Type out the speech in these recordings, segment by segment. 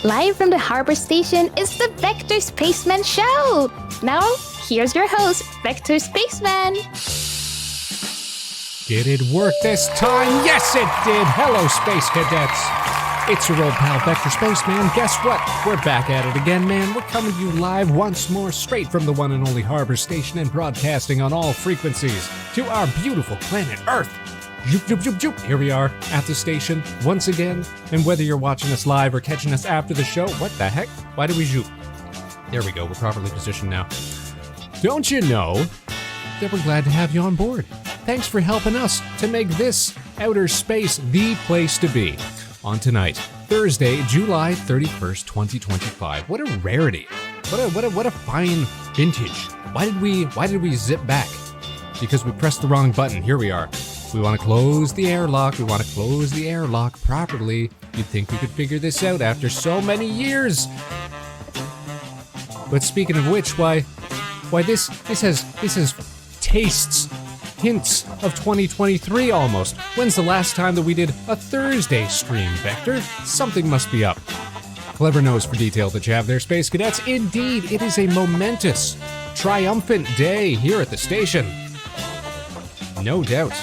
Live from the harbor station is the Vector Spaceman Show! Now, here's your host, Vector Spaceman! Did it work this time? Yes, it did! Hello, Space Cadets! It's your old pal, Vector Spaceman. Guess what? We're back at it again, man. We're coming to you live once more, straight from the one and only harbor station and broadcasting on all frequencies to our beautiful planet Earth. Zoop, zoop, zoop, zoop. Here we are at the station once again, and whether you're watching us live or catching us after the show, what the heck? Why did we zoop? There we go, we're properly positioned now. Don't you know that we're glad to have you on board? Thanks for helping us to make this outer space the place to be on tonight, Thursday, July 31st, 2025. What a rarity. What a fine vintage. Why did we zip back? Because we pressed the wrong button. Here we are. We want to close the airlock. We want to close the airlock properly. You'd think we could figure this out after so many years. But speaking of which, why this has tastes, hints of 2023 almost. When's the last time that we did a Thursday stream, Vector? Something must be up. Clever nose for detail that you have there, Space Cadets. Indeed, it is a momentous, triumphant day here at the station. No doubt.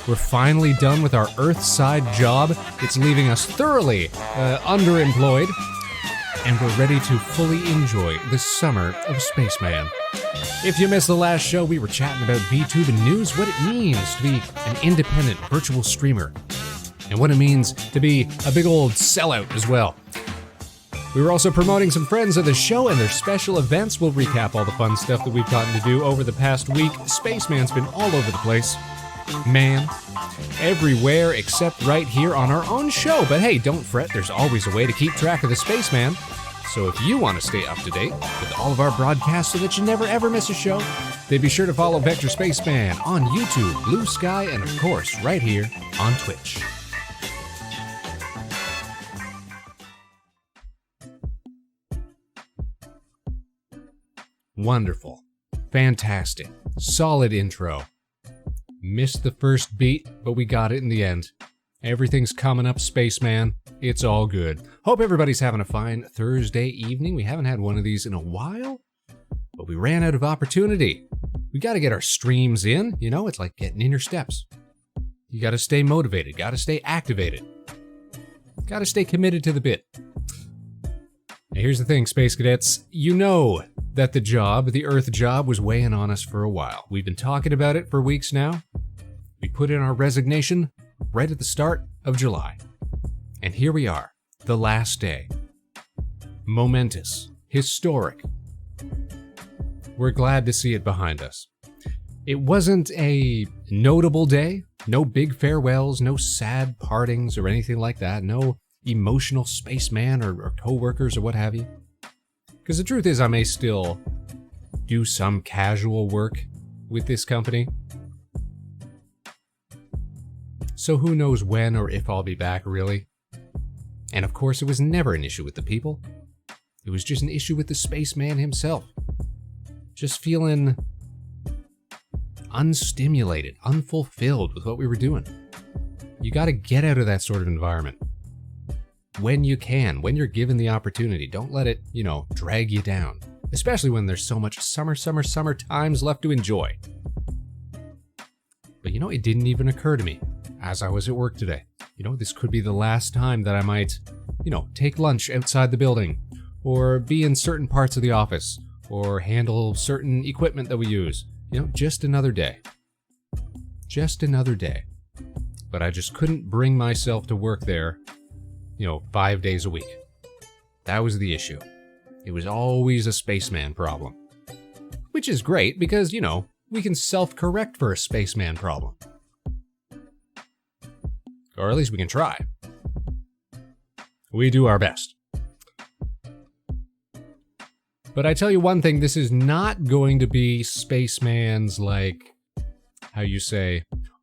We're finally done with our Earthside job. It's leaving us thoroughly underemployed, and we're ready to fully enjoy the Summer of Spaceman. If you missed the last show, we were chatting about VTube and news, what it means to be an independent virtual streamer, and what it means to be a big old sellout as well. We were also promoting some friends of the show and their special events. We'll recap all the fun stuff that we've gotten to do over the past week. Spaceman's been all over the place. Man, everywhere except right here on our own show. But hey, don't fret, there's always a way to keep track of the Spaceman. So if you want to stay up to date with all of our broadcasts so that you never ever miss a show, then be sure to follow Vector Spaceman on YouTube, Blue Sky, and of course, right here on Twitch. Wonderful. Fantastic. Solid intro. Missed the first beat, but we got it in the end. Everything's coming up, Spaceman. It's all good. Hope everybody's having a fine Thursday evening. We haven't had one of these in a while, but we ran out of opportunity. We got to get our streams in. You know, it's like getting in your steps. You got to stay motivated. Got to stay activated. Got to stay committed to the bit. Now, here's the thing, Space Cadets. You know that the Earth job, was weighing on us for a while. We've been talking about it for weeks now. We put in our resignation right at the start of July. And here we are, the last day. Momentous, historic. We're glad to see it behind us. It wasn't a notable day, no big farewells, no sad partings or anything like that, no emotional spaceman or co-workers or what have you. Because the truth is, I may still do some casual work with this company. So who knows when or if I'll be back, really. And of course, it was never an issue with the people. It was just an issue with the spaceman himself. Just feeling unstimulated, unfulfilled with what we were doing. You gotta get out of that sort of environment. When you can, when you're given the opportunity. Don't let it, drag you down. Especially when there's so much summer times left to enjoy. But it didn't even occur to me as I was at work today. This could be the last time that I might, take lunch outside the building, or be in certain parts of the office, or handle certain equipment that we use. Just another day. Just another day. But I just couldn't bring myself to work there 5 days a week. That was the issue. It was always a spaceman problem. Which is great because, we can self-correct for a spaceman problem. Or at least we can try. We do our best. But I tell you one thing, this is not going to be Spaceman's,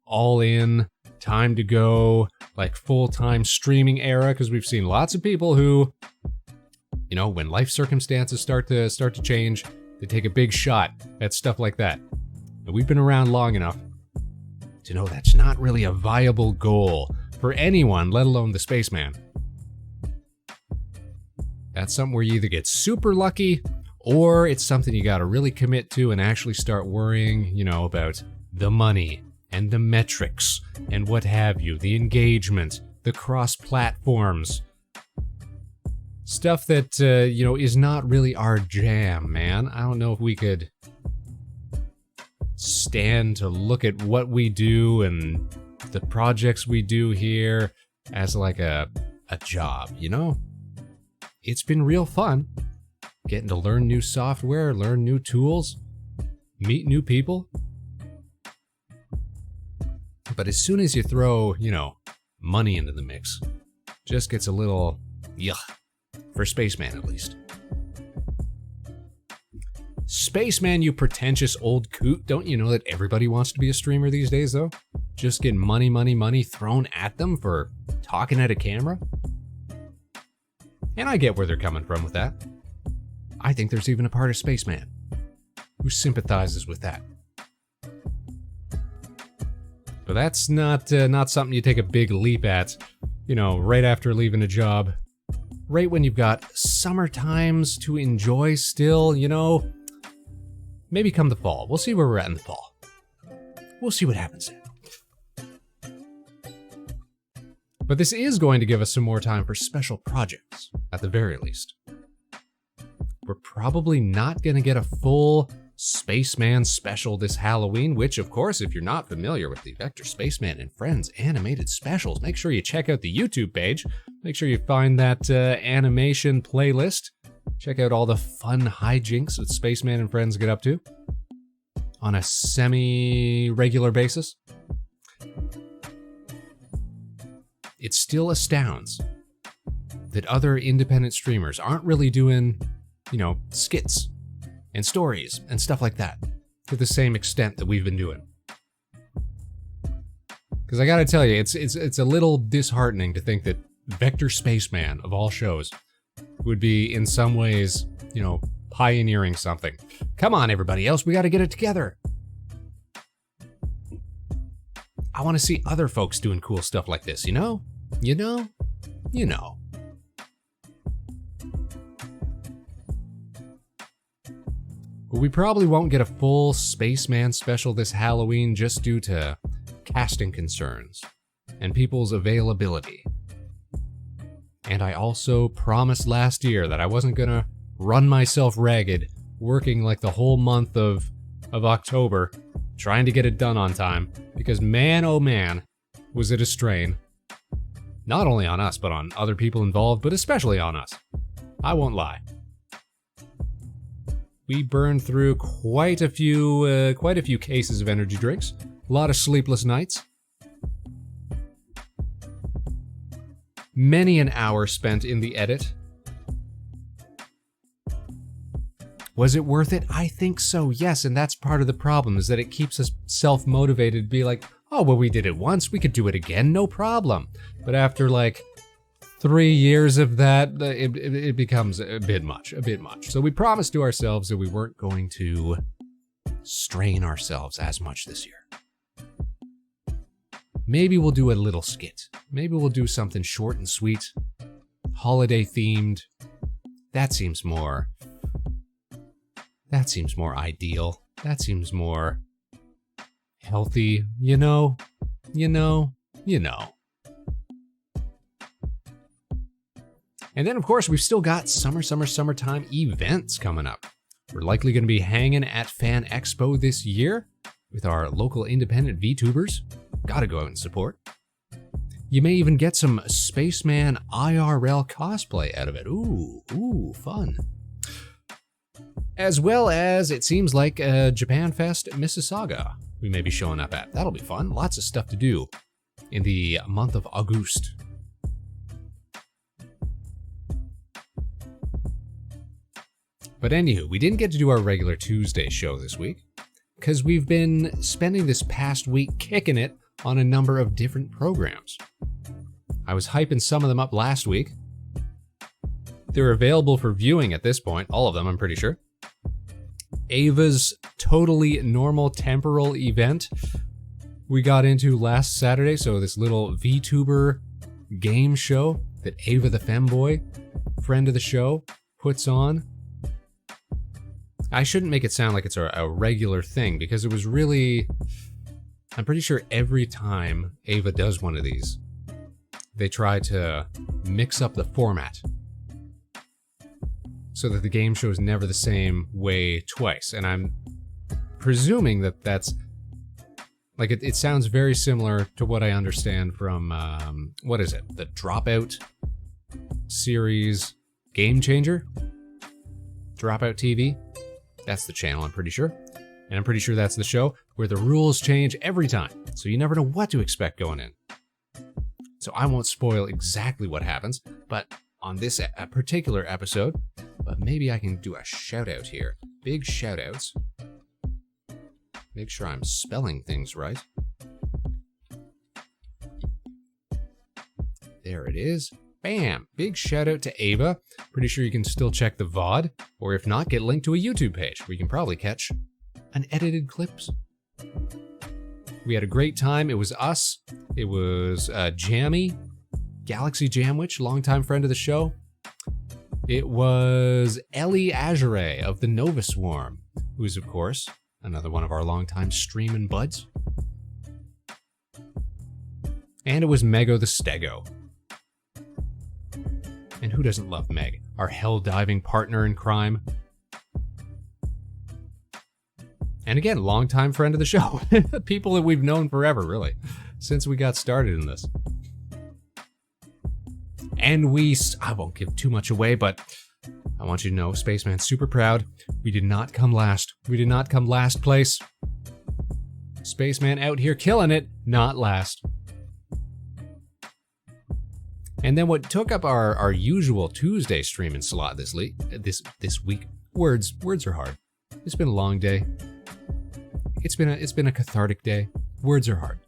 all in, time to go, full-time streaming era, because we've seen lots of people who, when life circumstances start to change, they take a big shot at stuff like that. And we've been around long enough to know that's not really a viable goal for anyone, let alone the spaceman. That's something where you either get super lucky or it's something you gotta really commit to and actually start worrying, about the money and the metrics and what have you, the engagement, the cross platforms. Stuff that, is not really our jam, man. I don't know if we could stand to look at what we do and the projects we do here as like a job, It's been real fun getting to learn new software, learn new tools, meet new people. But as soon as you throw, money into the mix, just gets a little yuck, for Spaceman at least. Spaceman, you pretentious old coot, don't you know that everybody wants to be a streamer these days, though? Just get money thrown at them for talking at a camera? And I get where they're coming from with that. I think there's even a part of Spaceman who sympathizes with that. But that's not something you take a big leap at, right after leaving a job. Right when you've got summer times to enjoy still, Maybe come the fall. We'll see where we're at in the fall. We'll see what happens then. But this is going to give us some more time for special projects, at the very least. We're probably not going to get a full Spaceman special this Halloween, which, of course, if you're not familiar with the Vector Spaceman and Friends animated specials, make sure you check out the YouTube page. Make sure you find that animation playlist. Check out all the fun hijinks that Spaceman and Friends get up to on a semi-regular basis. It still astounds that other independent streamers aren't really doing, skits and stories and stuff like that to the same extent that we've been doing. Because I gotta tell you, it's a little disheartening to think that Vector Spaceman, of all shows, would be in some ways, pioneering something. Come on, everybody else, we gotta get it together. I want to see other folks doing cool stuff like this, You know? But we probably won't get a full Spaceman special this Halloween just due to casting concerns and people's availability. And I also promised last year that I wasn't gonna run myself ragged working like the whole month of October trying to get it done on time, because man oh man was it a strain. Not only on us, but on other people involved, but especially on us. I won't lie. We burned through quite a few cases of energy drinks, a lot of sleepless nights, many an hour spent in the edit. Was it worth it? I think so, yes, and that's part of the problem, is that it keeps us self-motivated to be like, oh, well, we did it once, we could do it again, no problem. But after 3 years of that, it becomes a bit much. So we promised to ourselves that we weren't going to strain ourselves as much this year. Maybe we'll do a little skit. Maybe we'll do something short and sweet, holiday themed. That seems more ideal. That seems more healthy, you know. And then, of course, we've still got summertime events coming up. We're likely going to be hanging at Fan Expo this year with our local independent VTubers. Gotta go out and support. You may even get some Spaceman IRL cosplay out of it. Ooh, fun. As well as, it seems like Japan Fest Mississauga we may be showing up at. That'll be fun. Lots of stuff to do in the month of August. But anywho, we didn't get to do our regular Tuesday show this week because we've been spending this past week kicking it on a number of different programs. I was hyping some of them up last week. They're available for viewing at this point, all of them, I'm pretty sure. Ava's Totally Normal Temporal event we got into last Saturday, so this little VTuber game show that Ava the Femboy friend of the show, puts on. I shouldn't make it sound like it's a regular thing, because it was really... I'm pretty sure every time Ava does one of these, they try to mix up the format so that the game show is never the same way twice. And I'm presuming that that's... Like, it sounds very similar to what I understand from, what is it? The Dropout series Game Changer? Dropout TV? That's the channel, I'm pretty sure. And I'm pretty sure that's the show where the rules change every time. So you never know what to expect going in. So I won't spoil exactly what happens, but on this particular episode, but maybe I can do a shout out here. Big shout outs. Make sure I'm spelling things right. There it is. Bam! Big shout out to Ava. Pretty sure you can still check the VOD, or if not, get linked to a YouTube page where you can probably catch unedited clips. We had a great time. It was us. It was Jammy, Galaxy Jamwich, longtime friend of the show. It was Ellie Azure of the Nova Swarm, who's, of course, another one of our longtime streamin' buds. And it was Mego the Stego. And who doesn't love Meg, our hell-diving partner in crime? And again, longtime friend of the show. People that we've known forever, really, since we got started in this. And I won't give too much away, but I want you to know, Spaceman's super proud. We did not come last. We did not come last place. Spaceman out here killing it, not last. And then what took up our usual Tuesday streaming slot this week. Words are hard. It's been a long day. It's been a cathartic day. Words are hard.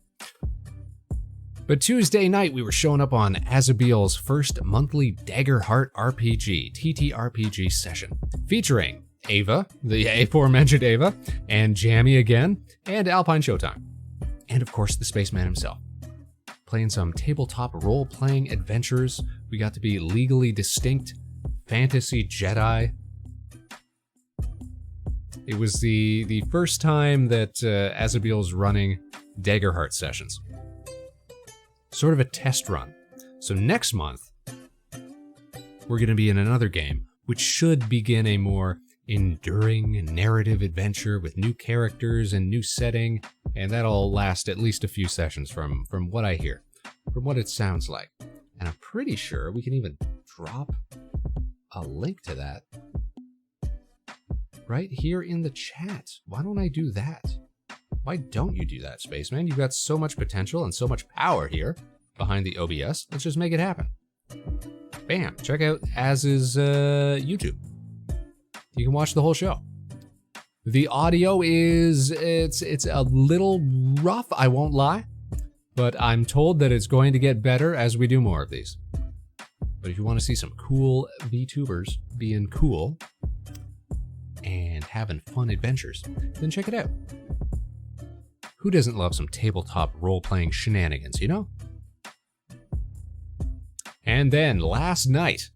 But Tuesday night, we were showing up on Azabiel's first monthly Daggerheart RPG, TTRPG session, featuring Ava, the aforementioned Ava, and Jammy again, and Alpine Showtime. And of course, the Spaceman himself. Playing some tabletop role-playing adventures. We got to be legally distinct fantasy Jedi. It was the first time that Azabiel's running Daggerheart sessions. Sort of a test run. So next month, we're going to be in another game, which should begin a more enduring narrative adventure with new characters and new setting, and that'll last at least a few sessions from what I hear, from what it sounds like. And I'm pretty sure we can even drop a link to that right here in the chat. Why don't I do that? Why don't you do that, Spaceman? You've got so much potential and so much power here behind the OBS. Let's just make it happen. Bam! Check out Az's YouTube. You can watch the whole show. The audio it's a little rough, I won't lie, but I'm told that it's going to get better as we do more of these. But if you want to see some cool VTubers being cool and having fun adventures, then check it out. Who doesn't love some tabletop role-playing shenanigans, you know? And then, last night,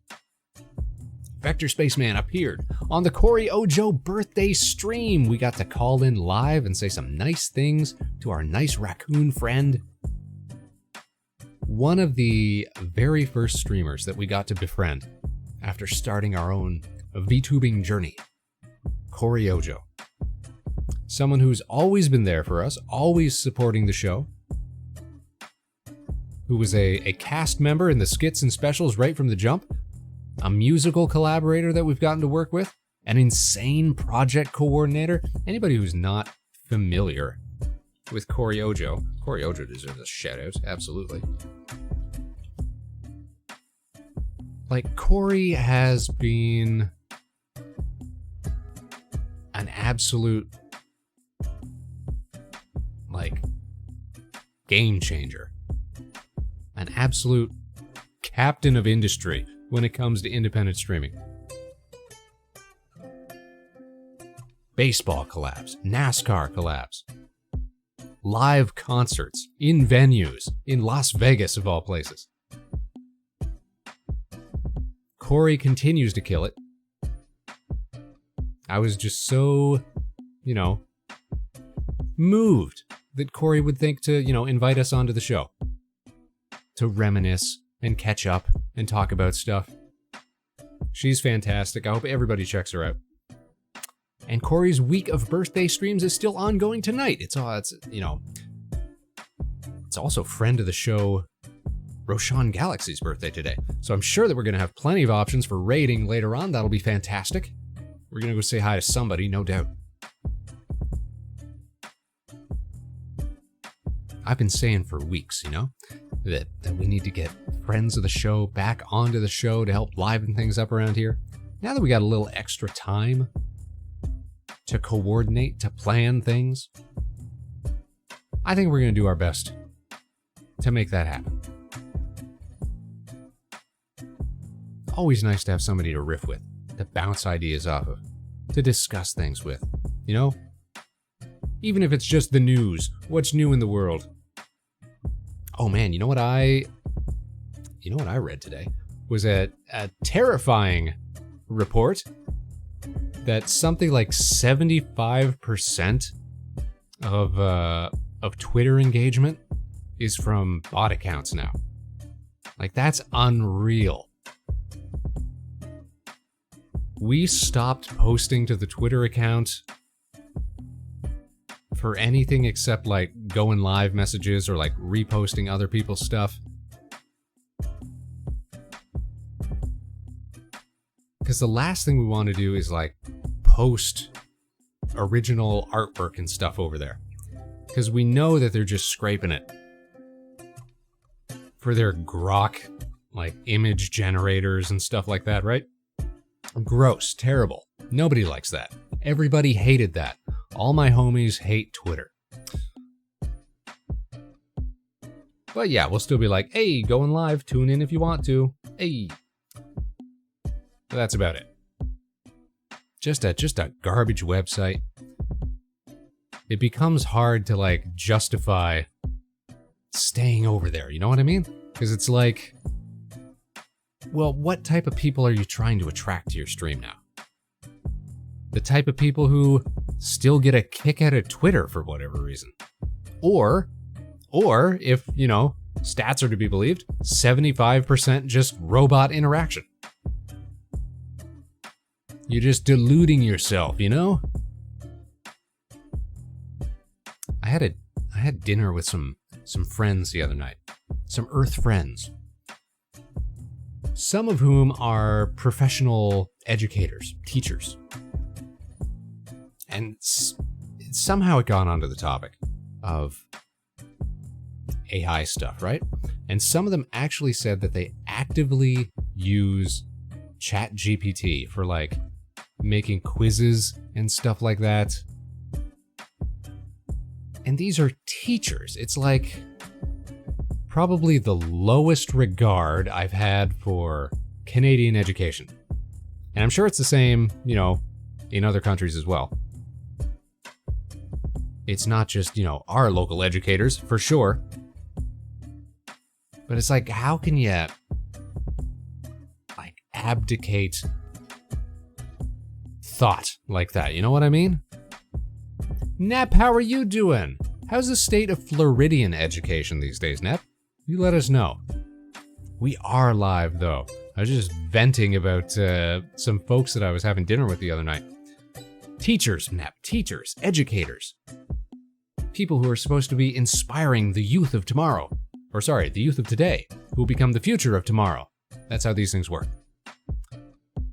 Vector Spaceman appeared on the Corey Ojo birthday stream. We got to call in live and say some nice things to our nice raccoon friend. One of the very first streamers that we got to befriend after starting our own VTubing journey, Corey Ojo. Someone who's always been there for us, always supporting the show, who was a cast member in the skits and specials right from the jump, a musical collaborator that we've gotten to work with, an insane project coordinator. Anybody who's not familiar with Corey Ojo deserves a shout out, absolutely. Like, Corey has been an absolute, like, game changer. An absolute captain of industry when it comes to independent streaming. Baseball collabs, NASCAR collabs, live concerts in venues in Las Vegas of all places. Corey continues to kill it. I was just so, moved that Corey would think to, invite us onto the show to reminisce and catch up and talk about stuff. She's fantastic. I hope everybody checks her out. And Corey's week of birthday streams is still ongoing tonight. It's also friend of the show, Roshan Galaxy's birthday today. So I'm sure that we're going to have plenty of options for raiding later on. That'll be fantastic. We're going to go say hi to somebody, no doubt. I've been saying for weeks, that we need to get friends of the show back onto the show to help liven things up around here. Now that we got a little extra time to coordinate, to plan things, I think we're going to do our best to make that happen. Always nice to have somebody to riff with, to bounce ideas off of, to discuss things with, Even if it's just the news, what's new in the world. Oh man, you know what I read today? Was a terrifying report that something like 75% of Twitter engagement is from bot accounts now. Like, that's unreal. We stopped posting to the Twitter account for anything except like going live messages or like reposting other people's stuff. Because the last thing we want to do is like post original artwork and stuff over there. Because we know that they're just scraping it for their grok, like image generators and stuff like that, right? Gross, terrible. Nobody likes that. Everybody hated that. All my homies hate Twitter. But yeah, we'll still be like, hey, going live, tune in if you want to. Hey. But that's about it. Just a garbage website. It becomes hard to like justify staying over there, you know what I mean? Because it's like, well, what type of people are you trying to attract to your stream now? The type of people who still get a kick out of Twitter for whatever reason. Or if, stats are to be believed, 75% just robot interaction. You're just deluding yourself, I had dinner with some friends the other night. Some Earth friends. Some of whom are professional educators, teachers. And somehow it got onto the topic of AI stuff, right? And some of them actually said that they actively use ChatGPT for like making quizzes and stuff like that. And these are teachers. It's like probably the lowest regard I've had for Canadian education. And I'm sure it's the same, in other countries as well. It's not just, our local educators, for sure. But it's like, how can you, like, abdicate thought like that? You know what I mean? Nep, how are you doing? How's the state of Floridian education these days, Nep? You let us know. We are live, though. I was just venting about some folks that I was having dinner with the other night. Teachers, Nep. Teachers. Educators. People who are supposed to be inspiring the youth of tomorrow. Or sorry, the youth of today, who will become the future of tomorrow. That's how these things work.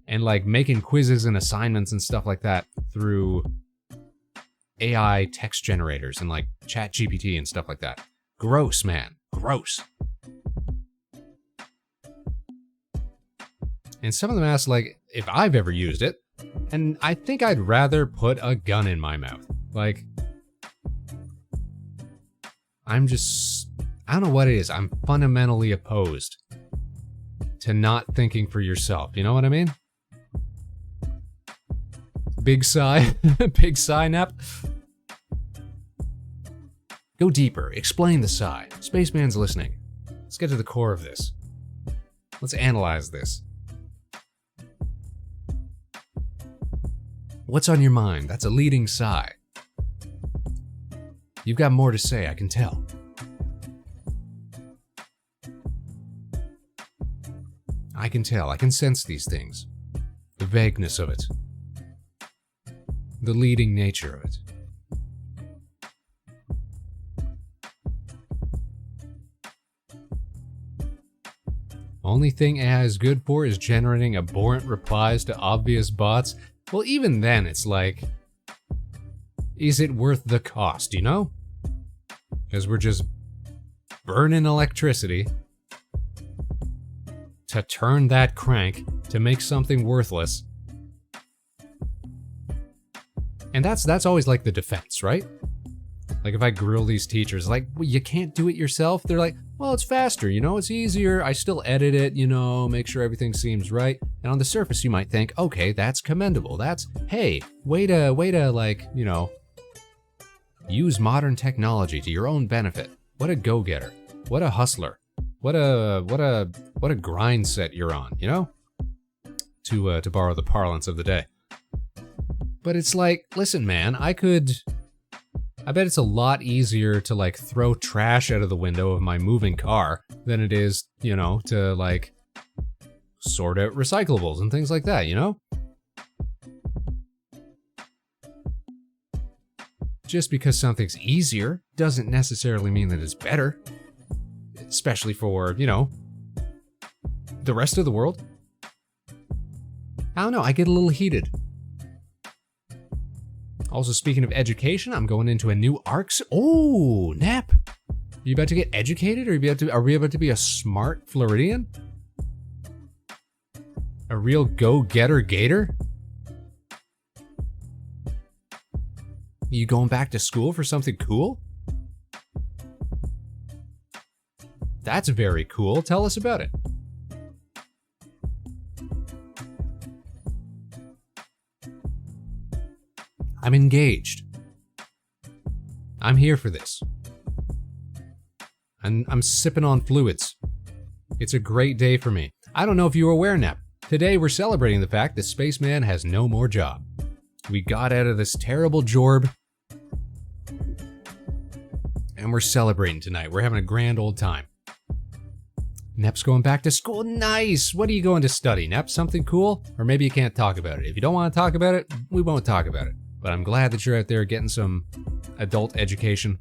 And like making quizzes and assignments and stuff like that through AI text generators and like ChatGPT and stuff like that. Gross, man. Gross. And some of them asked like if I've ever used it. And I think I'd rather put a gun in my mouth. Like, I don't know what it is. I'm fundamentally opposed to not thinking for yourself. You know what I mean? Big sigh. Big sigh, Nep. Go deeper. Explain the sigh. Spaceman's listening. Let's get to the core of this. Let's analyze this. What's on your mind? That's a leading sigh. You've got more to say, I can tell. I can tell. I can sense these things. The vagueness of it. The leading nature of it. Only thing AI is good for is generating abhorrent replies to obvious bots. Well, even then, it's like, is it worth the cost, you know? Because we're just burning electricity to turn that crank to make something worthless. And that's always like the defense, right? Like if I grill these teachers, like, well, you can't do it yourself. They're like, well, it's faster, you know, it's easier. I still edit it, you know, make sure everything seems right. And on the surface, you might think, okay, that's commendable. That's, hey, way to like, you know, use modern technology to your own benefit. What a go-getter. What a hustler. What a grind set you're on, you know? To borrow the parlance of the day. But it's like, listen, man, I bet it's a lot easier to like throw trash out of the window of my moving car than it is, you know, to like sort out recyclables and things like that, you know? Just because something's easier doesn't necessarily mean that it's better. Especially for, you know, the rest of the world. I don't know, I get a little heated. Also, speaking of education, I'm going into a new ARCS. Oh, Nap. Are you about to get educated? Are we about to be a smart Floridian? A real go-getter gator? You going back to school for something cool? That's very cool. Tell us about it. I'm engaged. I'm here for this. And I'm sipping on fluids. It's a great day for me. I don't know if you were aware, Nep. Today we're celebrating the fact that Spaceman has no more job. We got out of this terrible jorb. And we're celebrating tonight. We're having a grand old time. Nep's going back to school. Nice! What are you going to study, Nep? Something cool? Or maybe you can't talk about it. If you don't want to talk about it, we won't talk about it. But I'm glad that you're out there getting some adult education.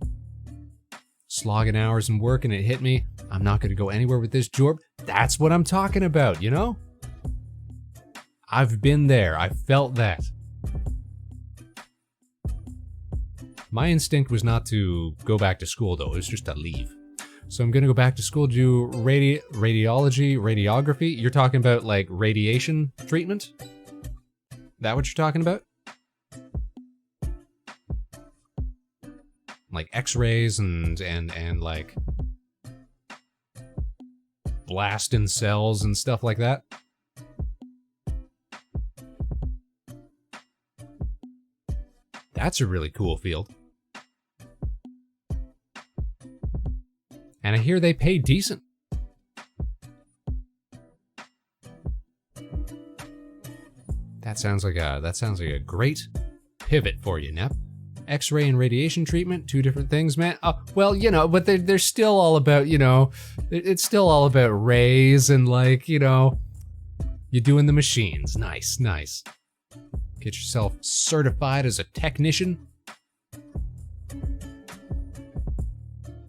Slogging hours and work, and it hit me. I'm not going to go anywhere with this jorb. That's what I'm talking about, you know? I've been there. I felt that. My instinct was not to go back to school, though. It was just to leave. So I'm going to go back to school to do radiography. You're talking about, like, radiation treatment? That what you're talking about? Like x-rays and like blasting cells and stuff like that. That's a really cool field. And I hear they pay decent. That sounds like a great pivot for you, Nep. X-ray and radiation treatment, two different things, man. Well, you know, but they're still all about, you know, it's still all about rays and like, you know, you're doing the machines. Nice, nice. Get yourself certified as a technician.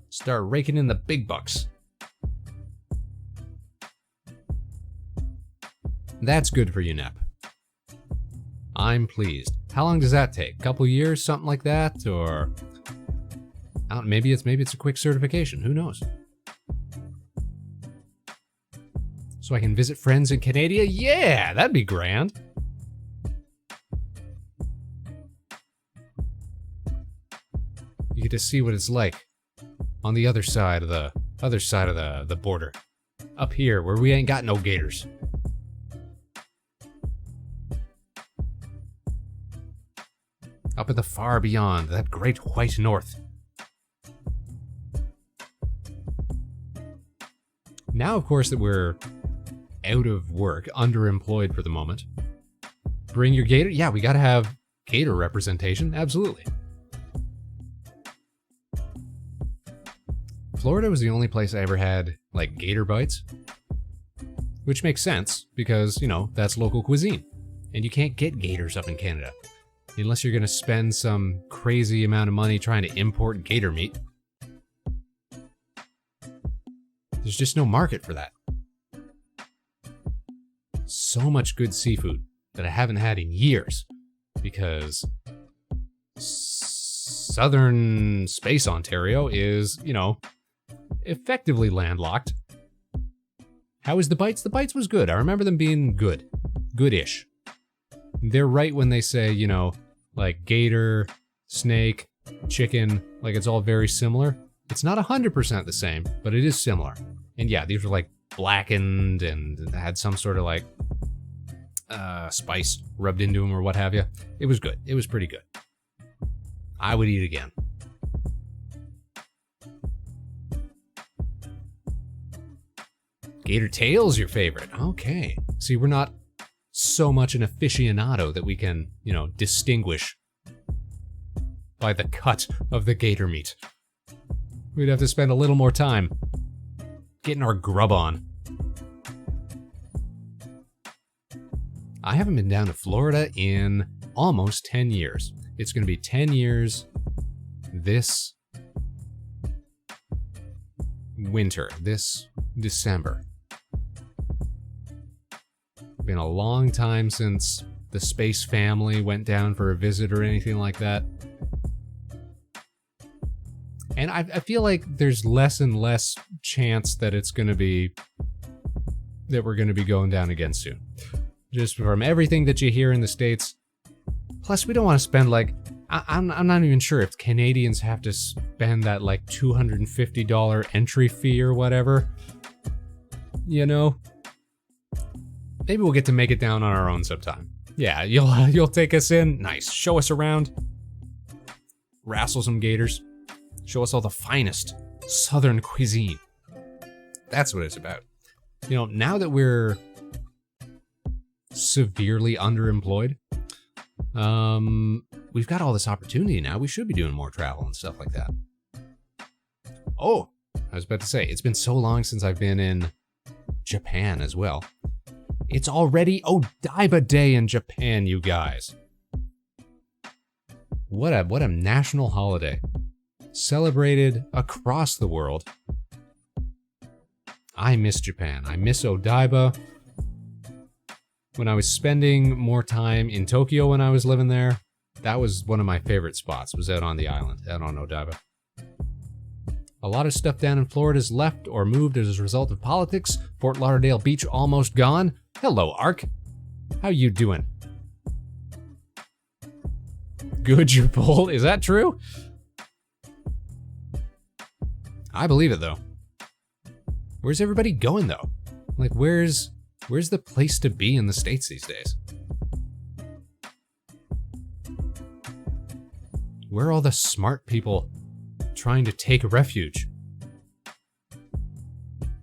Start raking in the big bucks. That's good for you, Nep. I'm pleased. How long does that take? A couple years, something like that, or I don't, maybe it's a quick certification. Who knows? So I can visit friends in Canada. Yeah, that'd be grand. You get to see what it's like on the other side of the border, up here where we ain't got no gators. Up at the far beyond, that great white north. Now, of course, that we're out of work, underemployed for the moment. Bring your gator? Yeah, we gotta have gator representation, absolutely. Florida was the only place I ever had, like, gator bites. Which makes sense, because, you know, that's local cuisine. And you can't get gators up in Canada. Unless you're gonna spend some crazy amount of money trying to import gator meat. There's just no market for that. So much good seafood that I haven't had in years. Because southern Space Ontario is, you know, effectively landlocked. How was the bites? The bites was good. I remember them being good. Good-ish. They're right when they say, you know, like gator, snake, chicken, like it's all very similar. It's not 100% the same, but it is similar. And yeah, these were like blackened and had some sort of like spice rubbed into them or what have you. It was good. It was pretty good. I would eat again. Gator tail's your favorite. Okay. See, we're not so much an aficionado that we can, you know, distinguish by the cut of the gator meat. We'd have to spend a little more time getting our grub on. I haven't been down to Florida in almost 10 years. It's going to be 10 years this winter, this December. Been a long time since the Space family went down for a visit or anything like that. And I feel like there's less and less chance that it's going to be, that we're going to be going down again soon. Just from everything that you hear in the States. Plus, we don't want to spend like, I'm not even sure if Canadians have to spend that like $250 entry fee or whatever. You know? Maybe we'll get to make it down on our own sometime. Yeah, you'll take us in. Nice. Show us around. Wrestle some gators. Show us all the finest southern cuisine. That's what it's about. You know, now that we're severely underemployed, we've got all this opportunity now. We should be doing more travel and stuff like that. Oh, I was about to say, it's been so long since I've been in Japan as well. It's already Odaiba Day in Japan, you guys. What a national holiday. Celebrated across the world. I miss Japan. I miss Odaiba. When I was spending more time in Tokyo when I was living there, that was one of my favorite spots, was out on the island, out on Odaiba. A lot of stuff down in Florida's left or moved as a result of politics. Fort Lauderdale Beach almost gone. Hello, Ark. How you doing? Good, you're full. Is that true? I believe it, though. Where's everybody going, though? Like, where's the place to be in the States these days? Where are all the smart people trying to take refuge?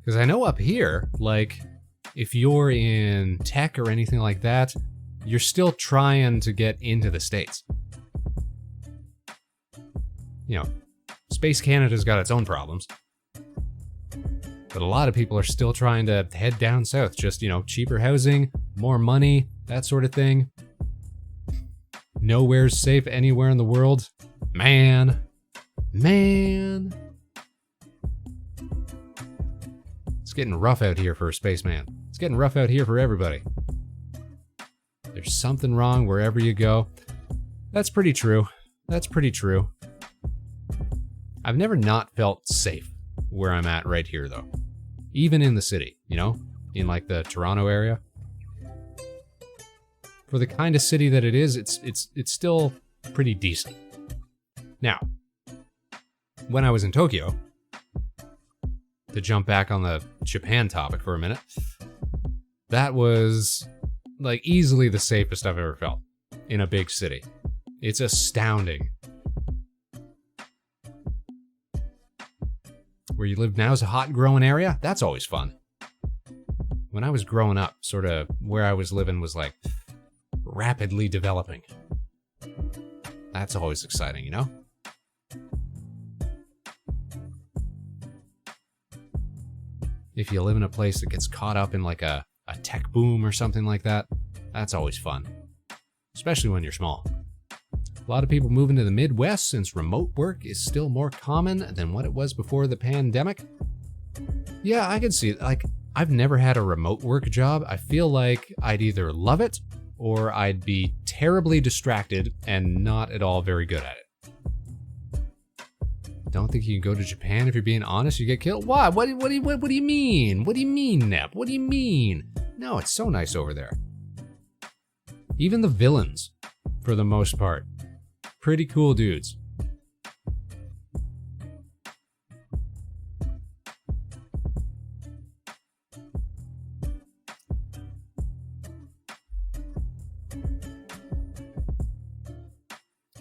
Because I know up here, like, if you're in tech or anything like that, you're still trying to get into the States. You know, Space Canada's got its own problems. But a lot of people are still trying to head down south. Just, you know, cheaper housing, more money, that sort of thing. Nowhere's safe anywhere in the world. Man. It's getting rough out here for a spaceman. It's getting rough out here for everybody. There's something wrong wherever you go. That's pretty true. That's pretty true. I've never not felt safe where I'm at right here, though. Even in the city, you know? In, like, the Toronto area. For the kind of city that it is, it's still pretty decent. Now, when I was in Tokyo, to jump back on the Japan topic for a minute, that was, like, easily the safest I've ever felt in a big city. It's astounding. Where you live now is a hot growing area. That's always fun. When I was growing up, sort of where I was living was like rapidly developing. That's always exciting, you know? If you live in a place that gets caught up in like a tech boom or something like that, that's always fun. Especially when you're small. A lot of people moving to the Midwest since remote work is still more common than what it was before the pandemic. Yeah, I can see it. Like, I've never had a remote work job. I feel like I'd either love it or I'd be terribly distracted and not at all very good at it. Don't think you can go to Japan if you're being honest. You get killed. Why? What do you mean? What do you mean, Nep? What do you mean? No, it's so nice over there. Even the villains, for the most part, pretty cool dudes.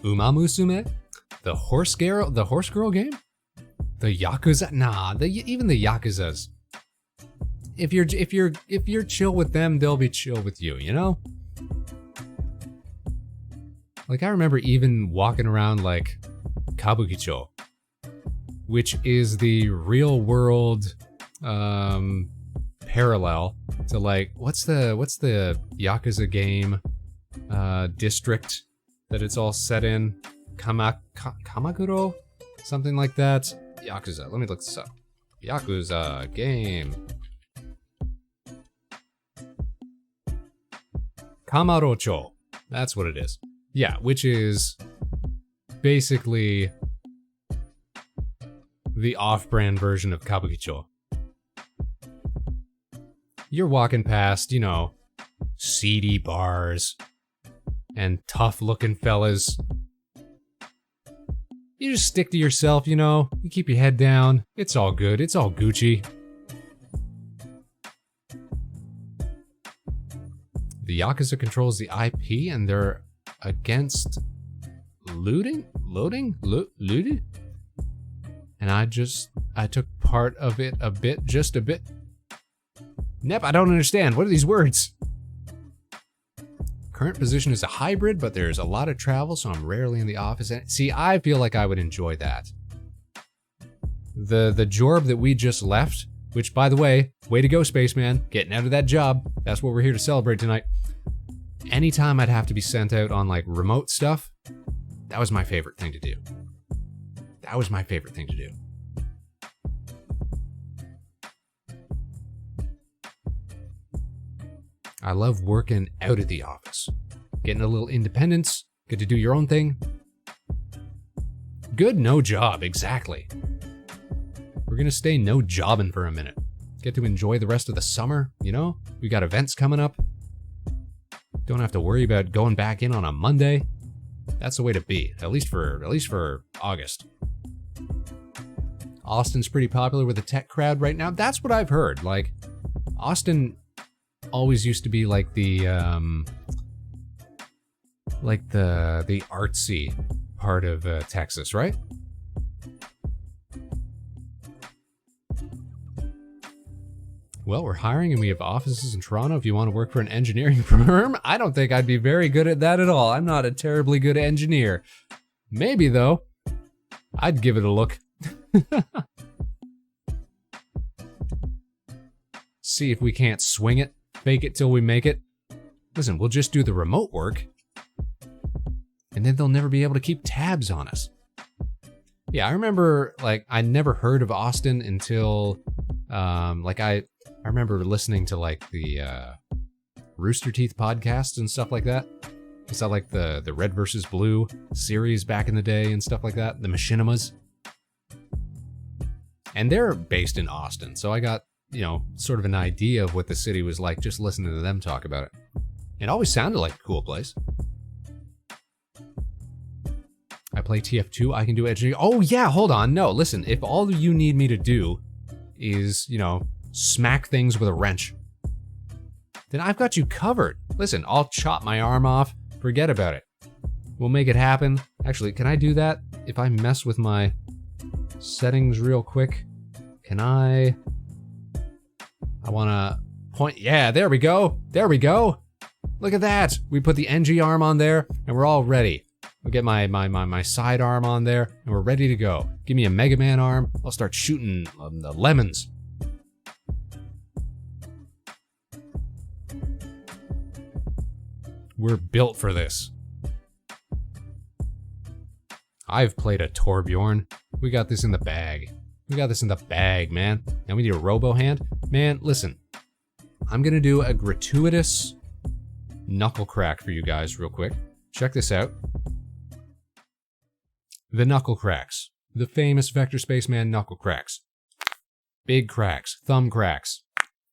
Uma Musume? The horse girl game? The Yakuza? Nah, even the Yakuzas. If you're chill with them, they'll be chill with you, you know? Like, I remember even walking around like Kabukicho, which is the real world parallel to like what's the Yakuza game district that it's all set in? Kamakuro? Something like that. Yakuza. Let me look this up. Yakuza game. Kamarocho. That's what it is. Yeah, which is basically the off-brand version of Kabukicho. You're walking past, you know, seedy bars and tough-looking fellas. You just stick to yourself, you know? You keep your head down. It's all good. It's all Gucci. The Yakuza controls the IP and they're against looting? And I took part of it just a bit. Nep, I don't understand. What are these words? Current position is a hybrid, but there's a lot of travel, so I'm rarely in the office. And see, I feel like I would enjoy that. The jorb that we just left, which, by the way, way to go, Spaceman, getting out of that job. That's what we're here to celebrate tonight. Anytime I'd have to be sent out on like remote stuff, that was my favorite thing to do. That was my favorite thing to do. I love working out of the office. Getting a little independence, get to do your own thing. Good no job, exactly. We're gonna stay no jobbing for a minute. Get to enjoy the rest of the summer, you know? We got events coming up. Don't have to worry about going back in on a Monday. That's the way to be, at least for August. Austin's pretty popular with the tech crowd right now. That's what I've heard. Like, Austin always used to be like the artsy part of Texas, right? Well, we're hiring and we have offices in Toronto if you want to work for an engineering firm. I don't think I'd be very good at that at all. I'm not a terribly good engineer. Maybe though. I'd give it a look. See if we can't swing it. Fake it till we make it. Listen, we'll just do the remote work. And then they'll never be able to keep tabs on us. Yeah, I remember, like, I never heard of Austin until, I remember listening to, like, the Rooster Teeth podcasts and stuff like that. I saw, like, the Red versus Blue series back in the day and stuff like that. The Machinimas. And they're based in Austin, so I got, you know, sort of an idea of what the city was like just listening to them talk about it. It always sounded like a cool place. I play TF2, I can do engineering. Oh yeah, hold on, no, listen, if all you need me to do is, you know, smack things with a wrench, then I've got you covered. Listen, I'll chop my arm off, forget about it. We'll make it happen. Actually, can I do that? If I mess with my settings real quick, can I wanna point, yeah, there we go. There we go. Look at that. We put the NG arm on there and we're all ready. I'll get my sidearm on there, and we're ready to go. Give me a Mega Man arm. I'll start shooting the lemons. We're built for this. I've played a Torbjorn. We got this in the bag. We got this in the bag, man. Now we need a robo hand. Man, listen. I'm gonna do a gratuitous knuckle crack for you guys real quick. Check this out. The knuckle cracks. The famous Vector Spaceman knuckle cracks. Big cracks. Thumb cracks.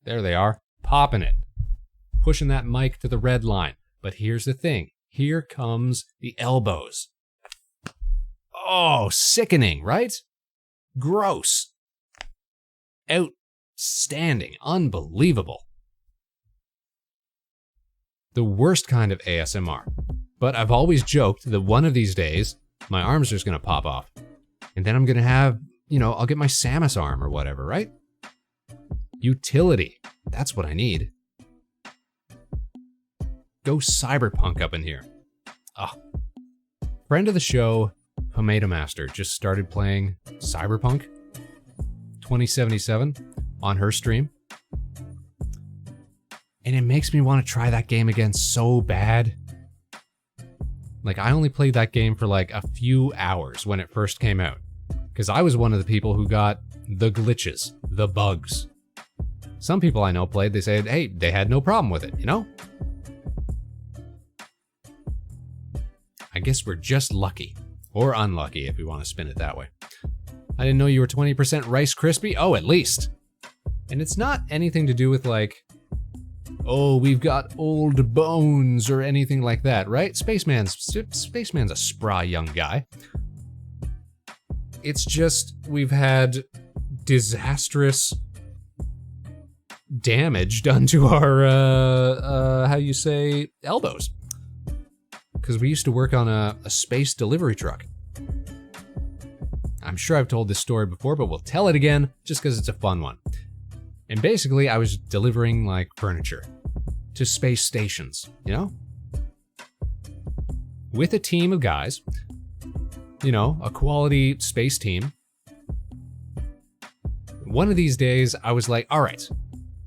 There they are. Popping it. Pushing that mic to the red line. But here's the thing. Here comes the elbows. Oh, sickening, right? Gross. Outstanding. Unbelievable. The worst kind of ASMR. But I've always joked that one of these days, my arms are just gonna pop off. And then I'm gonna have, I'll get my Samus arm or whatever, right? Utility. That's what I need. Go cyberpunk up in here. Friend of the show, Tomato Master, just started playing Cyberpunk 2077 on her stream. And it makes me want to try that game again so bad. Like, I only played that game for like a few hours when it first came out. Because I was one of the people who got the glitches, the bugs. Some people I know played, they said, hey, they had no problem with it, I guess we're just lucky. Or unlucky, if we want to spin it that way. I didn't know you were 20% Rice Krispie. Oh, at least. And it's not anything to do with like, oh, we've got old bones or anything like that, right? Spaceman's a spry young guy. It's just we've had disastrous damage done to our, elbows. Because we used to work on a space delivery truck. I'm sure I've told this story before, but we'll tell it again just because it's a fun one. And basically, I was delivering like furniture to space stations, With a team of guys, a quality space team. One of these days, I was like, all right,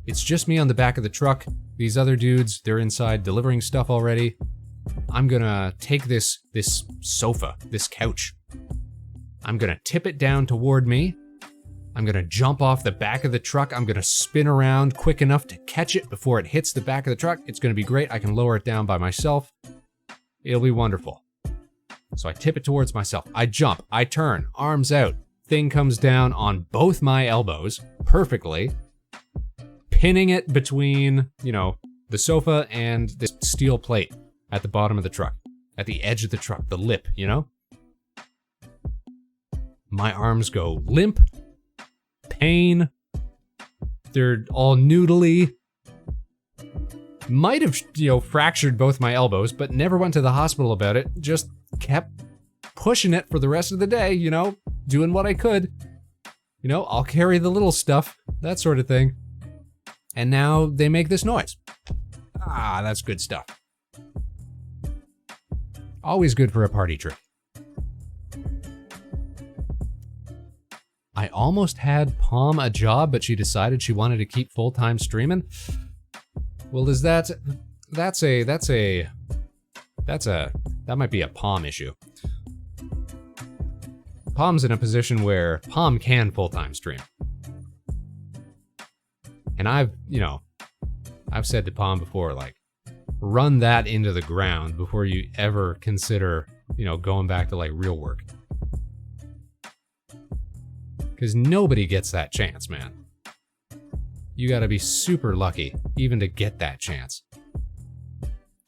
it's just me on the back of the truck. These other dudes, they're inside delivering stuff already. I'm gonna take this sofa, this couch. I'm gonna tip it down toward me. I'm gonna jump off the back of the truck. I'm gonna spin around quick enough to catch it before it hits the back of the truck. It's gonna be great. I can lower it down by myself. It'll be wonderful. So I tip it towards myself. I jump, I turn, arms out. Thing comes down on both my elbows perfectly, pinning it between, the sofa and this steel plate at the bottom of the truck, at the edge of the truck, the lip, My arms go limp, pain, they're all noodly. Might have, fractured both my elbows, but never went to the hospital about it. Just kept pushing it for the rest of the day, doing what I could. I'll carry the little stuff, that sort of thing. And now they make this noise. Ah, that's good stuff. Always good for a party trick. I almost had Palm a job, but she decided she wanted to keep full-time streaming. Well, that might be a Palm issue. Palm's in a position where Palm can full-time stream. And I've said to Palm before, like, run that into the ground before you ever consider, going back to like real work. Because nobody gets that chance, man. You gotta be super lucky even to get that chance.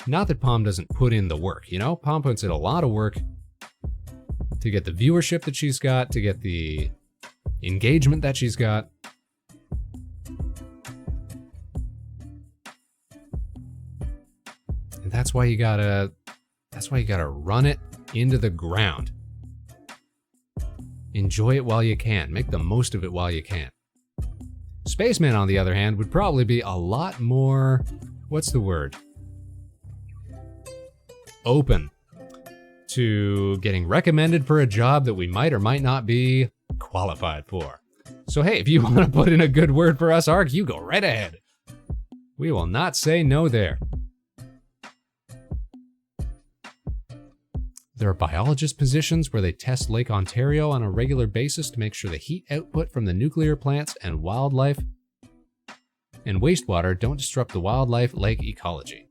Not that Palm doesn't put in the work, Palm puts in a lot of work to get the viewership that she's got, to get the engagement that she's got. And that's why you gotta run it into the ground. Enjoy it while you can. Make the most of it while you can. Spaceman, on the other hand, would probably be a lot more, what's the word? Open to getting recommended for a job that we might or might not be qualified for. So hey, if you want to put in a good word for us, Ark, you go right ahead. We will not say no there. There are biologist positions where they test Lake Ontario on a regular basis to make sure the heat output from the nuclear plants and wildlife and wastewater don't disrupt the wildlife lake ecology.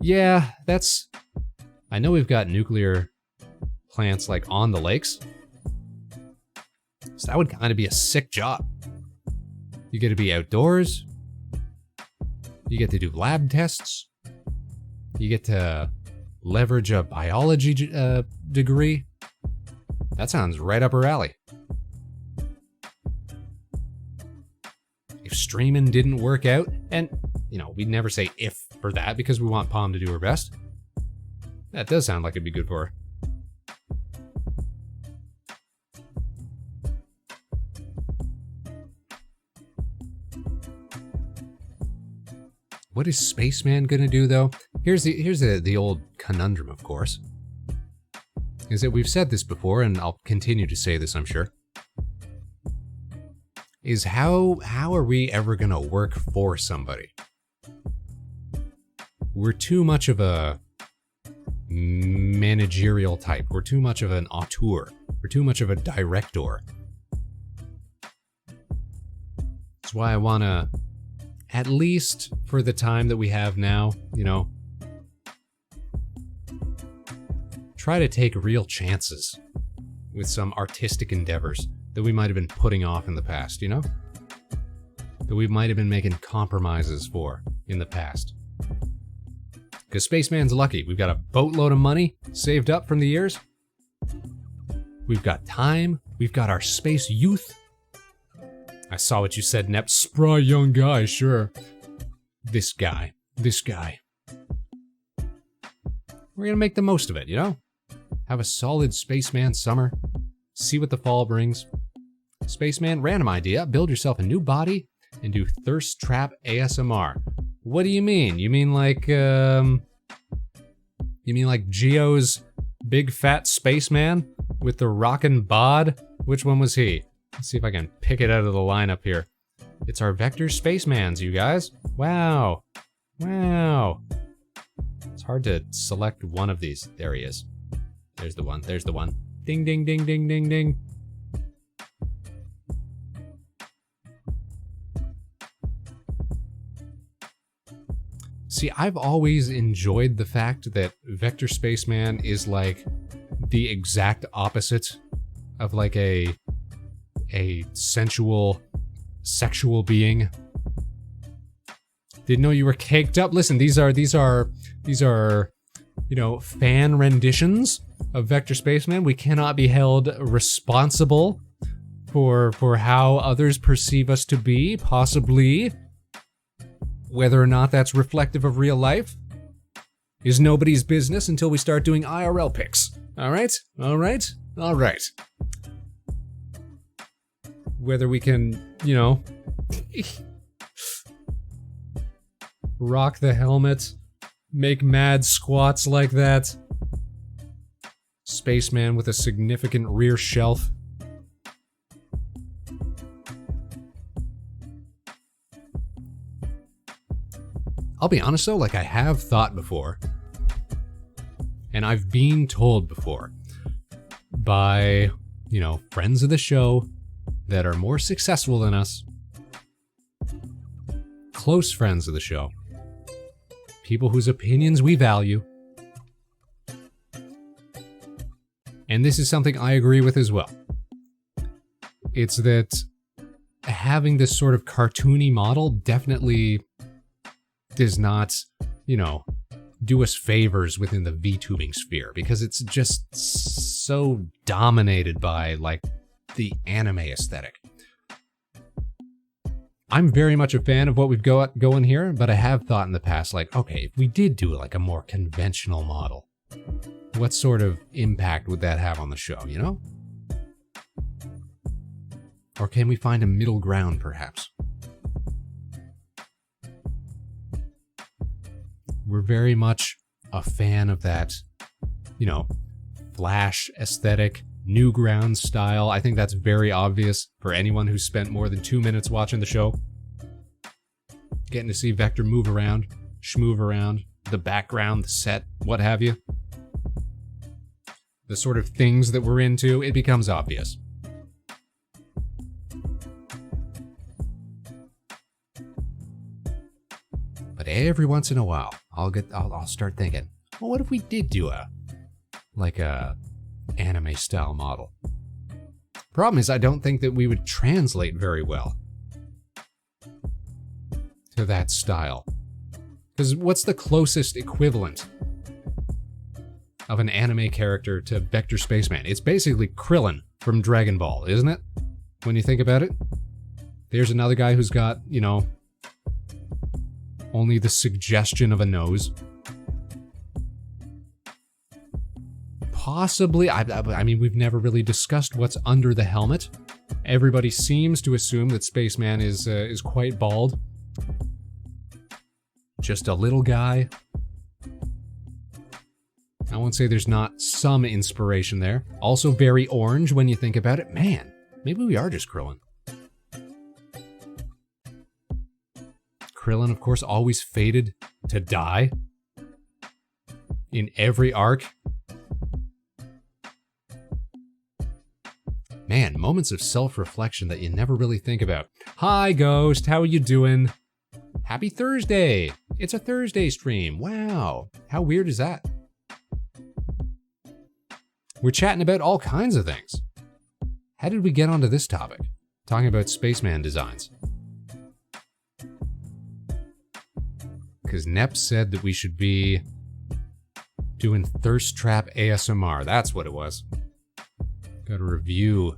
Yeah, that's... I know we've got nuclear plants like on the lakes, so that would kind of be a sick job. You get to be outdoors, you get to do lab tests, you get to leverage a biology degree. That sounds right up her alley. If streaming didn't work out, and you know, we'd never say if for that because we want Palm to do her best. That does sound like it'd be good for her. What is Spaceman gonna do though? Here's the old conundrum, of course. Is that we've said this before, and I'll continue to say this, I'm sure. Is how are we ever gonna work for somebody? We're too much of a managerial type. We're too much of an auteur. We're too much of a director. That's why I wanna, at least for the time that we have now, you know, try to take real chances with some artistic endeavors that we might have been putting off in the past, you know? That we might have been making compromises for in the past. Because Spaceman's lucky. We've got a boatload of money saved up from the years. We've got time. We've got our space youth. I saw what you said, Nep. Spry young guy, sure. This guy. We're gonna make the most of it, you know? Have a solid Spaceman summer. See what the fall brings. Spaceman, random idea. Build yourself a new body and do thirst trap ASMR. What do you mean? You mean like Geo's big fat spaceman with the rockin' bod? Which one was he? Let's see if I can pick it out of the lineup here. It's our Vector Spacemans, you guys. Wow. It's hard to select one of these. There he is. There's the one. Ding, ding, ding, ding, ding, ding. See, I've always enjoyed the fact that Vector Spaceman is like the exact opposite of like a sensual, sexual being. Didn't know you were caked up. Listen, these are, you know, fan renditions of Vector Spaceman. We cannot be held responsible for how others perceive us to be, possibly. Whether or not that's reflective of real life is nobody's business until we start doing IRL pics. All right? Whether we can, you know, rock the helmet, make mad squats like that. Spaceman with a significant rear shelf. I'll be honest though, like I have thought before, and I've been told before by, you know, friends of the show that are more successful than us, close friends of the show, people whose opinions we value, and this is something I agree with as well. It's that having this sort of cartoony model definitely does not, you know, do us favors within the VTubing sphere, because it's just so dominated by, like, the anime aesthetic. I'm very much a fan of what we've got going here, but I have thought in the past, like, okay, if we did do, like, a more conventional model, what sort of impact would that have on the show, you know? Or can we find a middle ground, perhaps? We're very much a fan of that, you know, Flash aesthetic, Newgrounds style. I think that's very obvious for anyone who spent more than 2 minutes watching the show. Getting to see Vector move around, schmoove around, the background, the set, what have you. The sort of things that we're into, it becomes obvious. But every once in a while, I'll start thinking, well, what if we did do a anime style model? Problem is, I don't think that we would translate very well to that style. Because what's the closest equivalent of an anime character to Vector Spaceman? It's basically Krillin from Dragon Ball, isn't it? When you think about it. There's another guy who's got, you know, only the suggestion of a nose. Possibly, I mean, we've never really discussed what's under the helmet. Everybody seems to assume that Spaceman is quite bald. Just a little guy. I won't say there's not some inspiration there. Also very orange when you think about it. Man, maybe we are just Krillin. Krillin, of course, always fated to die in every arc. Man, moments of self-reflection that you never really think about. Hi, Ghost. How are you doing? Happy Thursday. It's a Thursday stream. Wow. How weird is that? We're chatting about all kinds of things. How did we get onto this topic? Talking about Spaceman designs. Because Nep said that we should be doing Thirst Trap ASMR. That's what it was. Got to review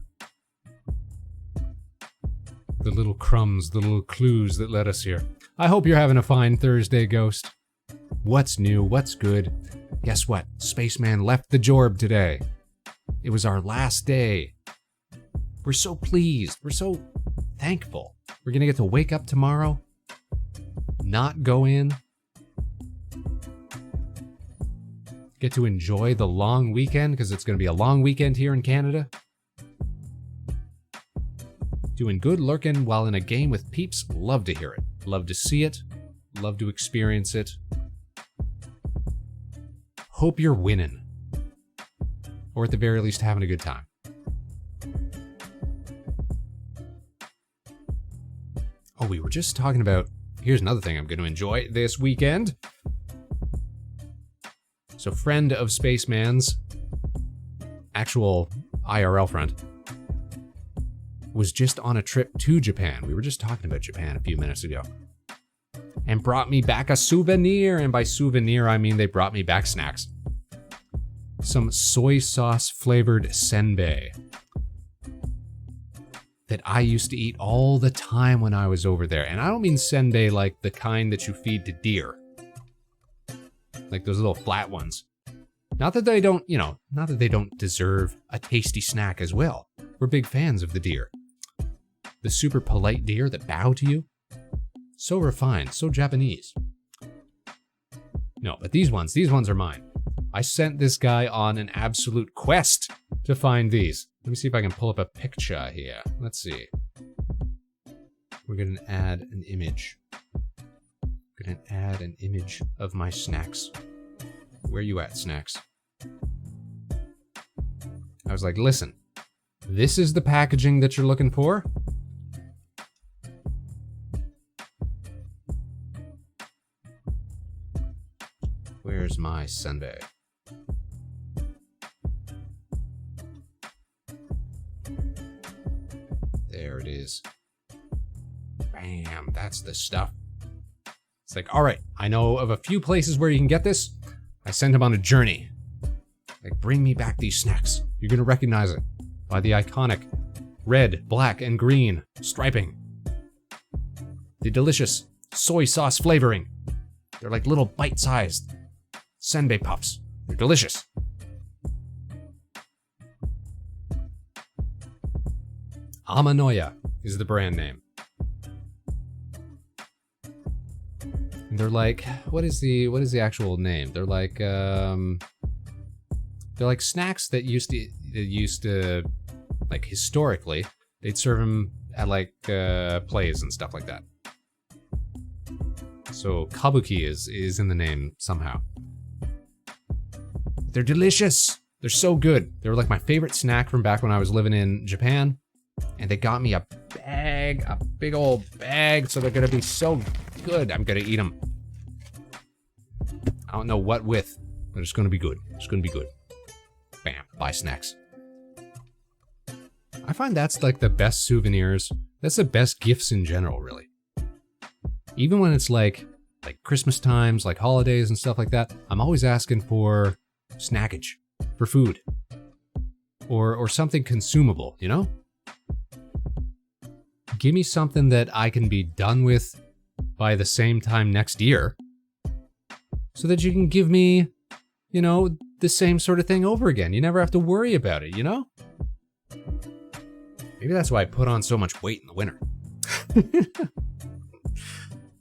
the little crumbs, the little clues that led us here. I hope you're having a fine Thursday, Ghost. What's new? What's good? Guess what? Spaceman left the jorb today. It was our last day. We're so pleased. We're so thankful. We're gonna get to wake up tomorrow, not go in, get to enjoy the long weekend, because it's gonna be a long weekend here in Canada. Doing good lurking while in a game with peeps. Love to hear it. Love to see it. Love to experience it. Hope you're winning. Or at the very least having a good time. Oh, we were just talking about, here's another thing I'm going to enjoy this weekend. So friend of Spaceman's, actual IRL friend, was just on a trip to Japan. We were just talking about Japan a few minutes ago. And brought me back a souvenir. And by souvenir, I mean they brought me back snacks. Some soy sauce flavored senbei that I used to eat all the time when I was over there. And I don't mean senbei like the kind that you feed to deer. Like those little flat ones. Not that they don't, you know, not that they don't deserve a tasty snack as well. We're big fans of the deer. The super polite deer that bow to you. So refined, so Japanese. No, but these ones are mine. I sent this guy on an absolute quest to find these. Let me see if I can pull up a picture here. Let's see. We're gonna add an image. Gonna add an image of my snacks. Where you at, snacks? I was like, listen, this is the packaging that you're looking for. Where's my senbei? There it is. Bam, that's the stuff. It's like, all right, I know of a few places where you can get this. I sent him on a journey. Like, bring me back these snacks. You're gonna recognize it by the iconic red, black, and green striping. The delicious soy sauce flavoring. They're like little bite-sized senbei puffs. They're delicious. Amanoya is the brand name. And they're like, what is the actual name? They're like They're like snacks that used to like historically, they'd serve them at like plays and stuff like that. So kabuki is in the name somehow. They're delicious. They're so good. They were like my favorite snack from back when I was living in Japan. And they got me a big old bag. So they're gonna be so good. I'm gonna eat them. I don't know what with, but it's gonna be good. It's gonna be good. Bam, buy snacks. I find that's like the best souvenirs. That's the best gifts in general, really. Even when it's like Christmas times, like holidays and stuff like that, I'm always asking for snackage, for food, or something consumable, you know? Give me something that I can be done with by the same time next year, so that you can give me, you know, the same sort of thing over again. You never have to worry about it, you know? Maybe that's why I put on so much weight in the winter.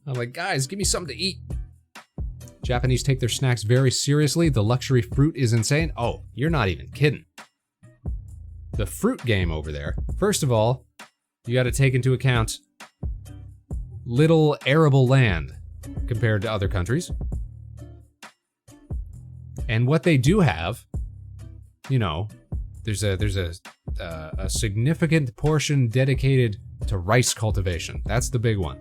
I'm like, guys, give me something to eat. Japanese take their snacks very seriously. The luxury fruit is insane. Oh, you're not even kidding. The fruit game over there. First of all, you got to take into account little arable land compared to other countries. And what they do have, you know, there's a significant portion dedicated to rice cultivation. That's the big one.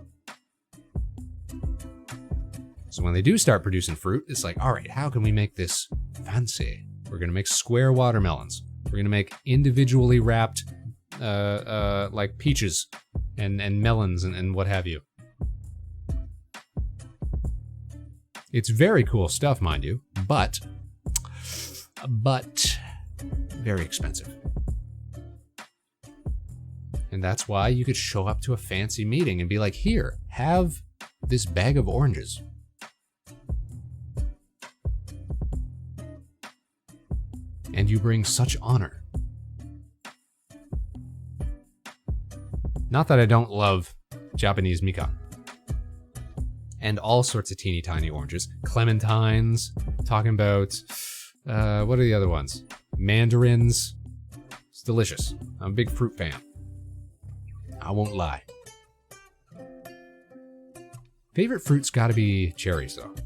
So when they do start producing fruit, it's like, all right, how can we make this fancy? We're gonna make square watermelons. We're gonna make individually wrapped, like peaches and melons and what have you. It's very cool stuff, mind you, but very expensive. And that's why you could show up to a fancy meeting and be like, here, have this bag of oranges. And you bring such honor. Not that I don't love Japanese mikan. And all sorts of teeny tiny oranges. Clementines, talking about, what are the other ones? Mandarins. It's delicious. I'm a big fruit fan. I won't lie. Favorite fruit's gotta be cherries, though.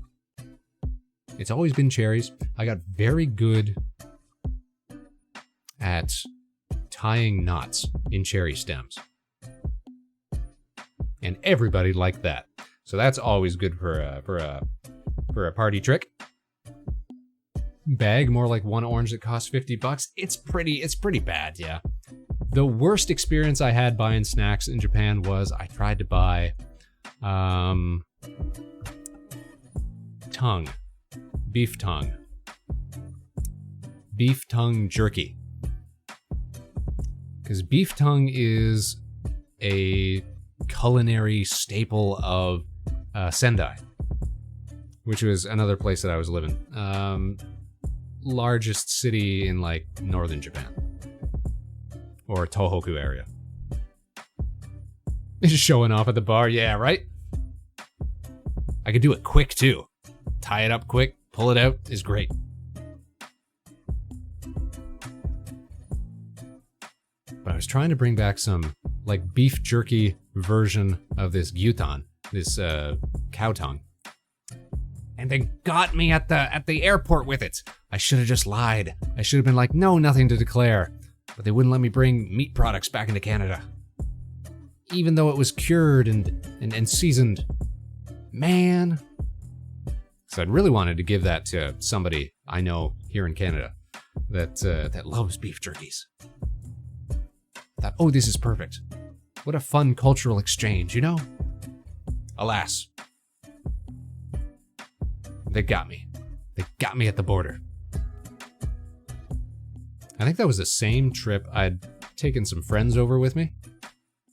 It's always been cherries. I got very good at tying knots in cherry stems. And everybody liked that. So that's always good for a party trick. Bag, more like one orange that costs $50. It's pretty bad, yeah. The worst experience I had buying snacks in Japan was I tried to buy beef tongue jerky. Because beef tongue is a culinary staple of Sendai, which was another place that I was living. Largest city in like northern Japan. Or Tohoku area. Just showing off at the bar, yeah, right? I could do it quick too. Tie it up quick, pull it out is great. But I was trying to bring back some like beef jerky version of this gyutan, this cow tongue. And they got me at the airport with it. I should have just lied. I should have been like, no, nothing to declare. But they wouldn't let me bring meat products back into Canada. Even though it was cured and seasoned. Man. So I'd really wanted to give that to somebody I know here in Canada that loves beef jerkies. I thought, oh, this is perfect. What a fun cultural exchange, you know? Alas. They got me. They got me at the border. I think that was the same trip I'd taken some friends over with me.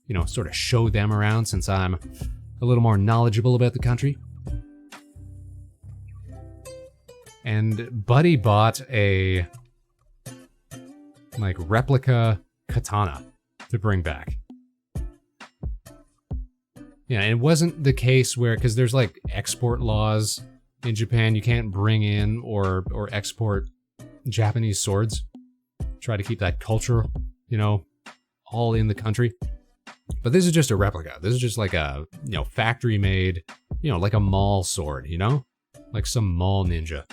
You know, sort of show them around since I'm a little more knowledgeable about the country. And Buddy bought a like replica katana to bring back. Yeah, it wasn't the case where, because there's like export laws in Japan, you can't bring in or export Japanese swords. Try to keep that culture, you know, all in the country. But this is just a replica. This is just like a, you know, factory made, you know, like a mall sword, you know? Like some mall ninja.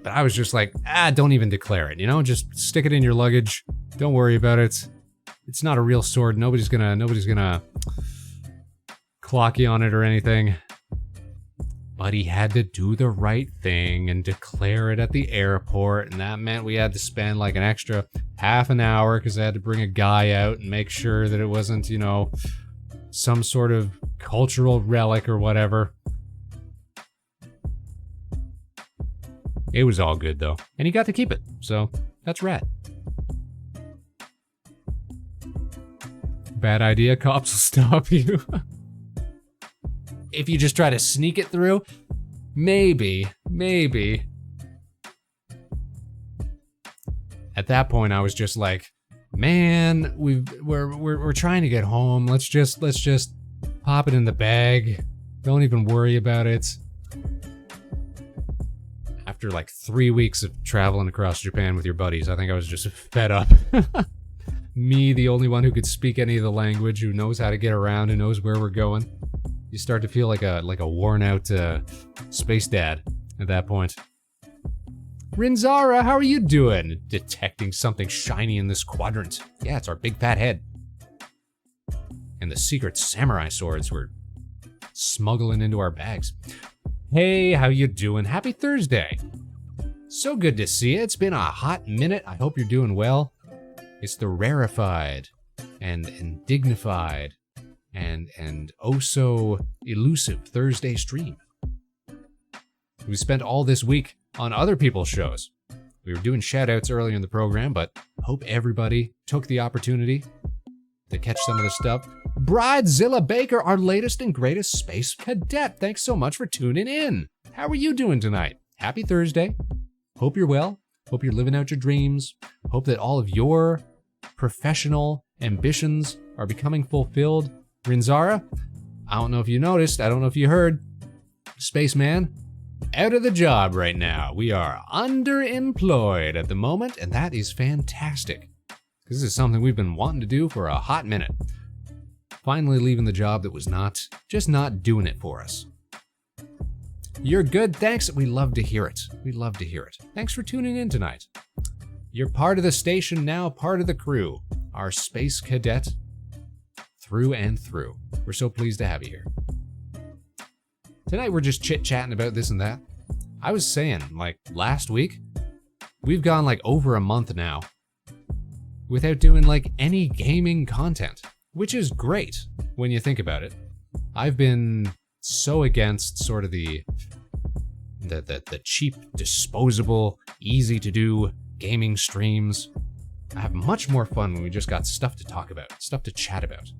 But I was just like, don't even declare it, you know? Just stick it in your luggage. Don't worry about it. It's not a real sword. Nobody's gonna clock you on it or anything. But he had to do the right thing and declare it at the airport, and that meant we had to spend like an extra half an hour because I had to bring a guy out and make sure that it wasn't, you know, some sort of cultural relic or whatever. It was all good though, and he got to keep it, so that's rad. Bad idea, cops will stop you. If you just try to sneak it through, maybe. At that point, I was just like, man, we're trying to get home. Let's just pop it in the bag. Don't even worry about it. After like 3 weeks of traveling across Japan with your buddies, I think I was just fed up. Me, the only one who could speak any of the language, who knows how to get around, who knows where we're going. You start to feel like a worn out space dad at that point. Rinzara, how are you doing? Detecting something shiny in this quadrant. Yeah, it's our big fat head. And the secret samurai swords we're smuggling into our bags. Hey, how you doing? Happy Thursday. So good to see you. It's been a hot minute. I hope you're doing well. It's the rarefied and dignified and oh so elusive Thursday stream. We spent all this week on other people's shows. We were doing shout outs earlier in the program, but hope everybody took the opportunity to catch some of the stuff. Bridezilla Baker, our latest and greatest Space Cadet. Thanks so much for tuning in. How are you doing tonight? Happy Thursday. Hope you're well. Hope you're living out your dreams. Hope that all of your professional ambitions are becoming fulfilled. Rinzara, I don't know if you noticed, I don't know if you heard, Spaceman, out of the job right now. We are underemployed at the moment, and that is fantastic. Because this is something we've been wanting to do for a hot minute. Finally leaving the job that was just not doing it for us. You're good, thanks. We love to hear it. We love to hear it. Thanks for tuning in tonight. You're part of the station now, part of the crew. Our Space Cadet through and through. We're so pleased to have you here. Tonight we're just chit-chatting about this and that. I was saying, like, last week, we've gone like over a month now without doing like any gaming content, which is great when you think about it. I've been so against sort of the cheap, disposable, easy to do gaming streams. I have much more fun when we just got stuff to talk about, stuff to chat about.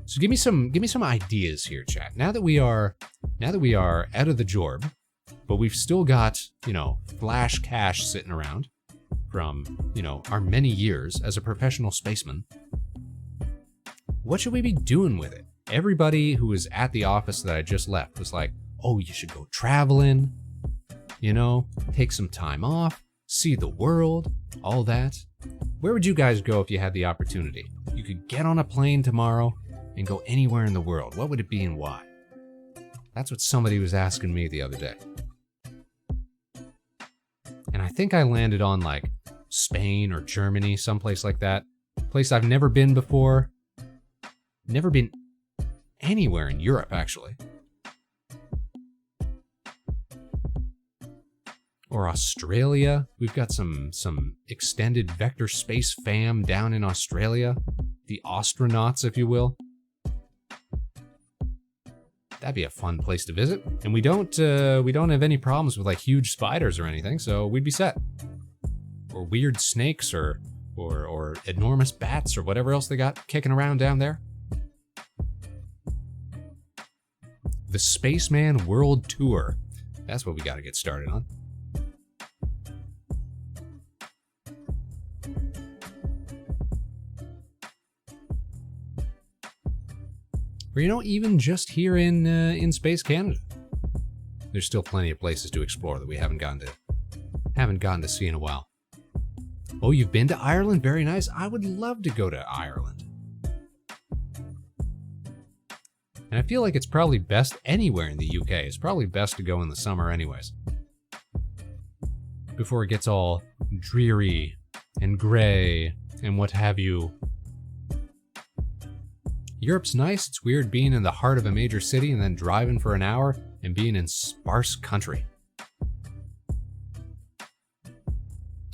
So give me some ideas here, chat. Now that we are out of the jorb, but we've still got, you know, flash cash sitting around from, you know, our many years as a professional spaceman. What should we be doing with it? Everybody who was at the office that I just left was like, oh, you should go traveling, you know, take some time off, see the world, all that. Where would you guys go if you had the opportunity? You could get on a plane tomorrow and go anywhere in the world. What would it be and why? That's what somebody was asking me the other day. And I think I landed on like Spain or Germany, someplace like that. Place I've never been before. Never been anywhere in Europe, actually. Or Australia. We've got some extended vector space fam down in Australia. The astronauts, if you will. That'd be a fun place to visit. And we don't have any problems with like huge spiders or anything, so we'd be set. Or weird snakes or enormous bats or whatever else they got kicking around down there. The Spaceman World Tour. That's what we got to get started on. Or, you know, even just here in Space Canada. there's still plenty of places to explore that we haven't gotten to see in a while. Oh, you've been to Ireland? Very nice. I would love to go to Ireland. And I feel like it's probably best anywhere in the UK. It's probably best to go in the summer anyways. Before it gets all dreary and grey and what have you. Europe's nice. It's weird being in the heart of a major city and then driving for an hour and being in sparse country.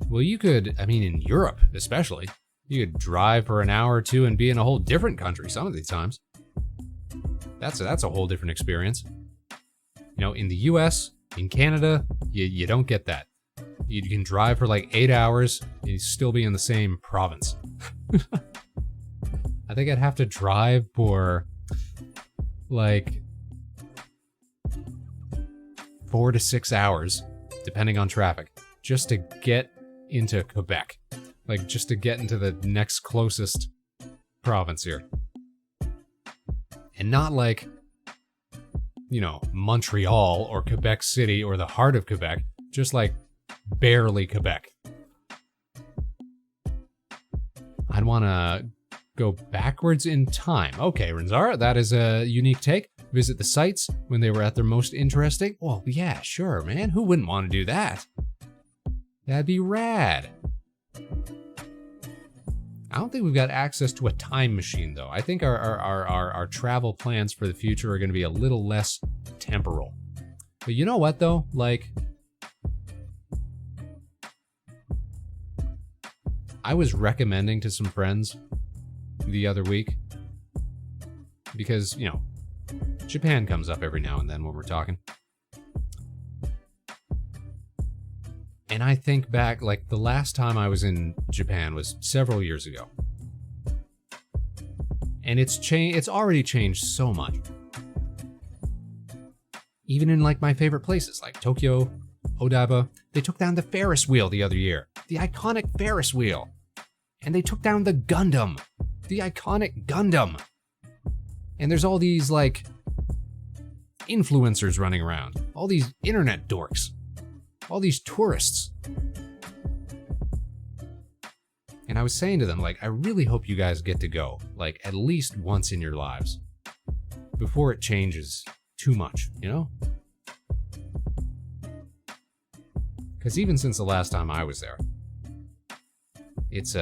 Well, you could, I mean, in Europe especially, you could drive for an hour or two and be in a whole different country some of these times. That's a whole different experience. You know, in the US, in Canada, you don't get that. You can drive for like 8 hours and you still be in the same province. I think I'd have to drive for like 4 to 6 hours, depending on traffic, just to get into Quebec. Like, just to get into the next closest province here. And not like, you know, Montreal or Quebec City or the heart of Quebec, just like barely Quebec. I'd want to go backwards in time. Okay, Renzara, that is a unique take. Visit the sites when they were at their most interesting. Well, yeah, sure, man. Who wouldn't want to do that? That'd be rad. I don't think we've got access to a time machine, though. I think our travel plans for the future are going to be a little less temporal. But you know what, though? Like, I was recommending to some friends the other week, because, you know, Japan comes up every now and then when we're talking. And I think back, like, the last time I was in Japan was several years ago. And it's already changed so much. Even in, like, my favorite places, like Tokyo, Odaiba, they took down the Ferris wheel the other year. The iconic Ferris wheel. And they took down the Gundam. The iconic Gundam. And there's all these, like, influencers running around. All these internet dorks. All these tourists. And I was saying to them, like, I really hope you guys get to go, like, at least once in your lives. Before it changes too much, you know? Because even since the last time I was there, it's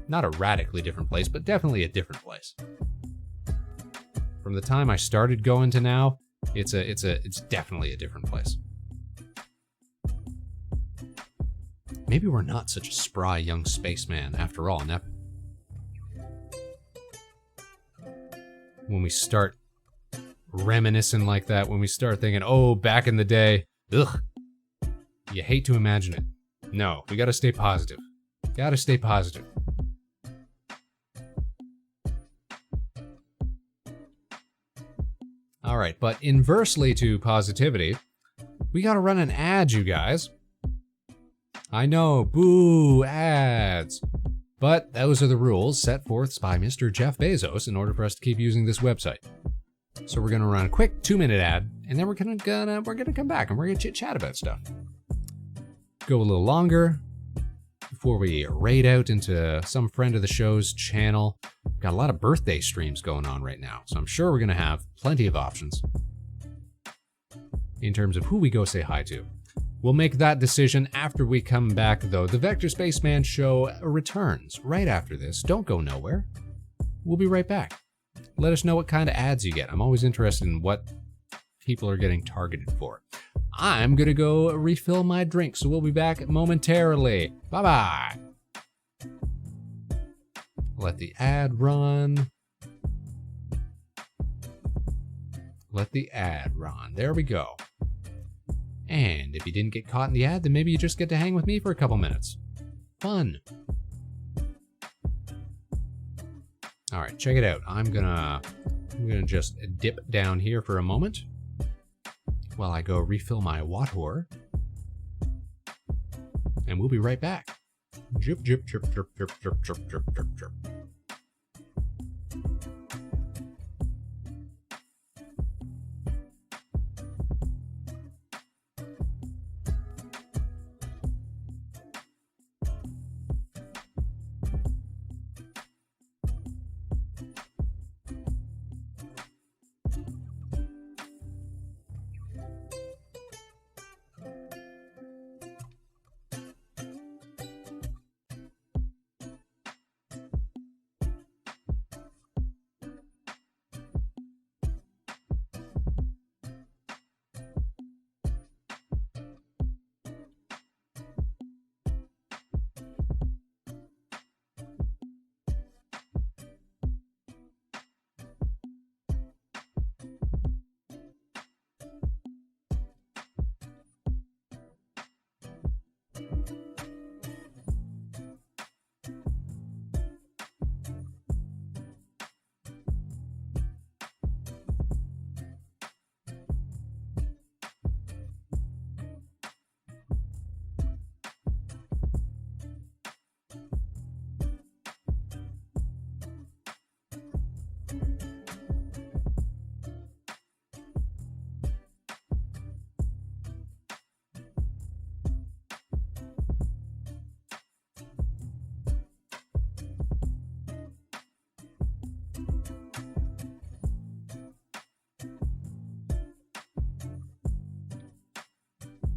not a radically different place, but definitely a different place. From the time I started going to now, it's definitely a different place. Maybe we're not such a spry young spaceman after all, Nep. When we start reminiscing like that, when we start thinking, oh, back in the day, ugh, you hate to imagine it. No, we gotta stay positive. Gotta stay positive. All right, but inversely to positivity, we gotta run an ad, you guys. I know, boo, ads. But those are the rules set forth by Mr. Jeff Bezos in order for us to keep using this website. So we're gonna run a quick 2-minute ad, and then we're gonna come back and we're gonna chit-chat about stuff. Go a little longer before we raid out into some friend of the show's channel. Got a lot of birthday streams going on right now, so I'm sure we're gonna have plenty of options in terms of who we go say hi to. We'll make that decision after we come back, though. The Vector Spaceman show returns right after this. Don't go nowhere. We'll be right back. Let us know what kind of ads you get. I'm always interested in what people are getting targeted for. I'm gonna go refill my drink, so we'll be back momentarily. Bye-bye. Let the ad run. Let the ad run. There we go. And if you didn't get caught in the ad, then maybe you just get to hang with me for a couple minutes. Fun. All right, check it out. I'm gonna just dip down here for a moment while I go refill my water. And we'll be right back. Drip, drip, drip, drip, drip, drip, drip, drip, drip, drip.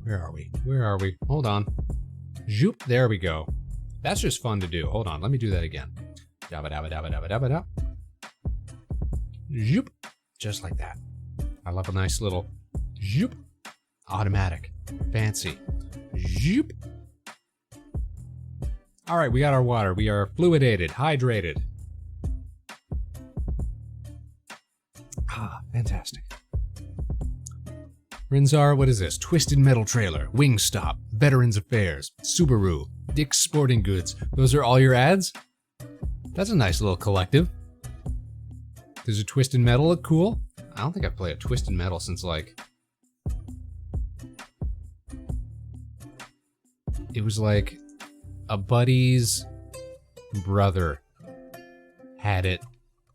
Where are we? Where are we? Hold on. Zoop. There we go. That's just fun to do. Hold on. Let me do that again. Dabba dabba dabba dabba dabba dabba. Zoop. Just like that. I love a nice little zoop. Automatic. Fancy. Zoop. All right, we got our water. We are fluidated, hydrated. Ah, fantastic. Rinzar, what is this? Twisted Metal Trailer, Wingstop, Veterans Affairs, Subaru, Dick's Sporting Goods. Those are all your ads? That's a nice little collective. Does a Twisted Metal look cool? I don't think I've played a Twisted Metal since like... It was like a buddy's brother had it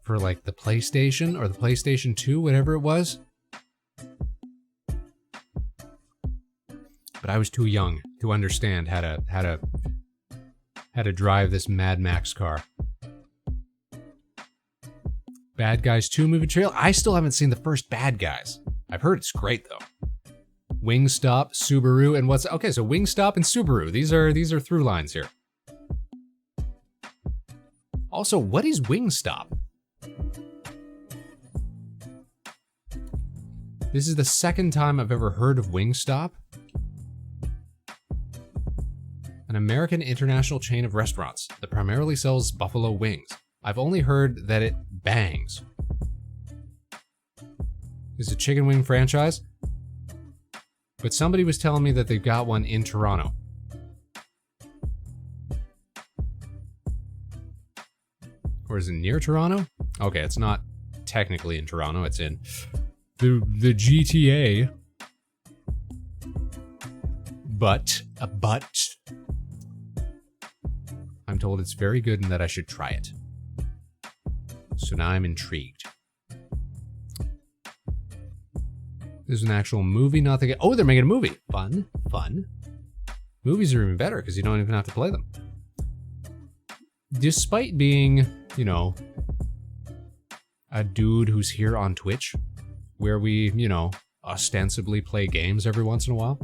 for like the PlayStation or the PlayStation 2, whatever it was. But I was too young to understand how to drive this Mad Max car. Bad Guys 2 movie trailer? I still haven't seen the first Bad Guys. I've heard it's great though. Wingstop, Subaru, and what's... Okay, so Wingstop and Subaru. These are through lines here. Also, what is Wingstop? This is the second time I've ever heard of Wingstop. An American international chain of restaurants that primarily sells buffalo wings. I've only heard that it bangs. Is it a chicken wing franchise? But somebody was telling me that they've got one in Toronto. Or is it near Toronto? Okay, it's not technically in Toronto, it's in the GTA. But I'm told it's very good and that I should try it. So now I'm intrigued. There's an actual movie, not the... Oh, they're making a movie. Fun. Movies are even better because you don't even have to play them. Despite being, you know, a dude who's here on Twitch, where we, you know, ostensibly play games every once in a while,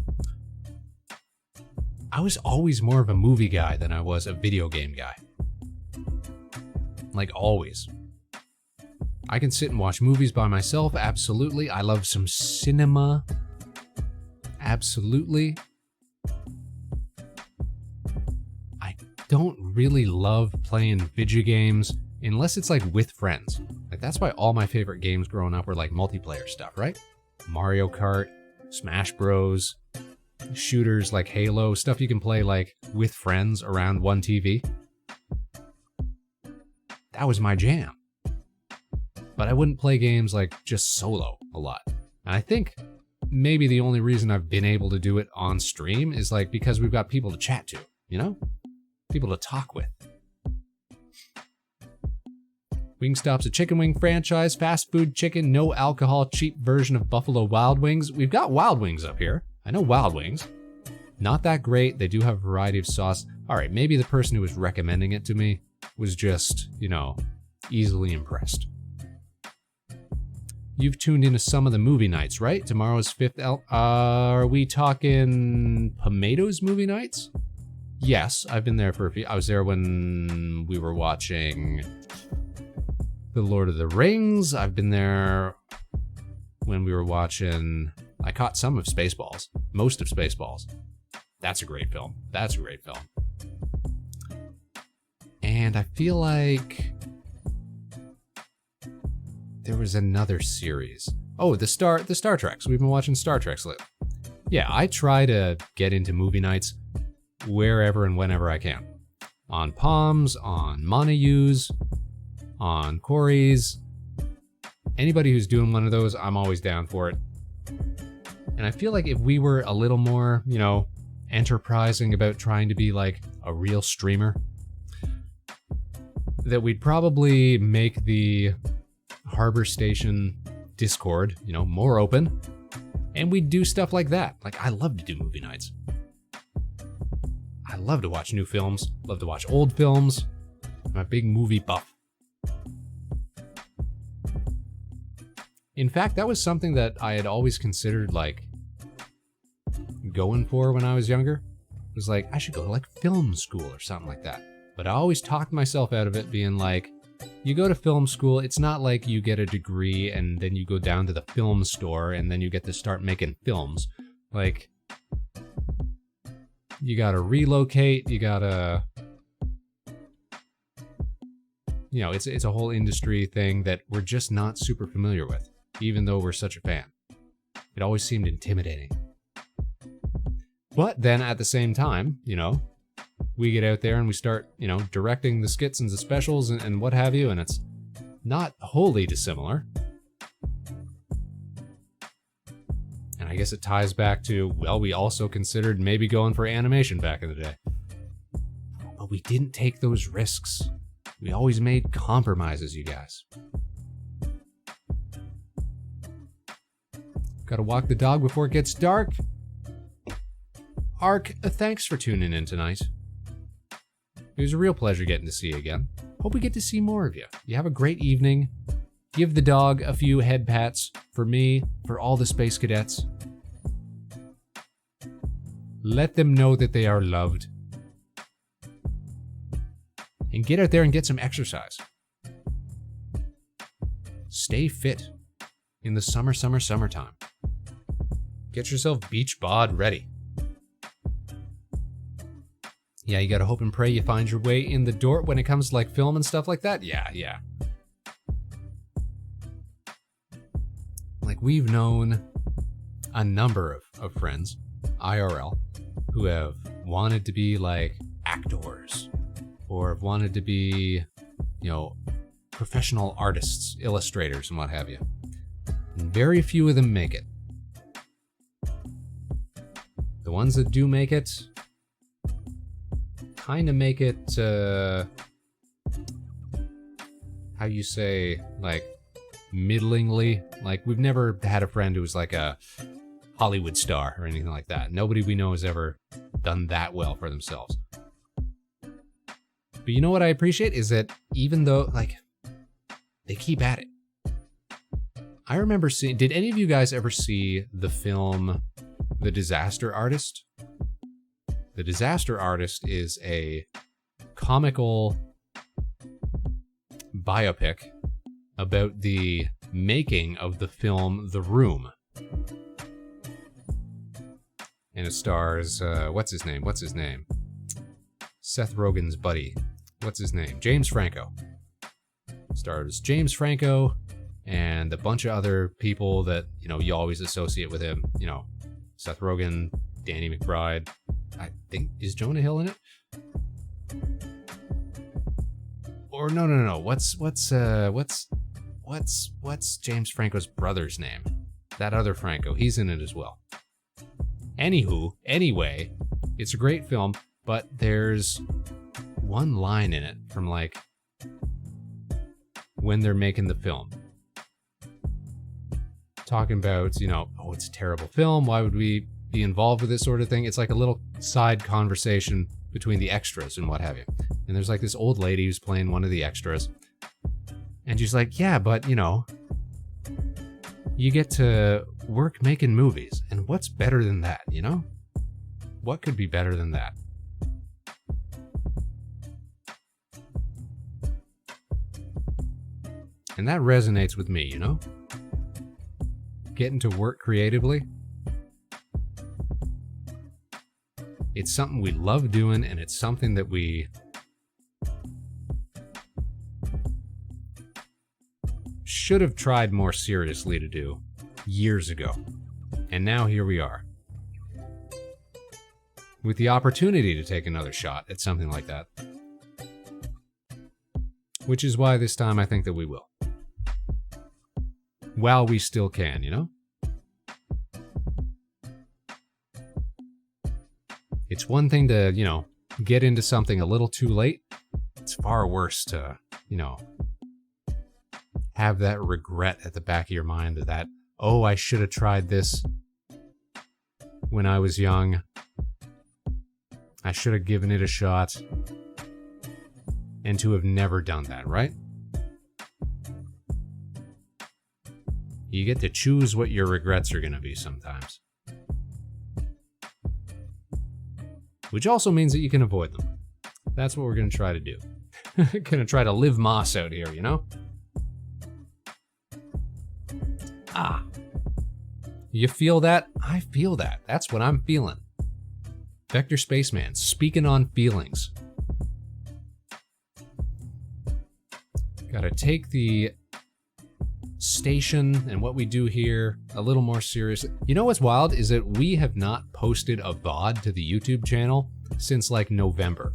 I was always more of a movie guy than I was a video game guy. Like, always. I can sit and watch movies by myself, absolutely. I love some cinema, absolutely. I don't really love playing video games unless it's like with friends. Like, that's why all my favorite games growing up were like multiplayer stuff, right? Mario Kart, Smash Bros, shooters like Halo, stuff you can play like with friends around one TV. That was my jam. But I wouldn't play games like just solo a lot. And I think maybe the only reason I've been able to do it on stream is like because we've got people to chat to, you know? People to talk with. Wingstop's a chicken wing franchise, fast food chicken, no alcohol, cheap version of Buffalo Wild Wings. We've got Wild Wings up here. I know Wild Wings. Not that great. They do have a variety of sauce. All right, maybe the person who was recommending it to me was just, you know, easily impressed. You've tuned into some of the movie nights, right? Tomorrow's 5th... are we talking Pomato's movie nights? Yes, I've been there for a few... I was there when we were watching The Lord of the Rings. I've been there when we were watching... I caught some of Spaceballs. Most of Spaceballs. That's a great film. That's a great film. And I feel like... there was another series. Oh, the Star Treks. We've been watching Star Treks lately. Yeah, I try to get into movie nights wherever and whenever I can. On Palms, on Montagues, on Corey's. Anybody who's doing one of those, I'm always down for it. And I feel like if we were a little more, you know, enterprising about trying to be like a real streamer, that we'd probably make the Harbor Station Discord, you know, more open, and we'd do stuff like that. Like, I love to do movie nights. I love to watch new films, love to watch old films. I'm a big movie buff. In fact, that was something that I had always considered, like, going for when I was younger. It was like, I should go to like film school or something like that. But I always talked myself out of it, being like, you go to film school, it's not like you get a degree and then you go down to the film store and then you get to start making films. Like, you gotta relocate, you gotta... You know, it's a whole industry thing that we're just not super familiar with, even though we're such a fan. It always seemed intimidating. But then at the same time, you know, we get out there and we start, you know, directing the skits and the specials and what have you, and it's not wholly dissimilar. And I guess it ties back to, well, we also considered maybe going for animation back in the day. But we didn't take those risks. We always made compromises, you guys. Gotta walk the dog before it gets dark. Ark, thanks for tuning in tonight. It was a real pleasure getting to see you again. Hope we get to see more of you. You have a great evening. Give the dog a few head pats for me, for all the Space Cadets. Let them know that they are loved. And get out there and get some exercise. Stay fit in the summertime. Get yourself beach bod ready. Yeah, you gotta hope and pray you find your way in the door when it comes to like film and stuff like that. Yeah. Like, we've known a number of friends, IRL, who have wanted to be like actors or have wanted to be, you know, professional artists, illustrators, and what have you. And very few of them make it. The ones that do make it kind of make it, how you say, like, middlingly. Like, we've never had a friend who was like a Hollywood star or anything like that. Nobody we know has ever done that well for themselves. But you know what I appreciate is that even though, like, they keep at it. I remember seeing, did any of you guys ever see the film The Disaster Artist? The Disaster Artist is a comical biopic about the making of the film The Room. And it stars, what's his name? Seth Rogen's buddy. What's his name? James Franco. Stars James Franco and a bunch of other people that, you know, you always associate with him. You know, Seth Rogen, Danny McBride. I think, is Jonah Hill in it? Or no. What's James Franco's brother's name? That other Franco. He's in it as well. Anyway, it's a great film, but there's one line in it from like when they're making the film. Talking about, you know, oh, it's a terrible film. Why would we be involved with this sort of thing? It's like a little side conversation between the extras and what have you. And there's like this old lady who's playing one of the extras. And she's like, yeah, but you know, you get to work making movies. And what's better than that, you know? What could be better than that? And that resonates with me, you know? Getting to work creatively. It's something we love doing, and it's something that we should have tried more seriously to do years ago. And now here we are. With the opportunity to take another shot at something like that. Which is why this time I think that we will. While we still can, you know? It's one thing to, you know, get into something a little too late. It's far worse to, you know, have that regret at the back of your mind that, oh, I should have tried this when I was young. I should have given it a shot. And to have never done that, right? You get to choose what your regrets are going to be sometimes. which also means that you can avoid them. That's what we're going to try to do. Gonna try to live Moss out here, you know? Ah. You feel that? I feel that. That's what I'm feeling. Vector Spaceman, speaking on feelings. Gotta take the station and what we do here a little more seriously. You know what's wild is that we have not posted a VOD to the YouTube channel since like November.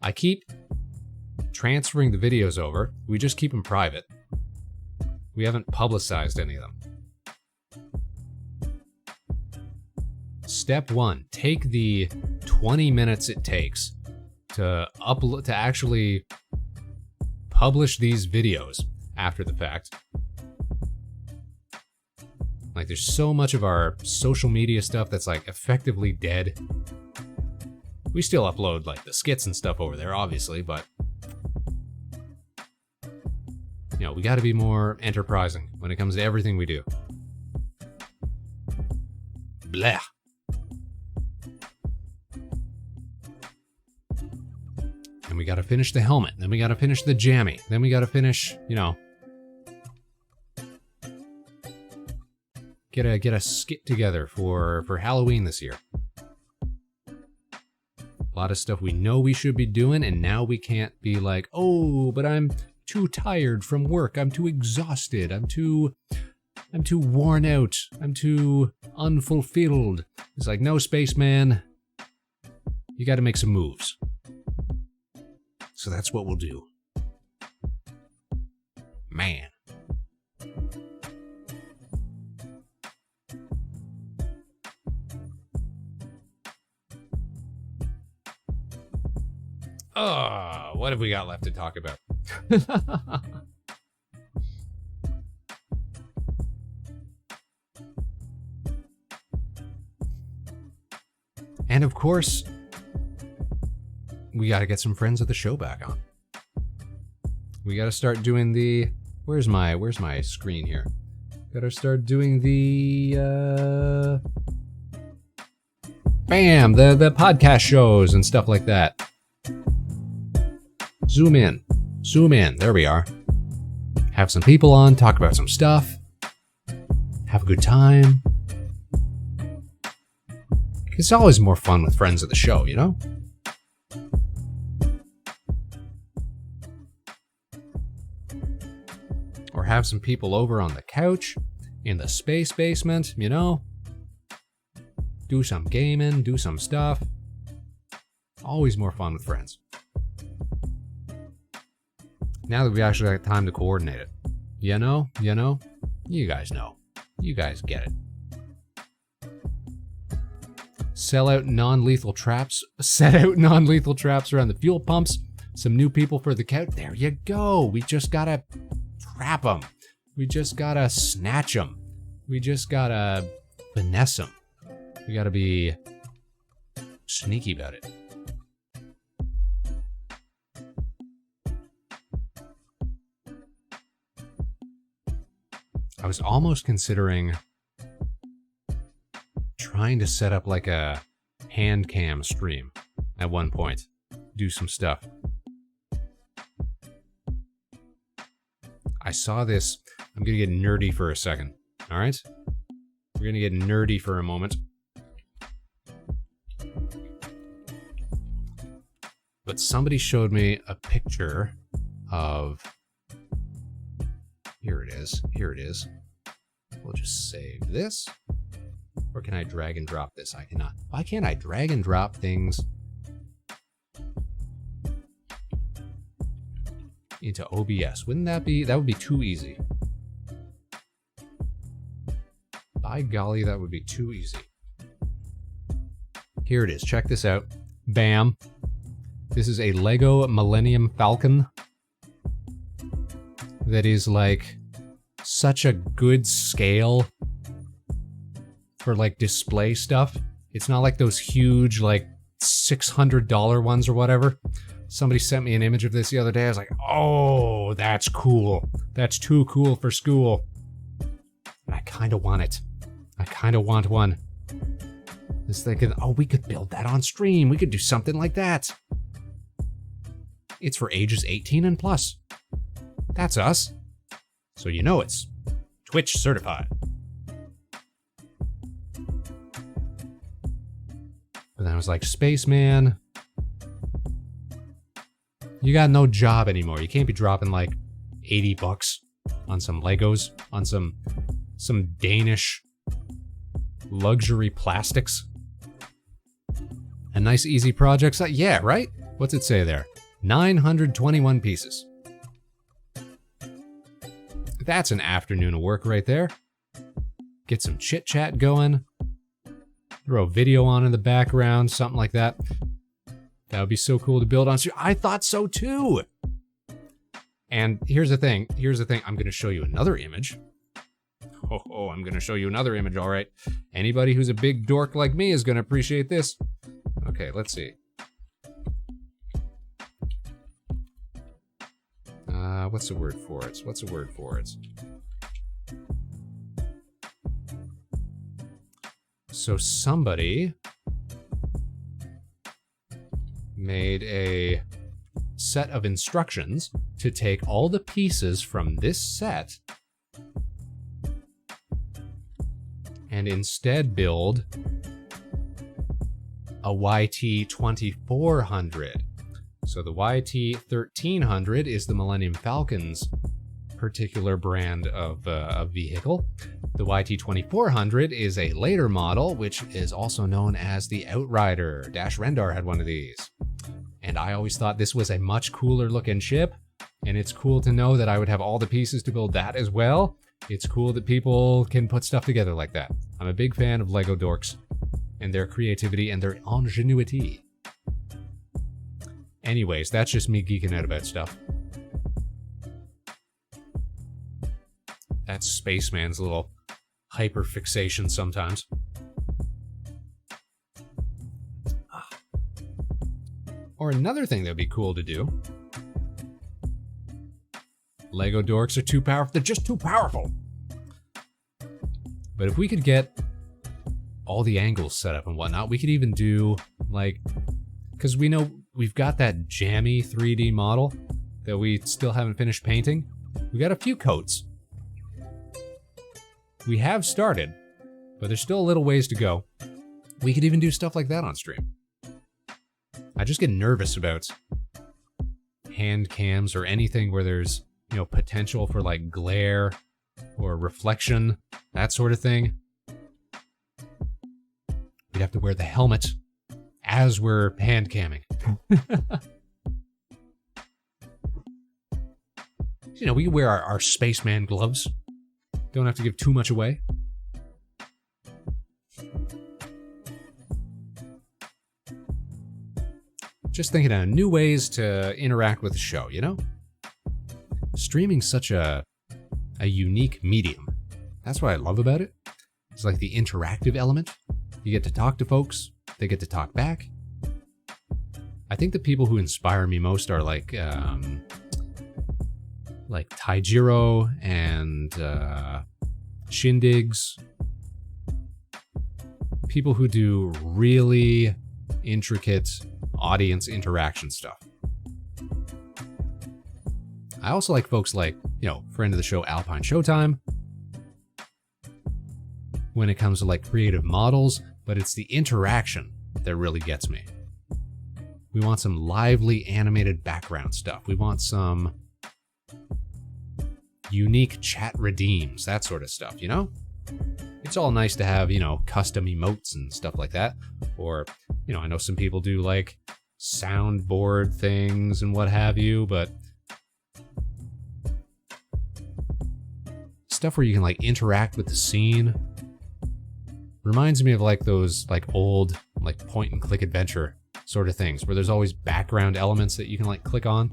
I keep transferring the videos over. We just keep them private. We haven't publicized any of them. Step 1, take the 20 minutes it takes to upload, to actually publish these videos after the fact. Like, there's so much of our social media stuff that's like effectively dead. We still upload like the skits and stuff over there, obviously, but you know, we got to be more enterprising when it comes to everything we do. Blah. And we got to finish the helmet. Then we got to finish the jammy. Then we got to finish, you know, get a skit together for Halloween this year. A lot of stuff we know we should be doing, and now we can't be like, oh, but I'm too tired from work. I'm too exhausted. I'm too worn out. I'm too unfulfilled. It's like, no, spaceman, you got to make some moves. So that's what we'll do. Man. What have we got left to talk about? And of course, we got to get some friends of the show back on. We got to start doing the... Where's my screen here? Got to start doing the... Bam! The podcast shows and stuff like that. Zoom in. Zoom in. There we are. Have some people on, talk about some stuff. Have a good time. It's always more fun with friends of the show, you know? Or have some people over on the couch, in the space basement, you know? Do some gaming, do some stuff. Always more fun with friends. Now that we actually have time to coordinate it. You know? You guys know. You guys get it. Set out non-lethal traps around the fuel pumps. Some new people for the couch. There you go. We just gotta trap them. We just gotta snatch them. We just gotta finesse them. We gotta be sneaky about it. I was almost considering trying to set up like a hand cam stream at one point. Do some stuff. I saw this. I'm going to get nerdy for a second. All right? We're going to get nerdy for a moment. But somebody showed me a picture of... Here it is. Here it is. We'll just save this. Or can I drag and drop this? I cannot. Why can't I drag and drop things into OBS? Wouldn't that would be too easy. By golly, that would be too easy. Here it is. Check this out. Bam. This is a Lego Millennium Falcon that is like such a good scale for like display stuff. It's not like those huge like $600 ones or whatever. Somebody sent me an image of this the other day. I was like, oh, that's cool. That's too cool for school. And I kind of want it. I kind of want one. Just thinking, oh, we could build that on stream. We could do something like that. It's for ages 18 and plus. That's us. So you know it's Twitch certified. But then I was like, Spaceman, you got no job anymore. You can't be dropping like $80 on some Legos, on some Danish luxury plastics. A nice easy project. Yeah, right? What's it say there? 921 pieces. That's an afternoon of work right there. Get some chit chat going. Throw a video on in the background, something like that. That would be so cool to build on. I thought so too. And here's the thing. I'm going to show you another image. Oh, I'm going to show you another image, all right. Anybody who's a big dork like me is going to appreciate this. Okay, let's see. What's the word for it? So somebody made a set of instructions to take all the pieces from this set and instead build a YT-2400. So the YT-1300 is the Millennium Falcon's particular brand of vehicle. The YT-2400 is a later model, which is also known as the Outrider. Dash Rendar had one of these. And I always thought this was a much cooler looking ship, and it's cool to know that I would have all the pieces to build that as well. It's cool that people can put stuff together like that. I'm a big fan of Lego dorks and their creativity and their ingenuity. Anyways, that's just me geeking out about stuff. That's Spaceman's little hyperfixation sometimes. Or another thing that would be cool to do. Lego dorks are too powerful. They're just too powerful. But if we could get all the angles set up and whatnot, we could even do like, because we know we've got that jammy 3D model that we still haven't finished painting. We got a few coats. We have started, but there's still a little ways to go. We could even do stuff like that on stream. I just get nervous about hand cams or anything where there's, you know, potential for like glare or reflection, that sort of thing. We'd have to wear the helmet as we're hand camming. You know, we wear our spaceman gloves. Don't have to give too much away. Just thinking of new ways to interact with the show, you know? Streaming's such a unique medium. That's what I love about it. It's like the interactive element. You get to talk to folks. They get to talk back. I think the people who inspire me most are like Taijiro and Shindigs. People who do really intricate audience interaction stuff. I also like folks like, you know, friend of the show Alpine Showtime when it comes to like creative models, but it's the interaction that really gets me. We want some lively animated background stuff. We want some unique chat redeems, that sort of stuff, you know? It's all nice to have, you know, custom emotes and stuff like that. Or, you know, I know some people do like soundboard things and what have you, but stuff where you can like interact with the scene reminds me of like those like old like point and click adventure sort of things where there's always background elements that you can like click on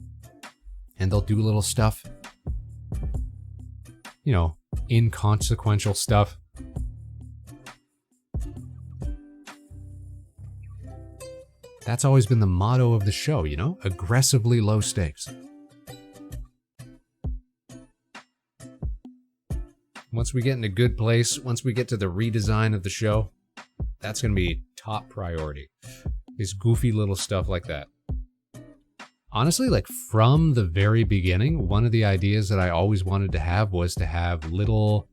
and they'll do little stuff, you know, inconsequential stuff. That's always been the motto of the show, you know? Aggressively low stakes. Once we get in a good place, once we get to the redesign of the show, That's going to be top priority. Is goofy little stuff like that. Honestly, like from the very beginning, one of the ideas that I always wanted to have was to have little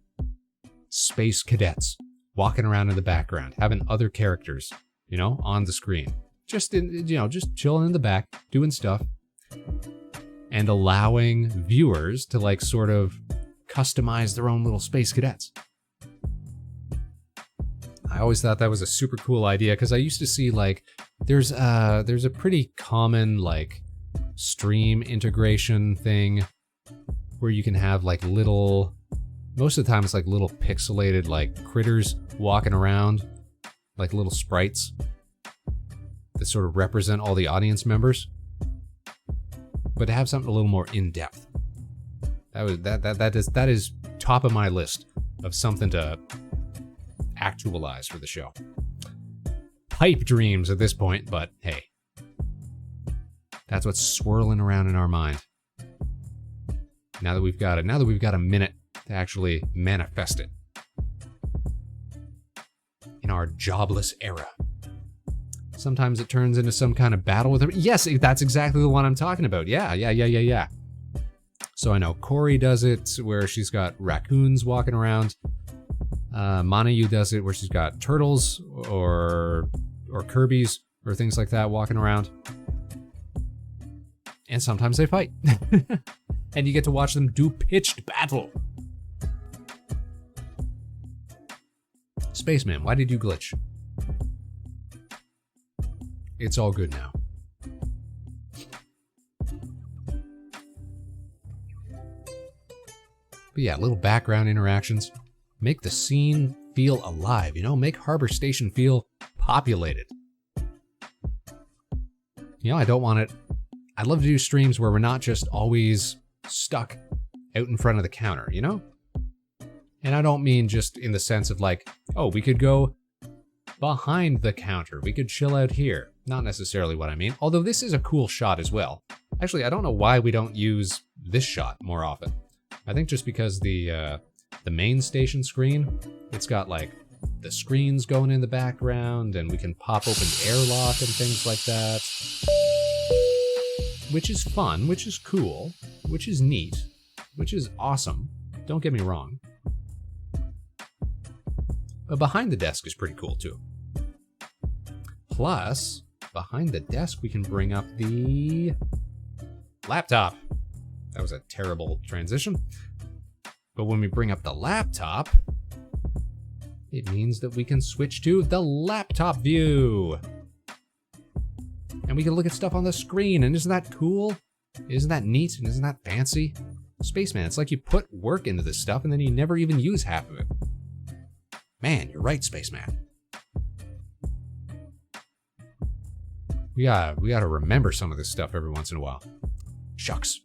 space cadets walking around in the background, having other characters, on the screen. Just just chilling in the back, doing stuff, and allowing viewers to like sort of customize their own little space cadets. I always thought that was a super cool idea because I used to see like there's a pretty common like stream integration thing where you can have like little, most of the time it's like little pixelated like critters walking around, like little sprites that sort of represent all the audience members. But to have something a little more in depth, that is top of my list of something to actualize for the show. Pipe dreams at this point, but hey, that's what's swirling around in our mind. Now that we've got a minute to actually manifest it in our jobless era. Sometimes it turns into some kind of battle with her. Yes, that's exactly the one I'm talking about. Yeah. So I know Corey does it where she's got raccoons walking around. Manayu does it where she's got turtles or Kirby's or things like that walking around. And sometimes they fight. And you get to watch them do pitched battle. Spaceman, why did you glitch? It's all good now. But yeah, little background interactions. Make the scene feel alive, make Harbor Station feel populated. I don't want it. I'd love to do streams where we're not just always stuck out in front of the counter, And I don't mean just in the sense of like, oh, we could go behind the counter. We could chill out here. Not necessarily what I mean, although this is a cool shot as well. Actually, I don't know why we don't use this shot more often. I think just because the main station screen, it's got like the screens going in the background and we can pop open the airlock and things like that. Which is fun, which is cool, which is neat, which is awesome. Don't get me wrong. But behind the desk is pretty cool too. Plus, behind the desk we can bring up the laptop. That was a terrible transition. But when we bring up the laptop, it means that we can switch to the laptop view. And we can look at stuff on the screen, and isn't that cool? Isn't that neat? And isn't that fancy? Spaceman, it's like you put work into this stuff and then you never even use half of it. Man, you're right, Spaceman. We gotta remember some of this stuff every once in a while. Shucks.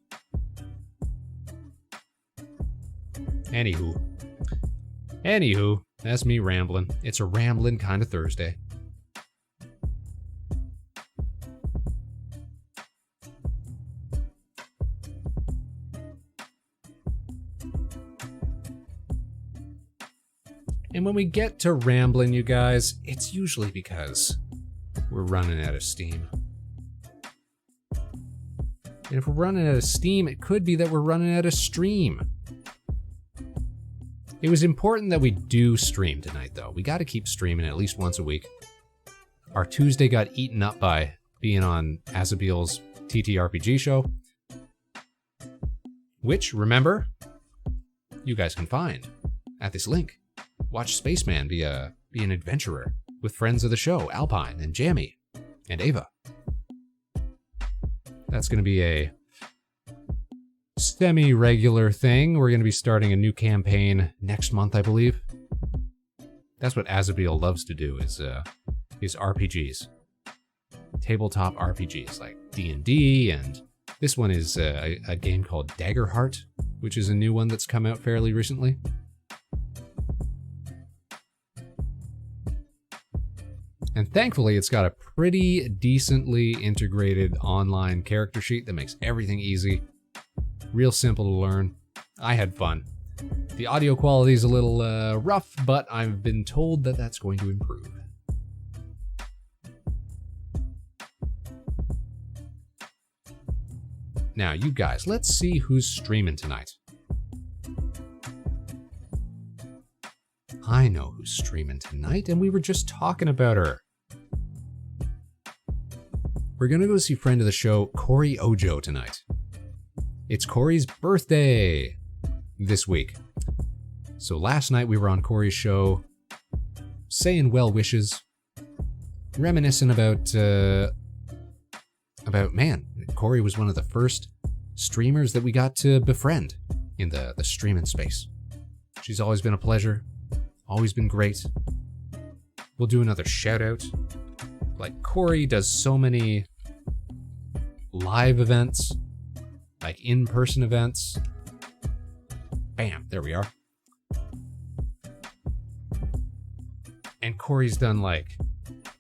Anywho, that's me rambling. It's a rambling kind of Thursday. And when we get to rambling, you guys, it's usually because we're running out of steam. And if we're running out of steam, it could be that we're running out of stream. It was important that we do stream tonight, though. We got to keep streaming at least once a week. Our Tuesday got eaten up by being on Azabil's TTRPG show, which, remember, you guys can find at this link. Watch Spaceman be an adventurer with friends of the show, Alpine and Jammy and Ava. That's going to be a semi-regular thing. We're going to be starting a new campaign next month, I believe. That's what Azabil loves to do is RPGs. Tabletop RPGs like D&D, and this one is a game called Daggerheart, which is a new one that's come out fairly recently. And thankfully, it's got a pretty decently integrated online character sheet that makes everything easy. Real simple to learn. I had fun. The audio quality is a little rough, but I've been told that that's going to improve. Now, you guys, let's see who's streaming tonight. I know who's streaming tonight, and we were just talking about her. We're gonna go see friend of the show, Corey Ojo, tonight. It's Corey's birthday this week. So last night we were on Corey's show, saying well wishes, reminiscing about, man, Corey was one of the first streamers that we got to befriend in the streaming space. She's always been a pleasure, always been great. We'll do another shout out. Like, Corey does so many live events, like in-person events. Bam, there we are. And Corey's done like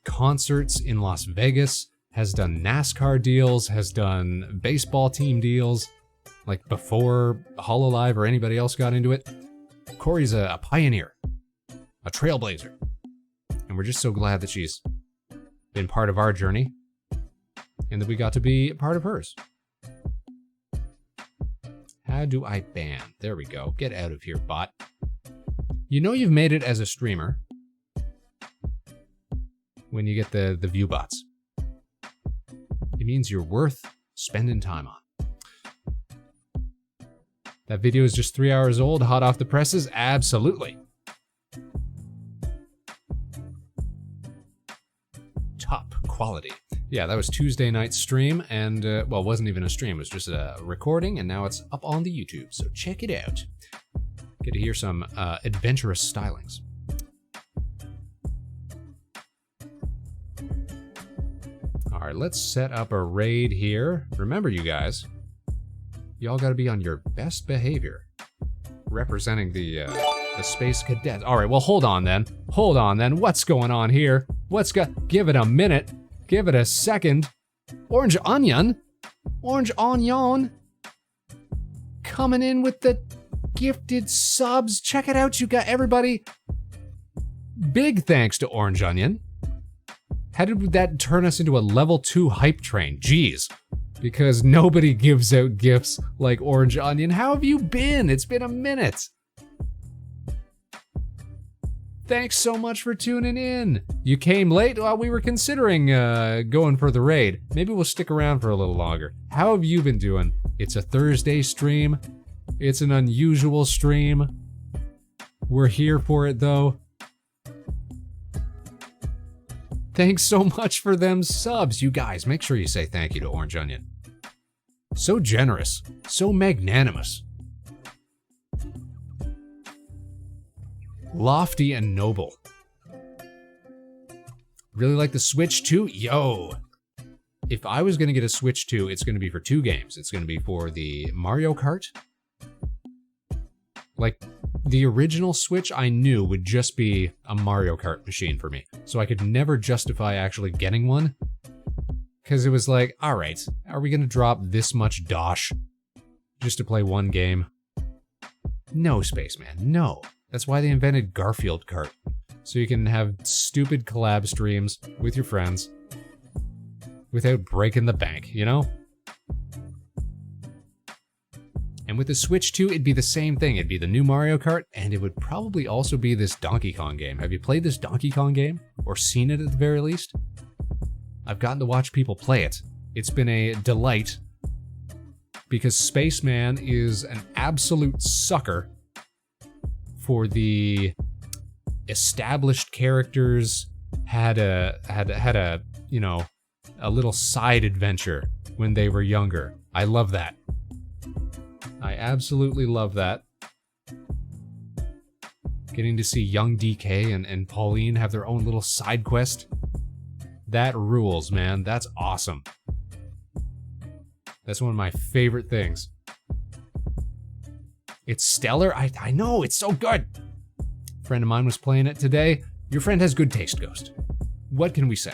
concerts in Las Vegas, has done NASCAR deals, has done baseball team deals, like before HoloLive or anybody else got into it. Corey's a pioneer, a trailblazer. And we're just so glad that she's been part of our journey and that we got to be a part of hers. How do I ban? There we go. Get out of here, bot. You know you've made it as a streamer when you get the view bots. It means you're worth spending time on. That video is just 3 hours old, hot off the presses? Absolutely. Top quality. Yeah, that was Tuesday night's stream, and, well, it wasn't even a stream, it was just a recording, and now it's up on the YouTube, so check it out. Get to hear some adventurous stylings. All right, let's set up a raid here. Remember, you guys, y'all gotta be on your best behavior, representing the Space Cadets. All right, well, hold on then. Hold on then. What's going on here? Give it a minute. Give it a second. Orange Onion? Orange Onion? Coming in with the gifted subs. Check it out, you got everybody. Big thanks to Orange Onion. How did that turn us into a level 2 hype train? Jeez. Because nobody gives out gifts like Orange Onion. How have you been? It's been a minute. Thanks so much for tuning in. You came late while we were considering going for the raid. Maybe we'll stick around for a little longer. How have you been doing? It's a Thursday stream. It's an unusual stream. We're here for it though. Thanks so much for them subs. You guys, make sure you say thank you to Orange Onion. So generous, so magnanimous. Lofty and noble. Really like the Switch 2? Yo! If I was gonna get a Switch 2, it's gonna be for 2 games. It's gonna be for the Mario Kart. Like, the original Switch I knew would just be a Mario Kart machine for me. So I could never justify actually getting one. Because it was like, alright, are we gonna drop this much dosh just to play one game? No, Spaceman, no. That's why they invented Garfield Kart. So you can have stupid collab streams with your friends without breaking the bank, you know? And with the Switch 2, it'd be the same thing. It'd be the new Mario Kart, and it would probably also be this Donkey Kong game. Have you played this Donkey Kong game? Or seen it at the very least? I've gotten to watch people play it. It's been a delight, because Spaceman is an absolute sucker for the established characters, had a you know, a little side adventure when they were younger. I love that. I absolutely love that. Getting to see young DK and Pauline have their own little side quest. That rules, man. That's awesome. That's one of my favorite things. It's stellar. I know, it's so good. A friend of mine was playing it today. Your friend has good taste, Ghost. What can we say?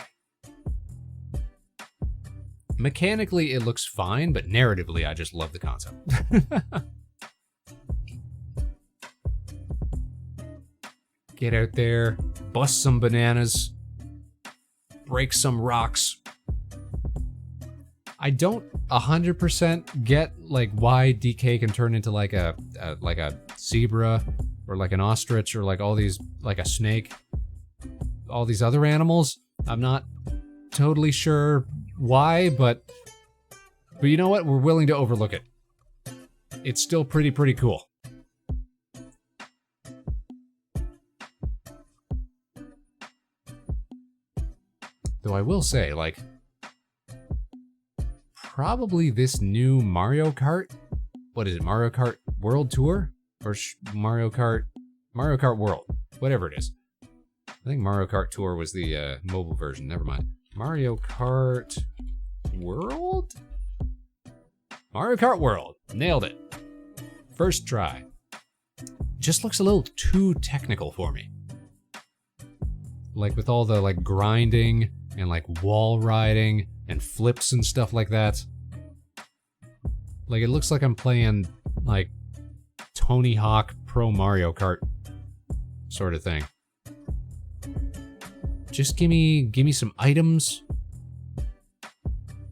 Mechanically, it looks fine, but narratively, I just love the concept. Get out there, bust some bananas, break some rocks. I don't 100% get like why DK can turn into like a zebra or like an ostrich or like all these, like a snake, all these other animals. I'm not totally sure why, but you know what? We're willing to overlook it. It's still pretty cool. Though I will say, like, probably this new Mario Kart, what is it, Mario Kart World Tour? Or Mario Kart World, whatever it is. I think Mario Kart Tour was the mobile version, never mind. Mario Kart World? Mario Kart World, nailed it. First try. Just looks a little too technical for me. Like with all the like grinding and like wall riding and flips and stuff like that. Like it looks like I'm playing like Tony Hawk Pro Mario Kart sort of thing. Just give me some items.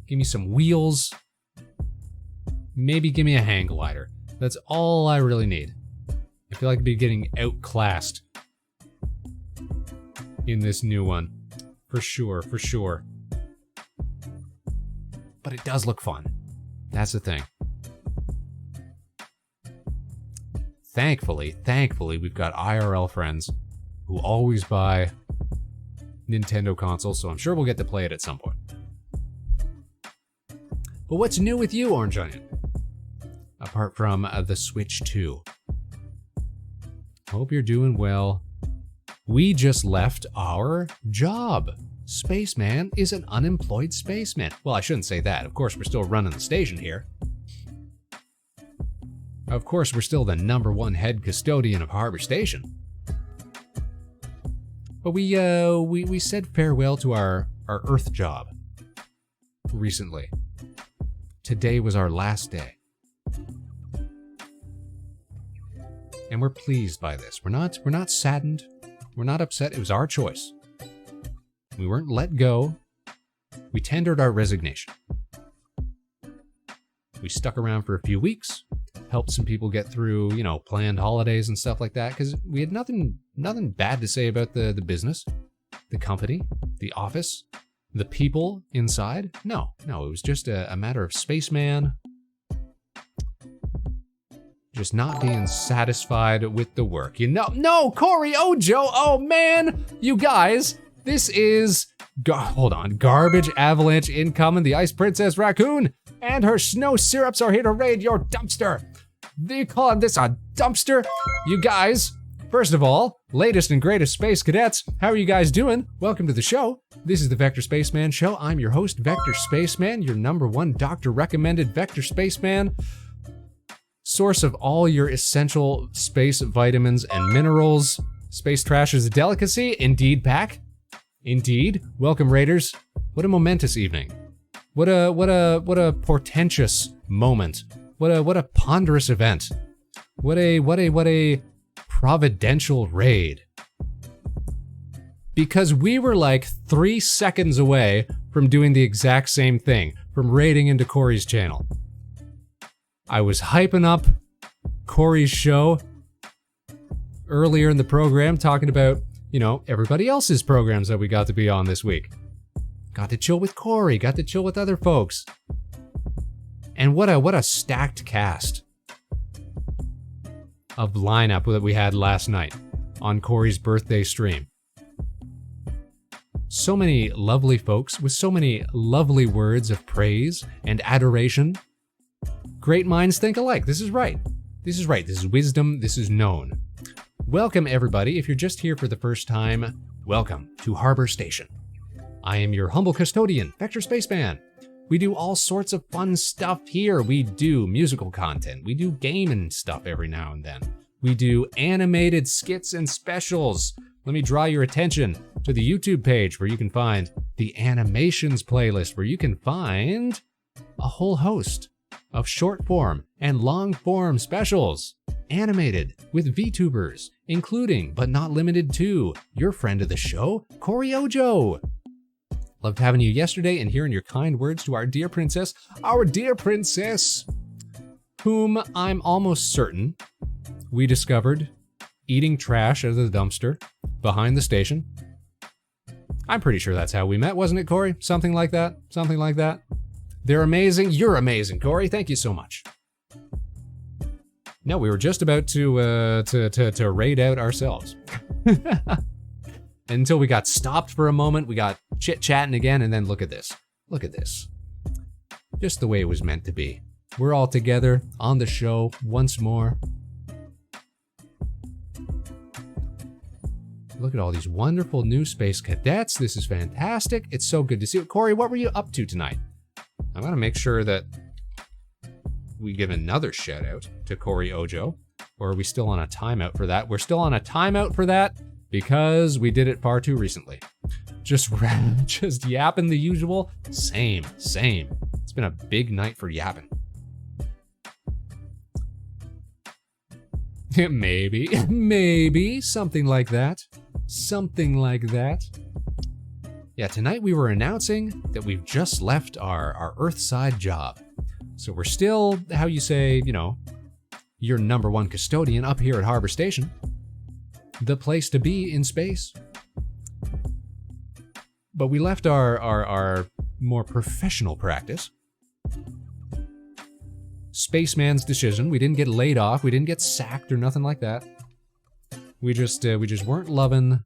Give me some wheels. Maybe give me a hang glider. That's all I really need. I feel like I'd be getting outclassed in this new one. For sure. But it does look fun. That's the thing. Thankfully, we've got IRL friends who always buy Nintendo consoles, so I'm sure we'll get to play it at some point. But what's new with you, Orange Onion? Apart from the Switch 2. Hope you're doing well. We just left our job. Spaceman is an unemployed spaceman. Well, I shouldn't say that. Of course, we're still running the station here. Of course, we're still the #1 head custodian of Harbor Station. But we said farewell to our Earth job recently. Today was our last day. And we're pleased by this. We're not saddened. We're not upset. It was our choice. We weren't let go. We tendered our resignation. We stuck around for a few weeks, helped some people get through, planned holidays and stuff like that, because we had nothing bad to say about the business, the company, the office, the people inside. No, it was just a matter of Spaceman just not being satisfied with the work. No, Corey Ojo, oh man, you guys, this is, hold on, garbage avalanche incoming, the Ice Princess Raccoon and her snow syrups are here to raid your dumpster. They call this a dumpster? You guys, first of all, latest and greatest Space Cadets, how are you guys doing? Welcome to the show. This is the Vector Spaceman Show. I'm your host, Vector Spaceman, your #1 doctor recommended Vector Spaceman, source of all your essential space vitamins and minerals. Space trash is a delicacy, indeed, pack. Indeed. Welcome, Raiders. What a momentous evening. What a portentous moment. What a ponderous event. What a providential raid. Because we were like 3 seconds away from doing the exact same thing, from raiding into Corey's channel. I was hyping up Corey's show earlier in the program, talking about, everybody else's programs that we got to be on this week. Got to chill with Corey, got to chill with other folks. And what a stacked cast of lineup that we had last night on Corey's birthday stream. So many lovely folks with so many lovely words of praise and adoration. Great minds think alike. This is right. This is wisdom. This is known. Welcome, everybody. If you're just here for the first time, welcome to Harbor Station. I am your humble custodian, Vector Spaceman. We do all sorts of fun stuff here. We do musical content. We do gaming stuff every now and then. We do animated skits and specials. Let me draw your attention to the YouTube page where you can find the animations playlist, where you can find a whole host of short form and long form specials, animated with VTubers, including but not limited to your friend of the show, Corey Ojo. Loved having you yesterday and hearing your kind words to our dear princess, whom I'm almost certain we discovered eating trash out of the dumpster behind the station. I'm pretty sure that's how we met, wasn't it, Corey? Something like that. Something like that. They're amazing. You're amazing, Corey. Thank you so much. No, we were just about to raid out ourselves. Until we got stopped for a moment, we got chit-chatting again, and then look at this. Look at this. Just the way it was meant to be. We're all together on the show once more. Look at all these wonderful new Space Cadets. This is fantastic. It's so good to see you. Corey, what were you up to tonight? I'm gonna make sure that we give another shout out to Corey Ojo. Or are we still on a timeout for that? We're still on a timeout for that because we did it far too recently. Just yapping the usual. Same. It's been a big night for yapping. Maybe something like that. Yeah, tonight we were announcing that we've just left our Earthside job. So we're still, how you say, your number one custodian up here at Harbor Station. The place to be in space. But we left our more professional practice. Spaceman's decision. We didn't get laid off. We didn't get sacked or nothing like that. We just weren't loving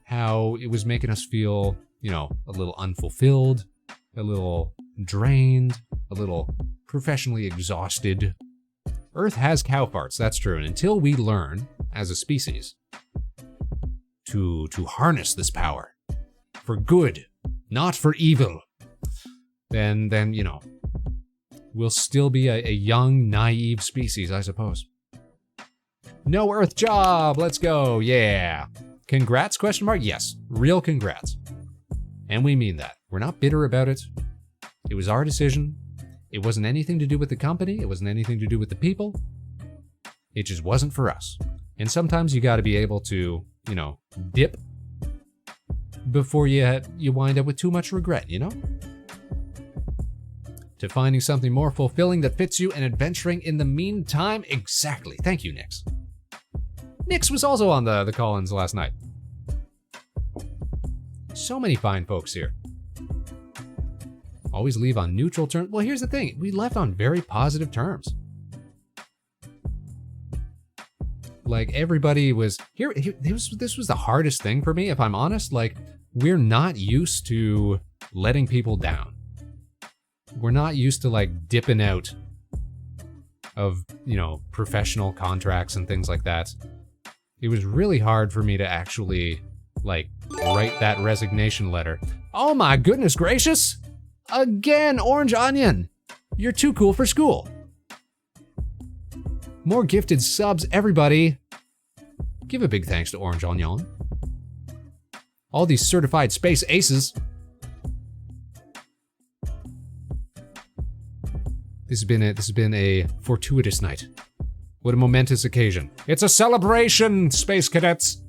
how it was making us feel, a little unfulfilled, a little drained, a little professionally exhausted. Earth has cow farts, that's true. And until we learn, as a species, to harness this power for good, not for evil, then we'll still be a young, naive species, I suppose. No Earth job, let's go, yeah. Congrats, ? Yes, real congrats. And we mean that. We're not bitter about it. It was our decision. It wasn't anything to do with the company. It wasn't anything to do with the people. It just wasn't for us. And sometimes you gotta be able to, dip before you wind up with too much regret, To finding something more fulfilling that fits you and adventuring in the meantime. Exactly. Thank you, Nix. Nix was also on the call-ins last night. So many fine folks here. Always leave on neutral terms. Well, here's the thing. We left on very positive terms. Like, everybody was... This was the hardest thing for me, if I'm honest. Like, we're not used to letting people down. We're not used to, dipping out of, professional contracts and things like that. It was really hard for me to actually, write that resignation letter. Oh my goodness gracious! Again, Orange Onion! You're too cool for school. More gifted subs, everybody. Give a big thanks to Orange Onion. All these certified space aces. This has been a fortuitous night. What a momentous occasion. It's a celebration, Space Cadets!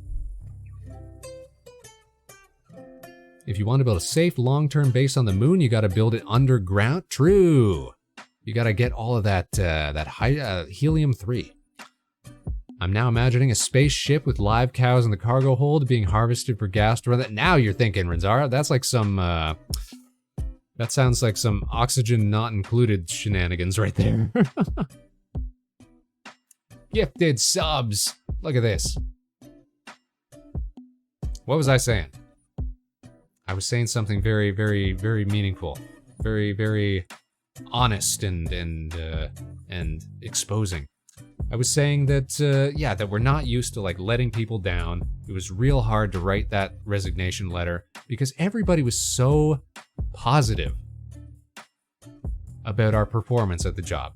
If you want to build a safe, long-term base on the moon, you gotta build it underground. True. You gotta get all of that helium-3. I'm now imagining a spaceship with live cows in the cargo hold being harvested for gas to run that. Now you're thinking, Renzara. That's like some, that sounds like some oxygen not included shenanigans right there. Gifted subs. Look at this. What was I saying? I was saying something very, very, very meaningful. Very, very honest and exposing. I was saying that, that we're not used to letting people down. It was real hard to write that resignation letter because everybody was so positive about our performance at the job.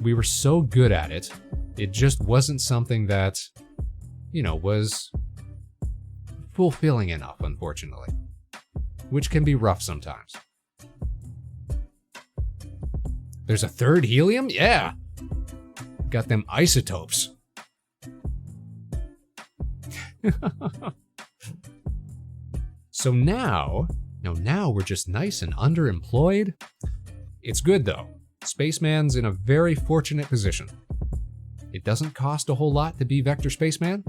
We were so good at it. It just wasn't something that, was fulfilling enough, unfortunately. Which can be rough sometimes. There's a third helium? Yeah! Got them isotopes. So now we're just nice and underemployed. It's good though. Spaceman's in a very fortunate position. It doesn't cost a whole lot to be Vector Spaceman.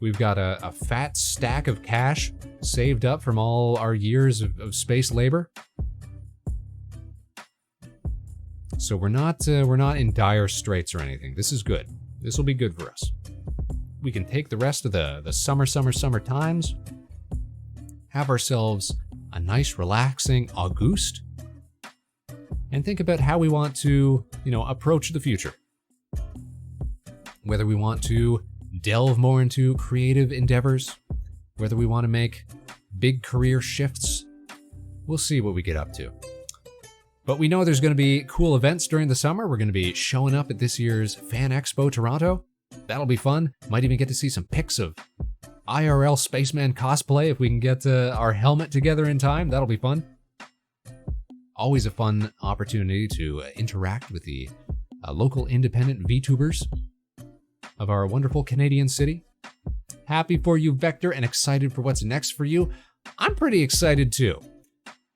We've got a fat stack of cash saved up from all our years of space labor. So we're not in dire straits or anything. This is good. This will be good for us. We can take the rest of the summer times, have ourselves a nice, relaxing August, and think about how we want to, approach the future. Whether we want to delve more into creative endeavors, whether we want to make big career shifts, we'll see what we get up to. But we know there's going to be cool events during the summer. We're going to be showing up at this year's Fan Expo Toronto. That'll be fun. Might even get to see some pics of IRL Spaceman cosplay if we can get our helmet together in time. That'll be fun. Always a fun opportunity to interact with the local independent VTubers of our wonderful Canadian city. Happy for you, Vector, and excited for what's next for you. I'm pretty excited too.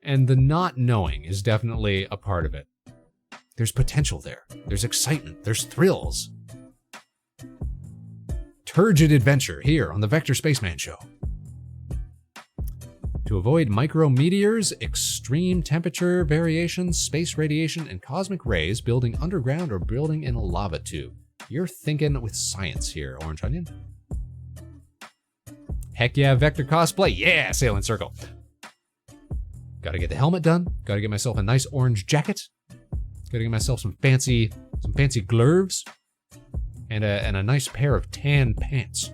And the not knowing is definitely a part of it. There's potential there. There's excitement. There's thrills. Turgid adventure here on the Vector Spaceman Show. To avoid micrometeors, extreme temperature variations, space radiation, and cosmic rays, building underground or building in a lava tube. You're thinking with science here, Orange Onion. Heck yeah, Vector cosplay. Yeah, Sailing Circle. Gotta get the helmet done. Gotta get myself a nice orange jacket. Gotta get myself some fancy gloves. And a nice pair of tan pants.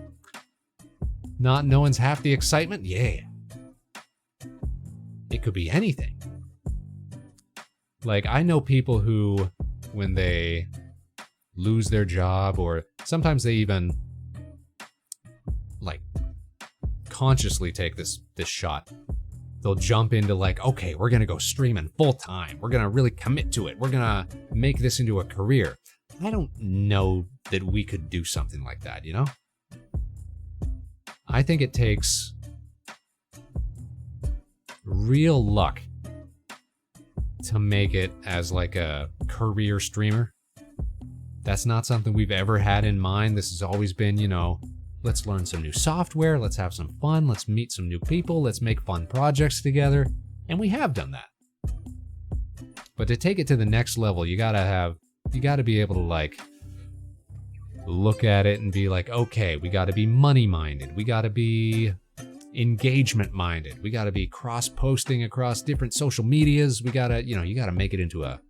Not knowing's half the excitement? Yeah. It could be anything. Like, I know people who, when they lose their job, or sometimes they even, like, consciously take this shot. They'll jump into like, okay, we're gonna go streaming full time. We're gonna really commit to it. We're gonna make this into a career. I don't know that we could do something like that, I think it takes real luck to make it as like a career streamer. That's not something we've ever had in mind. This has always been, let's learn some new software, let's have some fun, let's meet some new people, let's make fun projects together. And we have done that. But to take it to the next level, you gotta be able to like look at it and be like, okay, we gotta be money minded, we gotta be engagement minded, we gotta be cross posting across different social medias, we gotta, you gotta make it into a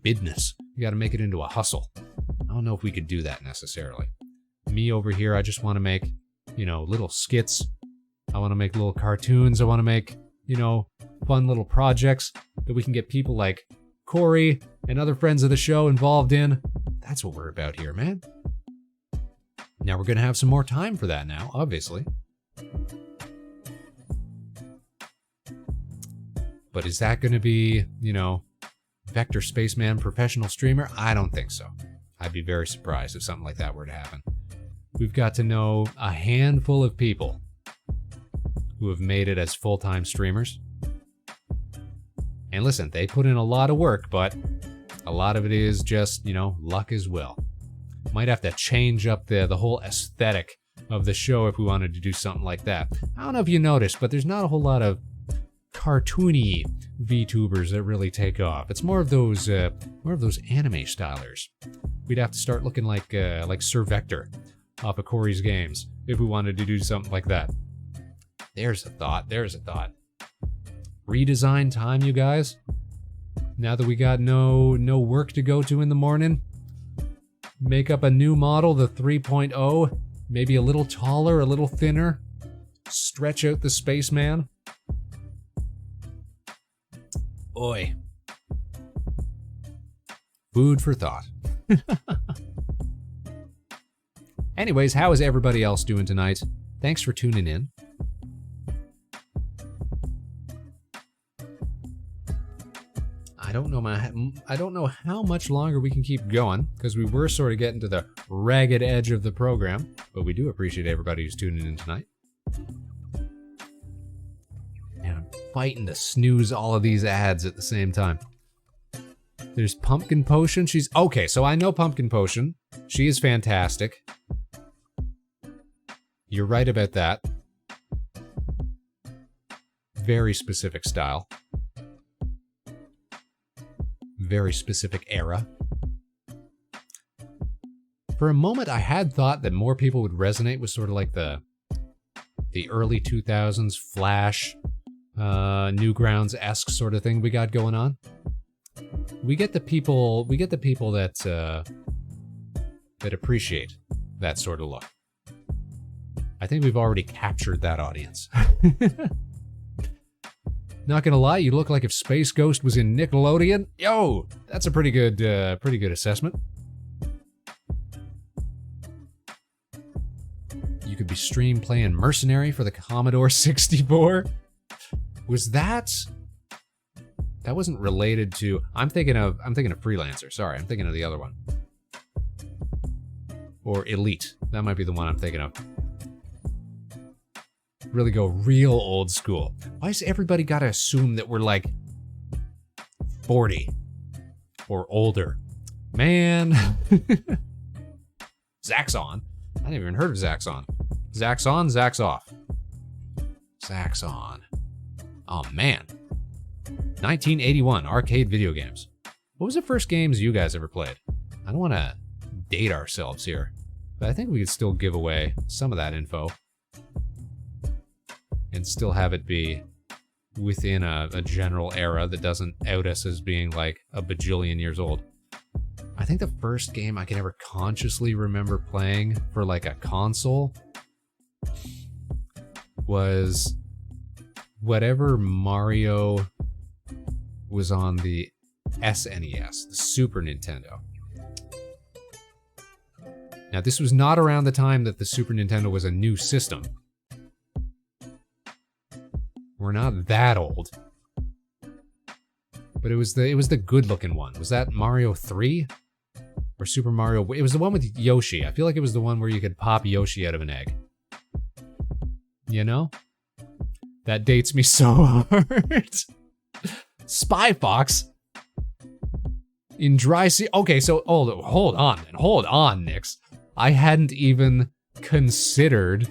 business, you gotta make it into a hustle. I don't know if we could do that necessarily. Me over here, I just want to make, little skits. I want to make little cartoons. I want to make, fun little projects that we can get people like Corey and other friends of the show involved in. That's what we're about here, man. Now we're going to have some more time for that now, obviously. But is that going to be, Vector Spaceman professional streamer? I don't think so. I'd be very surprised if something like that were to happen. We've got to know a handful of people who have made it as full-time streamers. And listen, they put in a lot of work, but a lot of it is just, luck as well. Might have to change up the whole aesthetic of the show if we wanted to do something like that. I don't know if you noticed, but there's not a whole lot of cartoony VTubers that really take off. It's more of those anime stylers. We'd have to start looking like Sir Vector off of Corey's games if we wanted to do something like that. There's a thought. Redesign time, you guys. Now that we got no work to go to in the morning, make up a new model, the 3.0, maybe a little taller, a little thinner, stretch out the Spaceman. Oi. Food for thought. Anyways, how is everybody else doing tonight? Thanks for tuning in. I don't know how much longer we can keep going, because we were sort of getting to the ragged edge of the program, but we do appreciate everybody who's tuning in tonight. fighting to snooze all of these ads at the same time. There's Pumpkin Potion. She's okay, so I know Pumpkin Potion. She is fantastic. You're right about that. Very specific style. Very specific era. For a moment, I had thought that more people would resonate with sort of like the early 2000s Flash, Newgrounds-esque sort of thing we got going on. We get the people that appreciate that sort of look. I think we've already captured that audience. Not gonna lie, you look like if Space Ghost was in Nickelodeon. Yo, that's a pretty good assessment. You could be stream playing Mercenary for the Commodore 64. Was that wasn't related to? I'm thinking of Freelancer. Sorry, I'm thinking of the other one. Or Elite. That might be the one I'm thinking of. Really go real old school. Why does everybody gotta assume that we're like 40 or older? Man. Zaxxon. I never even heard of Zaxxon. Zaxxon, Zax off. Zaxxon. Oh man. 1981 arcade video games. What was the first games you guys ever played? I don't want to date ourselves here, but I think we could still give away some of that info and still have it be within a general era that doesn't out us as being like a bajillion years old. I think the first game I can ever consciously remember playing for like a console was whatever Mario was on the SNES, the Super Nintendo. Now, this was not around the time that the Super Nintendo was a new system. We're not that old. But it was the good-looking one. Was that Mario 3? Or Super Mario? It was the one with Yoshi. I feel like it was the one where you could pop Yoshi out of an egg. You know? That dates me so hard. Spy Fox in Dry Sea. Okay, so hold on, Nix. I hadn't even considered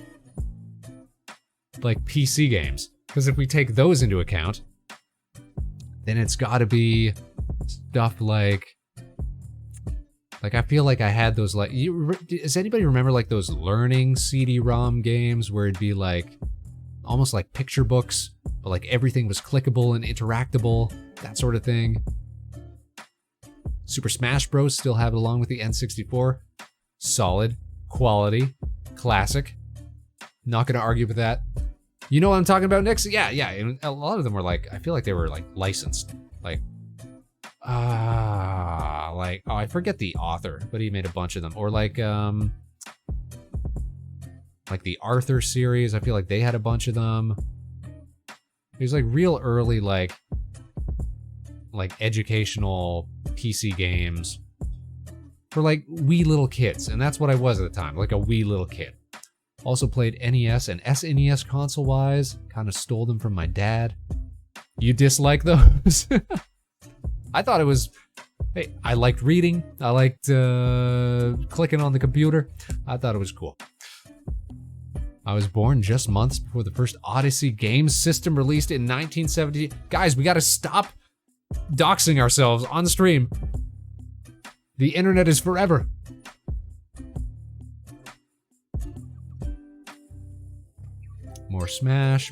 like PC games, because if we take those into account, then it's got to be stuff like I feel like I had those like. Does anybody remember like those learning CD-ROM games where it'd be like almost like picture books, but like everything was clickable and interactable, that sort of thing. Super Smash Bros. Still have it along with the N64. Solid, quality, classic. Not gonna argue with that. You know what I'm talking about, Nix? Yeah. And a lot of them were like, I feel like they were like licensed. Like, I forget the author, but he made a bunch of them. Or like the Arthur series, I feel like they had a bunch of them. It was like real early, like educational PC games for like wee little kids, and that's what I was at the time, like a wee little kid. Also played NES and SNES console-wise, kind of stole them from my dad. You dislike those? I thought it was, hey, I liked reading, I liked clicking on the computer. I thought it was cool. I was born just months before the first Odyssey game system released in 1970. Guys, we gotta stop doxing ourselves on stream. The internet is forever. More Smash.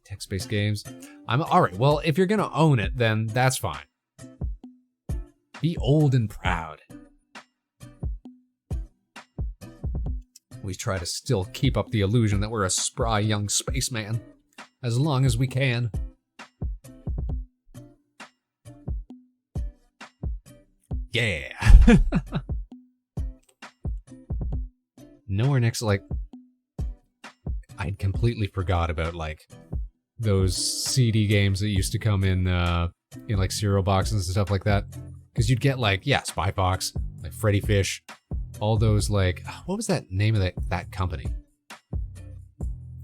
Text-based games. Alright, well, if you're gonna own it, then that's fine. Be old and proud. We try to still keep up the illusion that we're a spry young spaceman as long as we can. Yeah. Nowhere next, like, I'd completely forgot about like those CD games that used to come in like cereal boxes and stuff like that. Because you'd get like, yeah, Spy Fox, like Freddy Fish, all those like, what was that name of that company?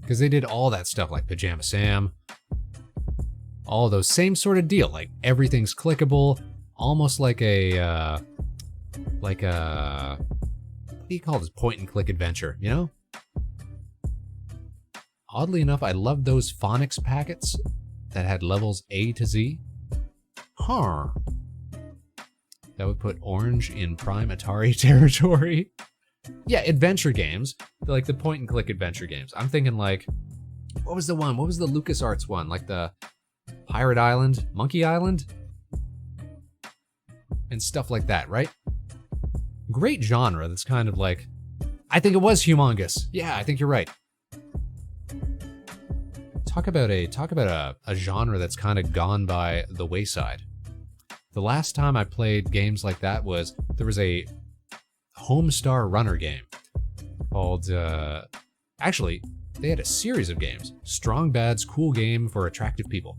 Because they did all that stuff like Pajama Sam. All those same sort of deal. Like everything's clickable. Almost like a, what do you call this? Point and click adventure, you know? Oddly enough, I loved those phonics packets that had levels A to Z. Huh. That would put Orange in prime Atari territory. Yeah, adventure games. Like the point and click adventure games. I'm thinking like, what was the one? What was the LucasArts one? Like the Pirate Island, Monkey Island? And stuff like that, right? Great genre that's kind of like, I think it was humongous. Yeah, I think you're right. Talk about a genre that's kind of gone by the wayside. The last time I played games like that was, there was a Homestar Runner game called, actually, they had a series of games. Strong Bad's Cool Game for Attractive People.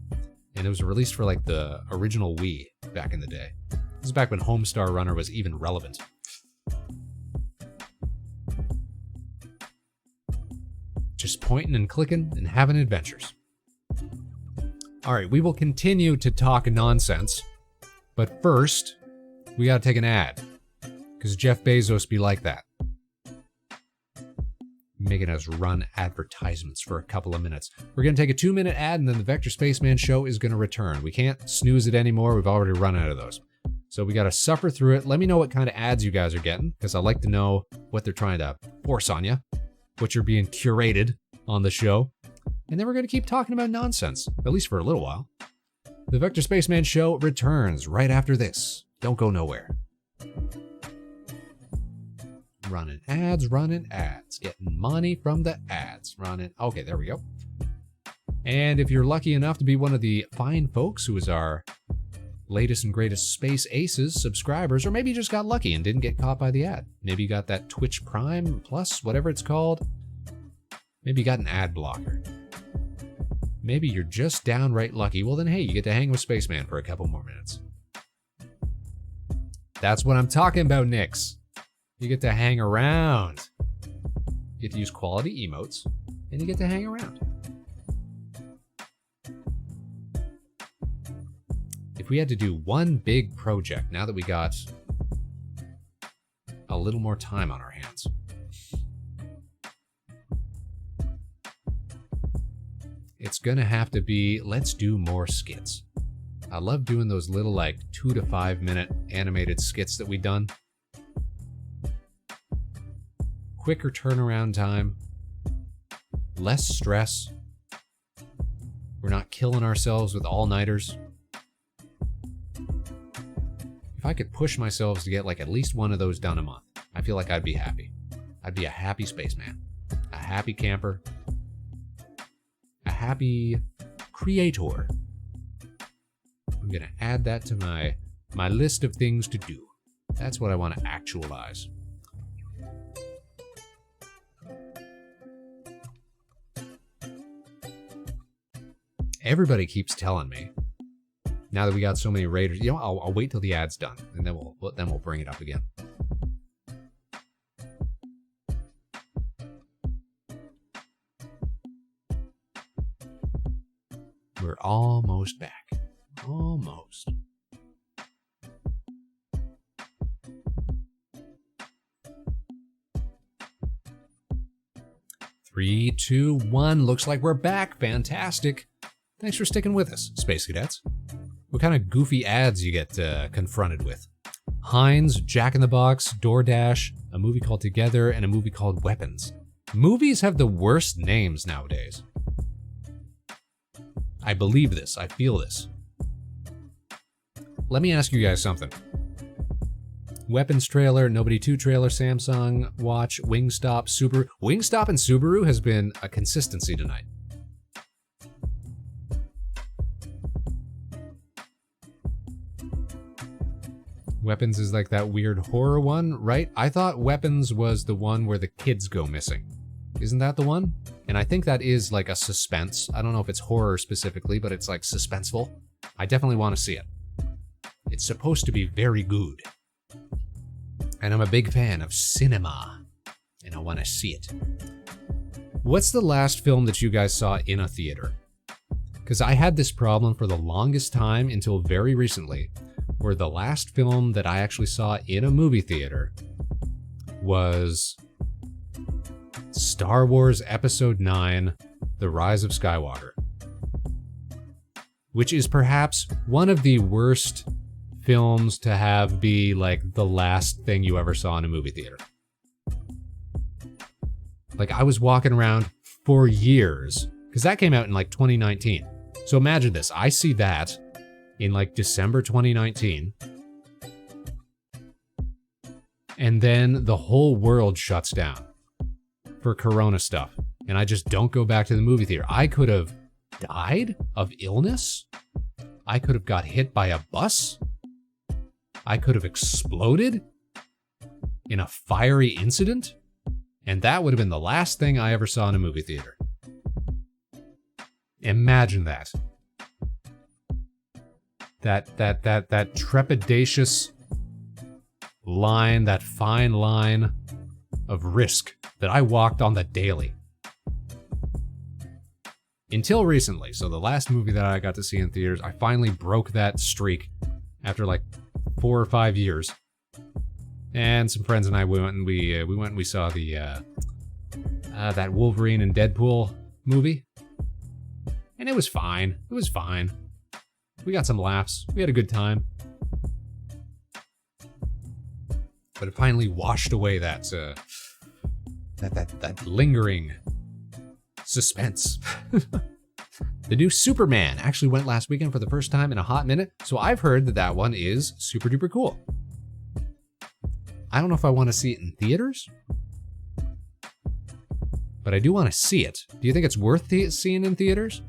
And it was released for like the original Wii back in the day. This is back when Homestar Runner was even relevant. Just pointing and clicking and having adventures. All right, we will continue to talk nonsense, but first, we gotta take an ad, because Jeff Bezos be like that. Making us run advertisements for a couple of minutes. We're gonna take a 2-minute ad and then the Vector Spaceman show is gonna return. We can't snooze it anymore, we've already run out of those. So we gotta suffer through it. Let me know what kind of ads you guys are getting, because I like to know what they're trying to force on you, what you're being curated on the show. And then we're gonna keep talking about nonsense, at least for a little while. The Vector Spaceman show returns right after this. Don't go nowhere. Running ads, getting money from the ads, okay, there we go. And if you're lucky enough to be one of the fine folks who is our latest and greatest Space Aces subscribers, or maybe you just got lucky and didn't get caught by the ad. Maybe you got that Twitch Prime Plus, whatever it's called. Maybe you got an ad blocker. Maybe you're just downright lucky. Well then, hey, you get to hang with Spaceman for a couple more minutes. That's what I'm talking about, Nix. You get to hang around. You get to use quality emotes, and you get to hang around. If we had to do one big project, now that we got a little more time on our hands, it's gonna have to be, let's do more skits. I love doing those little like 2 to 5 minute animated skits that we've done. Quicker turnaround time, less stress. We're not killing ourselves with all-nighters. If I could push myself to get like at least one of those done a month, I feel like I'd be happy. I'd be a happy spaceman, a happy camper, a happy creator. I'm gonna add that to my list of things to do. That's what I want to actualize. Everybody keeps telling me, now that we got so many raiders, you know, I'll wait till the ad's done, and then we'll bring it up again. We're almost back. Almost. Three, 2, 1. Looks like we're back. Fantastic. Thanks for sticking with us, Space Cadets. What kind of goofy ads you get confronted with? Heinz, Jack in the Box, DoorDash, a movie called Together, and a movie called Weapons. Movies have the worst names nowadays. I believe this. I feel this. Let me ask you guys something. Weapons trailer, Nobody 2 trailer, Samsung Watch, Wingstop, Subaru. Wingstop and Subaru has been a consistency tonight. Weapons is like that weird horror one, right? I thought Weapons was the one where the kids go missing. Isn't that the one? And I think that is like a suspense. I don't know if it's horror specifically, but it's like suspenseful. I definitely want to see it. It's supposed to be very good. And I'm a big fan of cinema, and I want to see it. What's the last film that you guys saw in a theater? Because I had this problem for the longest time until very recently, where the last film that I actually saw in a movie theater was Star Wars Episode 9, The Rise of Skywalker, which is perhaps one of the worst films to have be like the last thing you ever saw in a movie theater. Like, I was walking around for years, because that came out in like 2019. So imagine this, I see that in like December 2019, and then the whole world shuts down for Corona stuff, and I just don't go back to the movie theater. I could have died of illness. I could have got hit by a bus. I could have exploded in a fiery incident. And that would have been the last thing I ever saw in a movie theater. Imagine that. That trepidatious line, that fine line of risk that I walked on the daily. Until recently, so the last movie that I got to see in theaters, I finally broke that streak after like 4 or 5 years. And some friends and I went and we saw the that Wolverine and Deadpool movie, and it was fine. It was fine. We got some laughs. We had a good time, but it finally washed away that lingering suspense. The new Superman actually went last weekend for the first time in a hot minute, so I've heard that one is super duper cool. I don't know if I want to see it in theaters, but I do want to see it. Do you think it's worth seeing in theaters?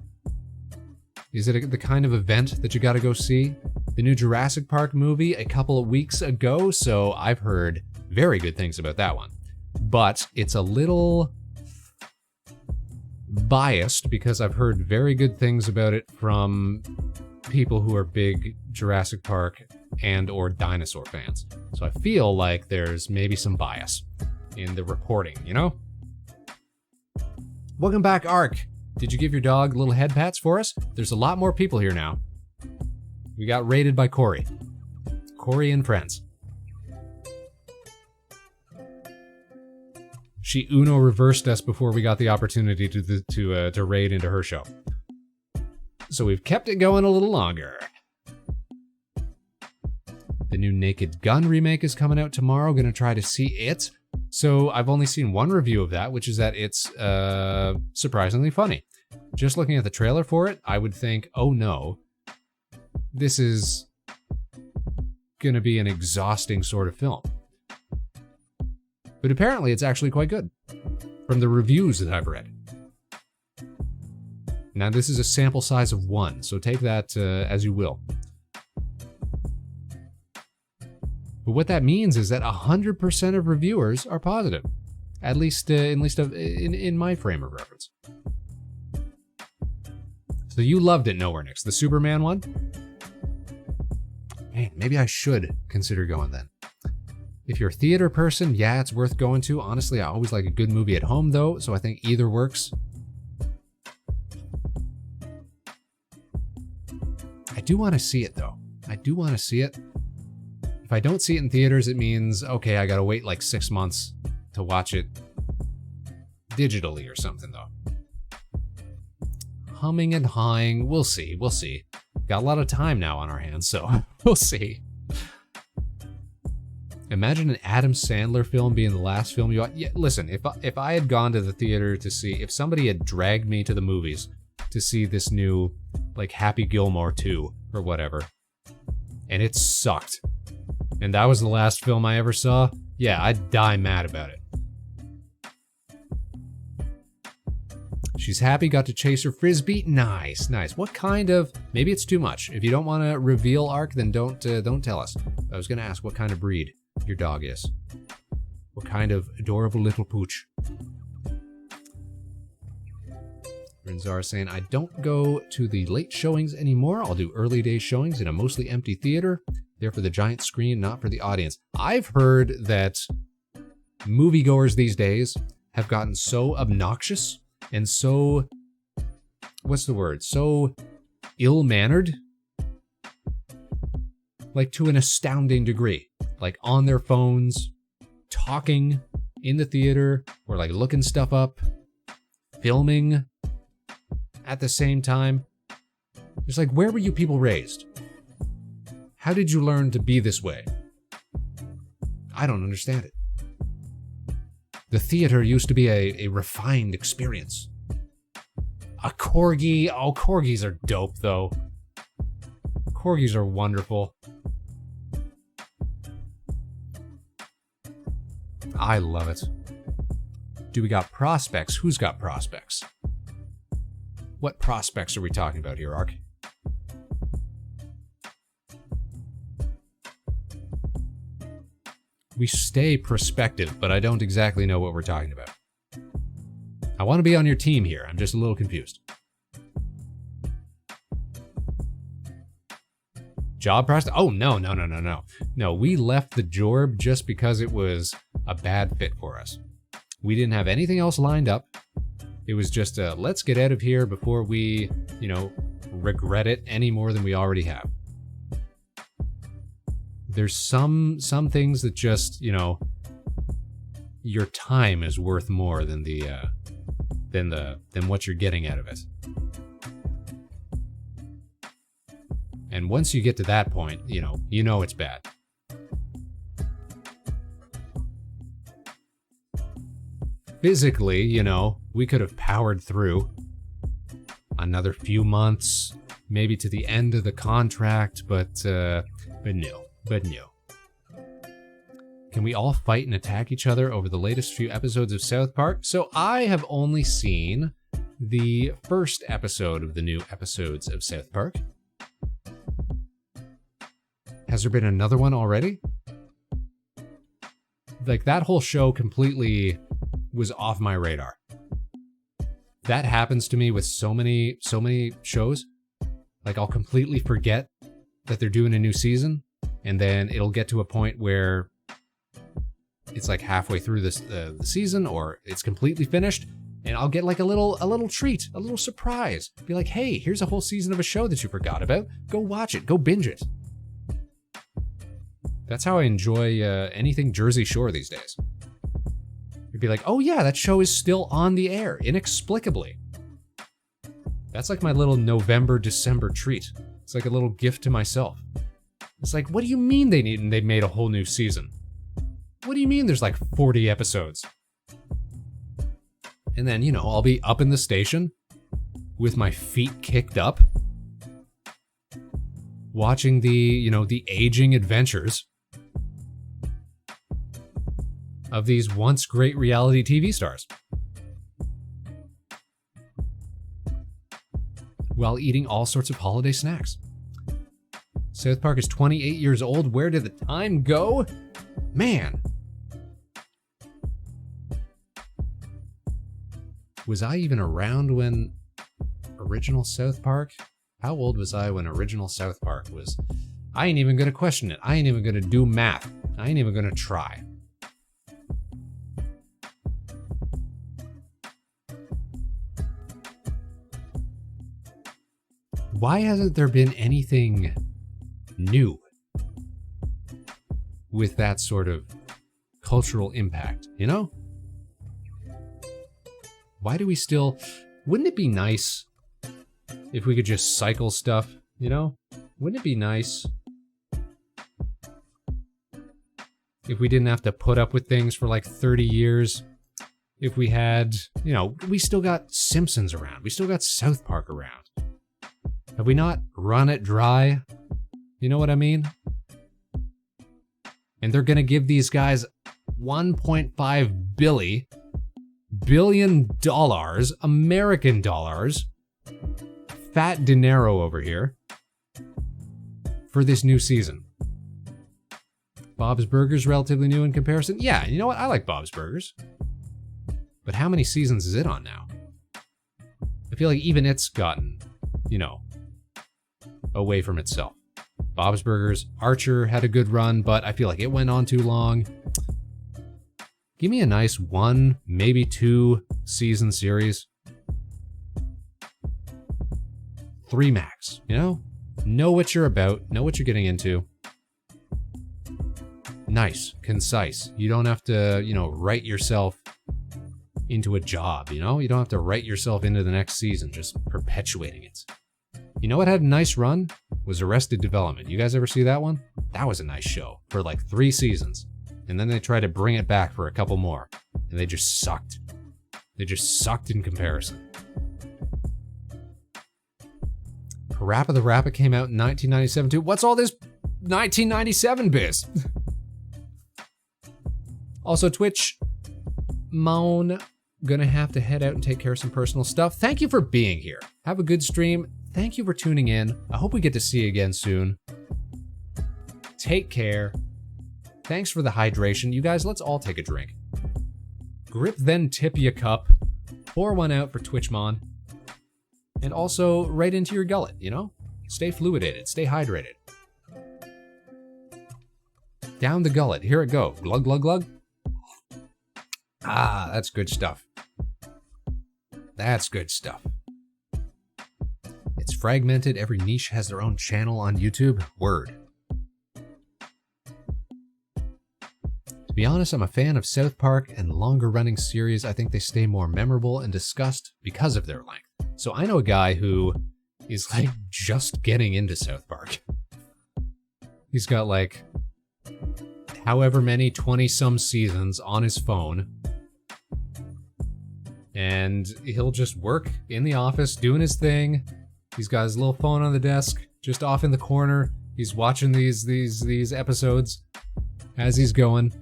Is it the kind of event that you got to go see? The new Jurassic Park movie a couple of weeks ago, so I've heard very good things about that one. But it's a little biased because I've heard very good things about it from people who are big Jurassic Park and or dinosaur fans. So I feel like there's maybe some bias in the reporting, you know? Welcome back, Ark. Did you give your dog little head pats for us? There's a lot more people here now. We got raided by Corey. Corey and friends. She Uno reversed us before we got the opportunity to raid into her show. So we've kept it going a little longer. The new Naked Gun remake is coming out tomorrow. Gonna try to see it. So I've only seen one review of that, which is that it's surprisingly funny. Just looking at the trailer for it, I would think, oh no, this is gonna be an exhausting sort of film. But apparently it's actually quite good, from the reviews that I've read. Now this is a sample size of 1, so take that as you will. But what that means is that 100% of reviewers are positive, at least in my frame of reference. So you loved it, Nowhere Nix, the Superman one? Man, maybe I should consider going then. If you're a theater person, yeah, it's worth going to. Honestly, I always like a good movie at home though, so I think either works. I do want to see it though. I do want to see it. If I don't see it in theaters, it means, okay, I gotta wait like 6 months to watch it digitally or something though. Humming and hawing, we'll see. Got a lot of time now on our hands, so we'll see. Imagine an Adam Sandler film being the last film you watch. Yeah, listen, if I had gone to the theater to see, if somebody had dragged me to the movies to see this new, like, Happy Gilmore 2 or whatever, and it sucked, and that was the last film I ever saw, yeah, I'd die mad about it. She's happy, got to chase her frisbee. Nice. What kind of, maybe it's too much. If you don't want to reveal, Ark, then don't tell us. I was gonna ask what kind of breed your dog is. What kind of adorable little pooch. Rinzar saying, I don't go to the late showings anymore. I'll do early day showings in a mostly empty theater. There for the giant screen, not for the audience. I've heard that moviegoers these days have gotten so obnoxious and so, what's the word? So ill-mannered? Like to an astounding degree. Like on their phones, talking in the theater, or like looking stuff up, filming at the same time. It's like, where were you people raised? How did you learn to be this way? I don't understand it. The theater used to be a refined experience. A corgi. Oh, corgis are dope, though. Corgis are wonderful. I love it. Do we got prospects? Who's got prospects? What prospects are we talking about here, Ark? We stay prospective, but I don't exactly know what we're talking about. I want to be on your team here. I'm just a little confused. Job prospect? Oh, no. No, we left the jorb just because it was a bad fit for us. We didn't have anything else lined up. It was just a, let's get out of here before we, regret it any more than we already have. There's some things that just, your time is worth more than than what you're getting out of it. And once you get to that point, you know it's bad. Physically, we could have powered through another few months, maybe to the end of the contract, but no. Can we all fight and attack each other over the latest few episodes of South Park? So I have only seen the first episode of the new episodes of South Park. Has there been another one already? Like, that whole show completely was off my radar. That happens to me with so many shows. Like, I'll completely forget that they're doing a new season, and then it'll get to a point where it's like halfway through the season, or it's completely finished, and I'll get like a little treat, a little surprise. Be like, hey, here's a whole season of a show that you forgot about. Go watch it. Go binge it. That's how I enjoy anything Jersey Shore these days. You'd be like, oh yeah, that show is still on the air, inexplicably. That's like my little November, December treat. It's like a little gift to myself. It's like, what do you mean they made a whole new season? What do you mean there's like 40 episodes? And then, I'll be up in the station with my feet kicked up, watching the aging adventures of these once great reality TV stars, while eating all sorts of holiday snacks. South Park is 28 years old. Where did the time go? Man. Was I even around when original South Park? How old was I when original South Park was? I ain't even gonna question it. I ain't even gonna do math. I ain't even gonna try. Why hasn't there been anything new with that sort of cultural impact, Why do we still... Wouldn't it be nice if we could just cycle stuff, Wouldn't it be nice if we didn't have to put up with things for like 30 years? If we had, we still got Simpsons around. We still got South Park around. Have we not run it dry? You know what I mean? And they're gonna give these guys $1.5 billion American dollars, fat dinero over here, for this new season. Bob's Burgers relatively new in comparison. Yeah, you know what? I like Bob's Burgers. But how many seasons is it on now? I feel like even it's gotten, away from itself. Bob's Burgers, Archer had a good run, but I feel like it went on too long. Give me a nice 1, maybe 2 season series. 3 max, you know? Know what you're about, know what you're getting into. Nice, concise. You don't have to, write yourself into a job, you know? You don't have to write yourself into the next season, just perpetuating it. You know what had a nice run? Was Arrested Development. You guys ever see that one? That was a nice show for like 3 seasons. And then they tried to bring it back for a couple more. And they just sucked. They just sucked in comparison. Parappa the Rapper came out in 1997 too. What's all this 1997 biz? Also, Twitch, Moan, gonna have to head out and take care of some personal stuff. Thank you for being here. Have a good stream. Thank you for tuning in. I hope we get to see you again soon. Take care. Thanks for the hydration. You guys, let's all take a drink. Grip, then tip you a cup. Pour one out for Twitchmon. And also, right into your gullet, you know? Stay fluidated, stay hydrated. Down the gullet, here it go. Glug, glug, glug. Ah, that's good stuff. That's good stuff. It's fragmented, every niche has their own channel on YouTube. Word. To be honest, I'm a fan of South Park and longer running series. I think they stay more memorable and discussed because of their length. So I know a guy who is like just getting into South Park. He's got like however many 20-some seasons on his phone. And he'll just work in the office doing his thing. He's got his little phone on the desk, just off in the corner. He's watching these episodes as he's going.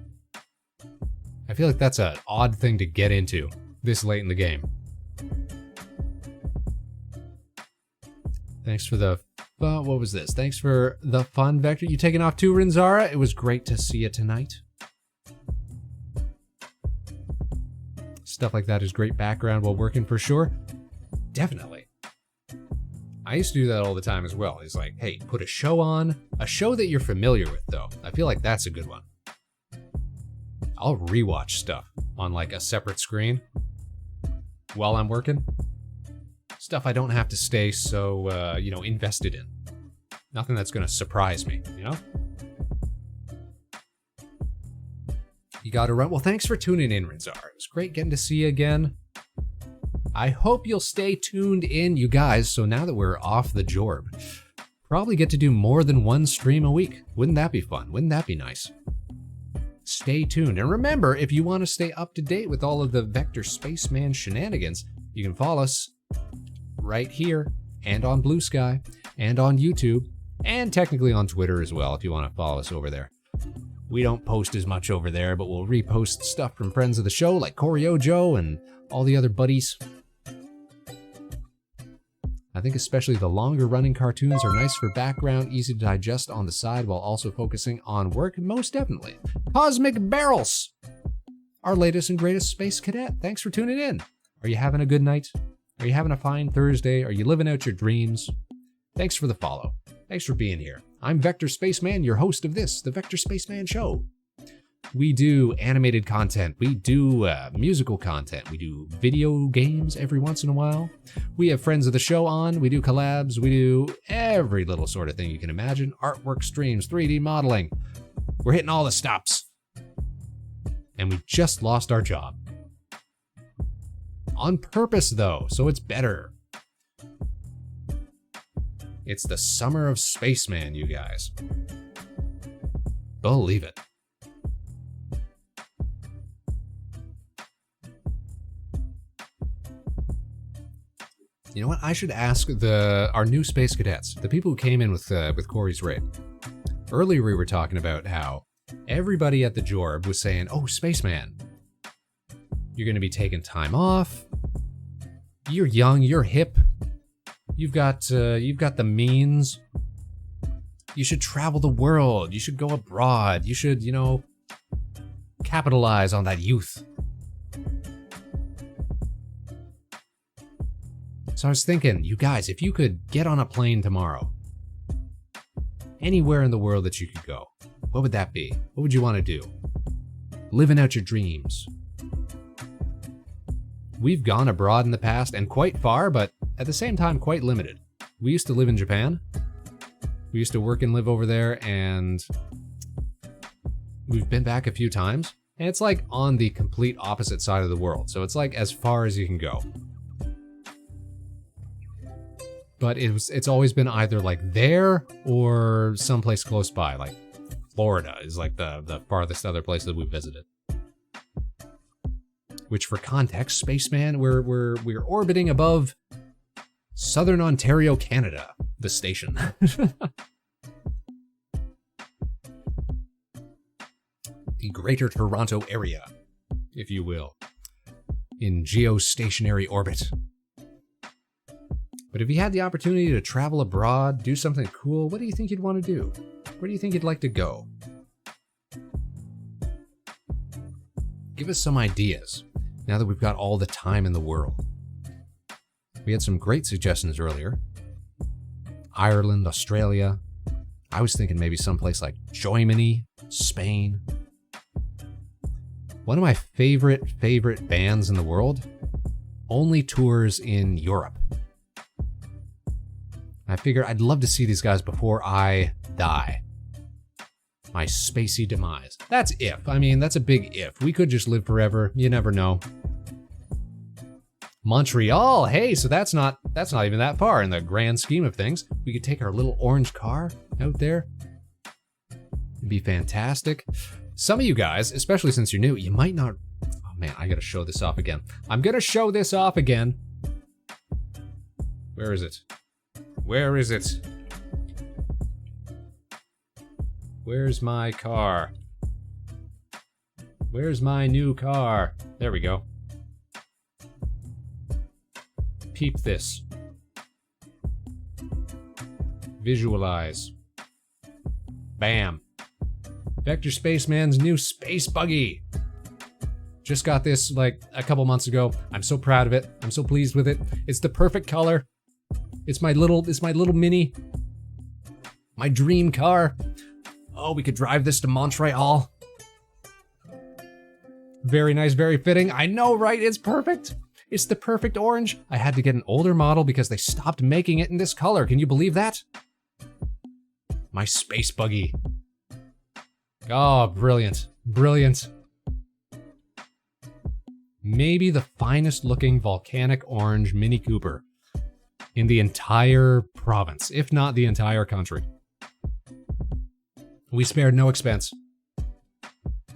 I feel like that's an odd thing to get into this late in the game. Thanks for the, what was this? Thanks for the fun, Vector. You taking off too, Rinzara? It was great to see you tonight. Stuff like that is great background while working for sure. Definitely. I used to do that all the time as well. It's like, hey, put a show on. A show that you're familiar with, though. I feel like that's a good one. I'll rewatch stuff on like a separate screen while I'm working. Stuff I don't have to stay so, invested in. Nothing that's gonna surprise me, you know? You gotta run. Well, thanks for tuning in, Rinzar. It was great getting to see you again. I hope you'll stay tuned in, you guys, so now that we're off the jorb, probably get to do more than one stream a week. Wouldn't that be fun? Wouldn't that be nice? Stay tuned. And remember, if you want to stay up to date with all of the Vector Spaceman shenanigans, you can follow us right here, and on Blue Sky, and on YouTube, and technically on Twitter as well, if you want to follow us over there. We don't post as much over there, but we'll repost stuff from friends of the show, like Corey Ojo and all the other buddies. I think especially the longer running cartoons are nice for background, easy to digest on the side while also focusing on work, most definitely. Cosmic Barrels, our latest and greatest Space Cadet. Thanks for tuning in. Are you having a good night? Are you having a fine Thursday? Are you living out your dreams? Thanks for the follow. Thanks for being here. I'm Vector Spaceman, your host of this, the Vector Spaceman Show. We do animated content, we do musical content, we do video games every once in a while. We have friends of the show on, we do collabs, we do every little sort of thing you can imagine. Artwork streams, 3D modeling. We're hitting all the stops. And we just lost our job. On purpose though, so it's better. It's the Summer of Spaceman, you guys. Believe it. You know what? I should ask our new Space Cadets, the people who came in with Corey's raid. Earlier we were talking about how everybody at the jorb was saying, "Oh, Spaceman, you're going to be taking time off. You're young. You're hip. You've got the means. You should travel the world. You should go abroad. You should, capitalize on that youth." So I was thinking, you guys, if you could get on a plane tomorrow, anywhere in the world that you could go, what would that be? What would you want to do? Living out your dreams. We've gone abroad in the past and quite far, but at the same time quite limited. We used to live in Japan. We used to work and live over there, and we've been back a few times. And it's like on the complete opposite side of the world. So it's like as far as you can go. But it's always been either like there or someplace close by. Like Florida is like the farthest other place that we've visited. Which, for context, Spaceman, we're orbiting above Southern Ontario, Canada, the station. The Greater Toronto Area, if you will, in geostationary orbit. But if you had the opportunity to travel abroad, do something cool, what do you think you'd want to do? Where do you think you'd like to go? Give us some ideas, now that we've got all the time in the world. We had some great suggestions earlier. Ireland, Australia. I was thinking maybe someplace like Germany, Spain. One of my favorite bands in the world only tours in Europe. I figure I'd love to see these guys before I die. My spacey demise. That's if. I mean, that's a big if. We could just live forever. You never know. Montreal. Hey, so that's not even that far in the grand scheme of things. We could take our little orange car out there. It'd be fantastic. Some of you guys, especially since you're new, you might not... Oh man, I gotta show this off again. I'm gonna show this off again. Where is it? Where is it? Where's my car? Where's my new car? There we go. Peep this. Visualize. Bam. Vector Spaceman's new space buggy. Just got this like a couple months ago. I'm so proud of it. I'm so pleased with it. It's the perfect color. It's my little mini. My dream car. Oh, we could drive this to Montreal. Very nice, very fitting. I know, right? It's perfect. It's the perfect orange. I had to get an older model because they stopped making it in this color. Can you believe that? My space buggy. Oh, brilliant. Brilliant. Maybe the finest looking volcanic orange Mini Cooper in the entire province, if not the entire country. We spared no expense.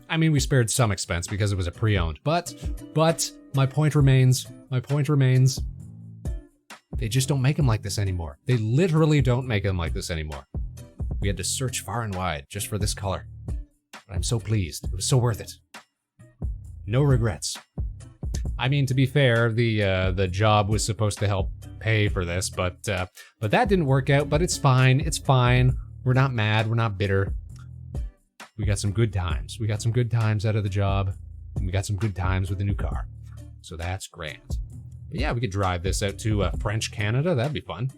I mean, we spared some expense because it was a pre-owned, but my point remains, they just don't make them like this anymore. They literally don't make them like this anymore. We had to search far and wide just for this color. But I'm so pleased. It was so worth it. No regrets. I mean, to be fair, the job was supposed to help pay for this, but that didn't work out, but it's fine. It's fine. We're not mad. We're not bitter. We got some good times. We got some good times out of the job, and we got some good times with the new car. So that's grand. But yeah, we could drive this out to French Canada. That'd be fun.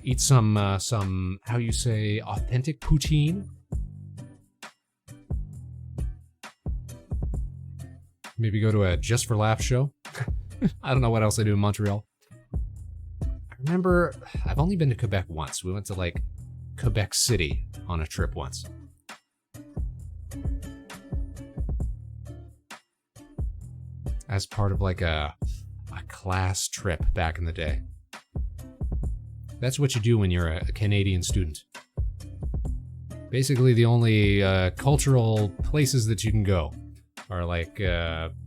Eat some how you say, authentic poutine. Maybe go to a Just for Laughs show. I don't know what else they do in Montreal. I remember, I've only been to Quebec once. We went to like Quebec City on a trip once. As part of like a class trip back in the day. That's what you do when you're a Canadian student. Basically, the only cultural places that you can go are like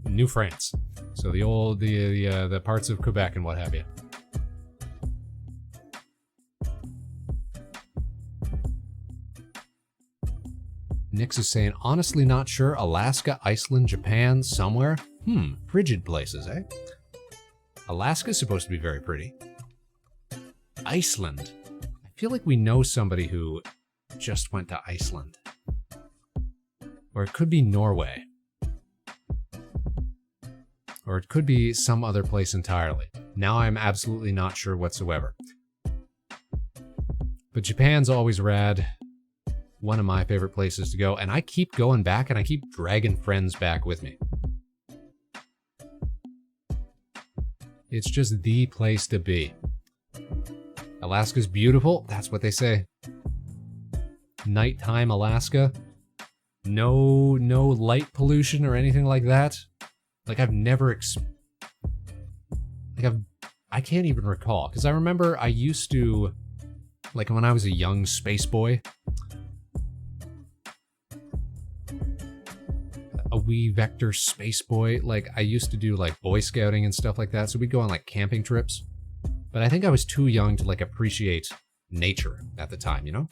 New France. So the parts of Quebec and what have you. Nix is saying, honestly not sure. Alaska, Iceland, Japan, somewhere. Frigid places, eh? Alaska's supposed to be very pretty. Iceland. I feel like we know somebody who just went to Iceland. Or it could be Norway. Or it could be some other place entirely. Now I'm absolutely not sure whatsoever. But Japan's always rad. One of my favorite places to go, and I keep going back and I keep dragging friends back with me. It's just the place to be. Alaska's beautiful. That's what they say. Nighttime Alaska. No light pollution or anything like that. Like I've never I can't even recall, because I remember I used to, like when I was a young space boy, a wee vector space boy, like I used to do like Boy Scouting and stuff like that, so we'd go on like camping trips. But I think I was too young to like appreciate nature at the time, you know?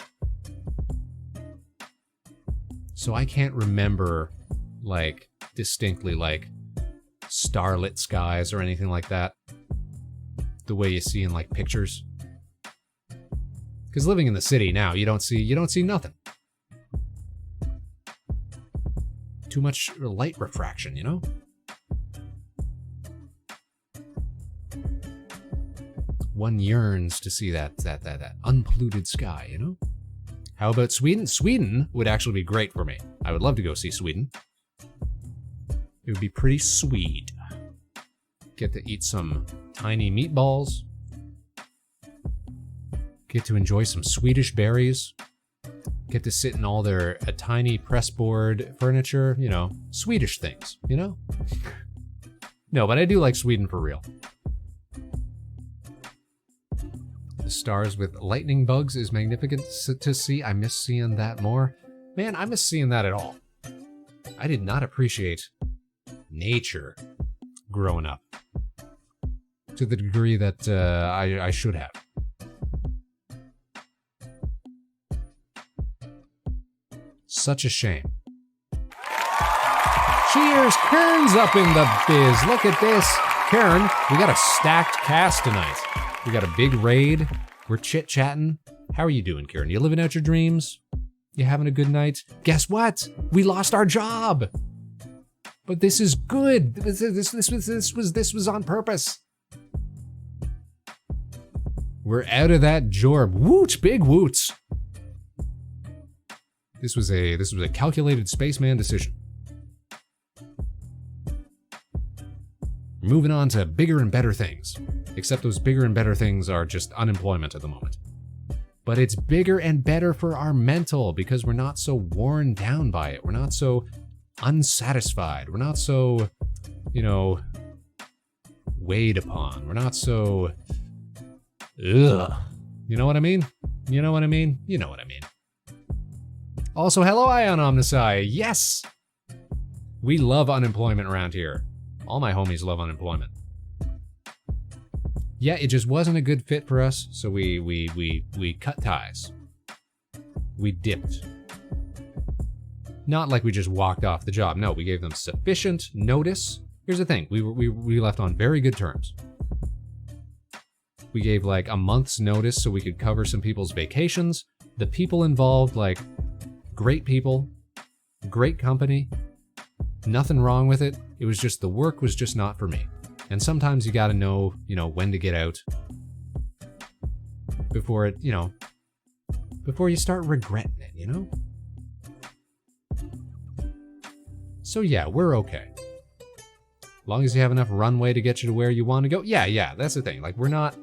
So I can't remember like distinctly like starlit skies or anything like that, the way you see in like pictures. Because living in the city now, you don't see nothing. Too much light refraction, you know? One yearns to see that unpolluted sky, you know? How about Sweden? Sweden would actually be great for me. I would love to go see Sweden. It would be pretty sweet. Get to eat some tiny meatballs. Get to enjoy some Swedish berries. Get to sit in all their tiny pressboard furniture, you know, Swedish things, you know? No, but I do like Sweden for real. The stars with lightning bugs is magnificent to see. I miss seeing that more. Man, I miss seeing that at all. I did not appreciate nature growing up to the degree that I should have. Such a shame. Cheers, Kern's up in the biz. Look at this. Kern, we got a stacked cast tonight. We got a big raid. We're chit-chatting. How are you doing, Karen? You living out your dreams? You having a good night? Guess what? We lost our job. But this is good. This was on purpose. We're out of that jorb. Woots, big woots. This was a calculated spaceman decision. Moving on to bigger and better things. Except those bigger and better things are just unemployment at the moment. But it's bigger and better for our mental because we're not so worn down by it. We're not so unsatisfied. We're not so, you know, weighed upon. We're not so, ugh. You know what I mean? You know what I mean? You know what I mean. Also, hello, Ion Omnisci. Yes! We love unemployment around here. All my homies love unemployment. Yeah, it just wasn't a good fit for us, so we cut ties. We dipped. Not like we just walked off the job. No, we gave them sufficient notice. Here's the thing, we left on very good terms. We gave like a month's notice so we could cover some people's vacations. The people involved, like, great people, great company, nothing wrong with it. It was just the work was just not for me. And sometimes you gotta know, you know, when to get out before it, you know, before you start regretting it, you know? So yeah, we're okay. As long as you have enough runway to get you to where you want to go. Yeah, that's the thing. Like, we're not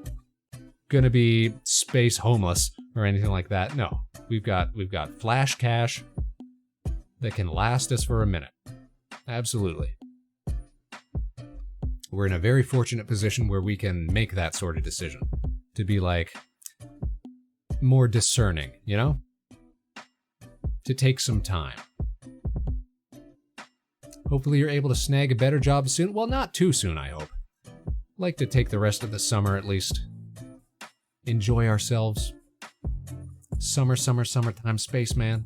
gonna be space homeless or anything like that. No, we've got flash cash that can last us for a minute. Absolutely. We're in a very fortunate position where we can make that sort of decision to be like more discerning, you know? To take some time. Hopefully you're able to snag a better job soon. Well, not too soon, I hope. Like to take the rest of the summer at least. Enjoy ourselves. Summertime spaceman.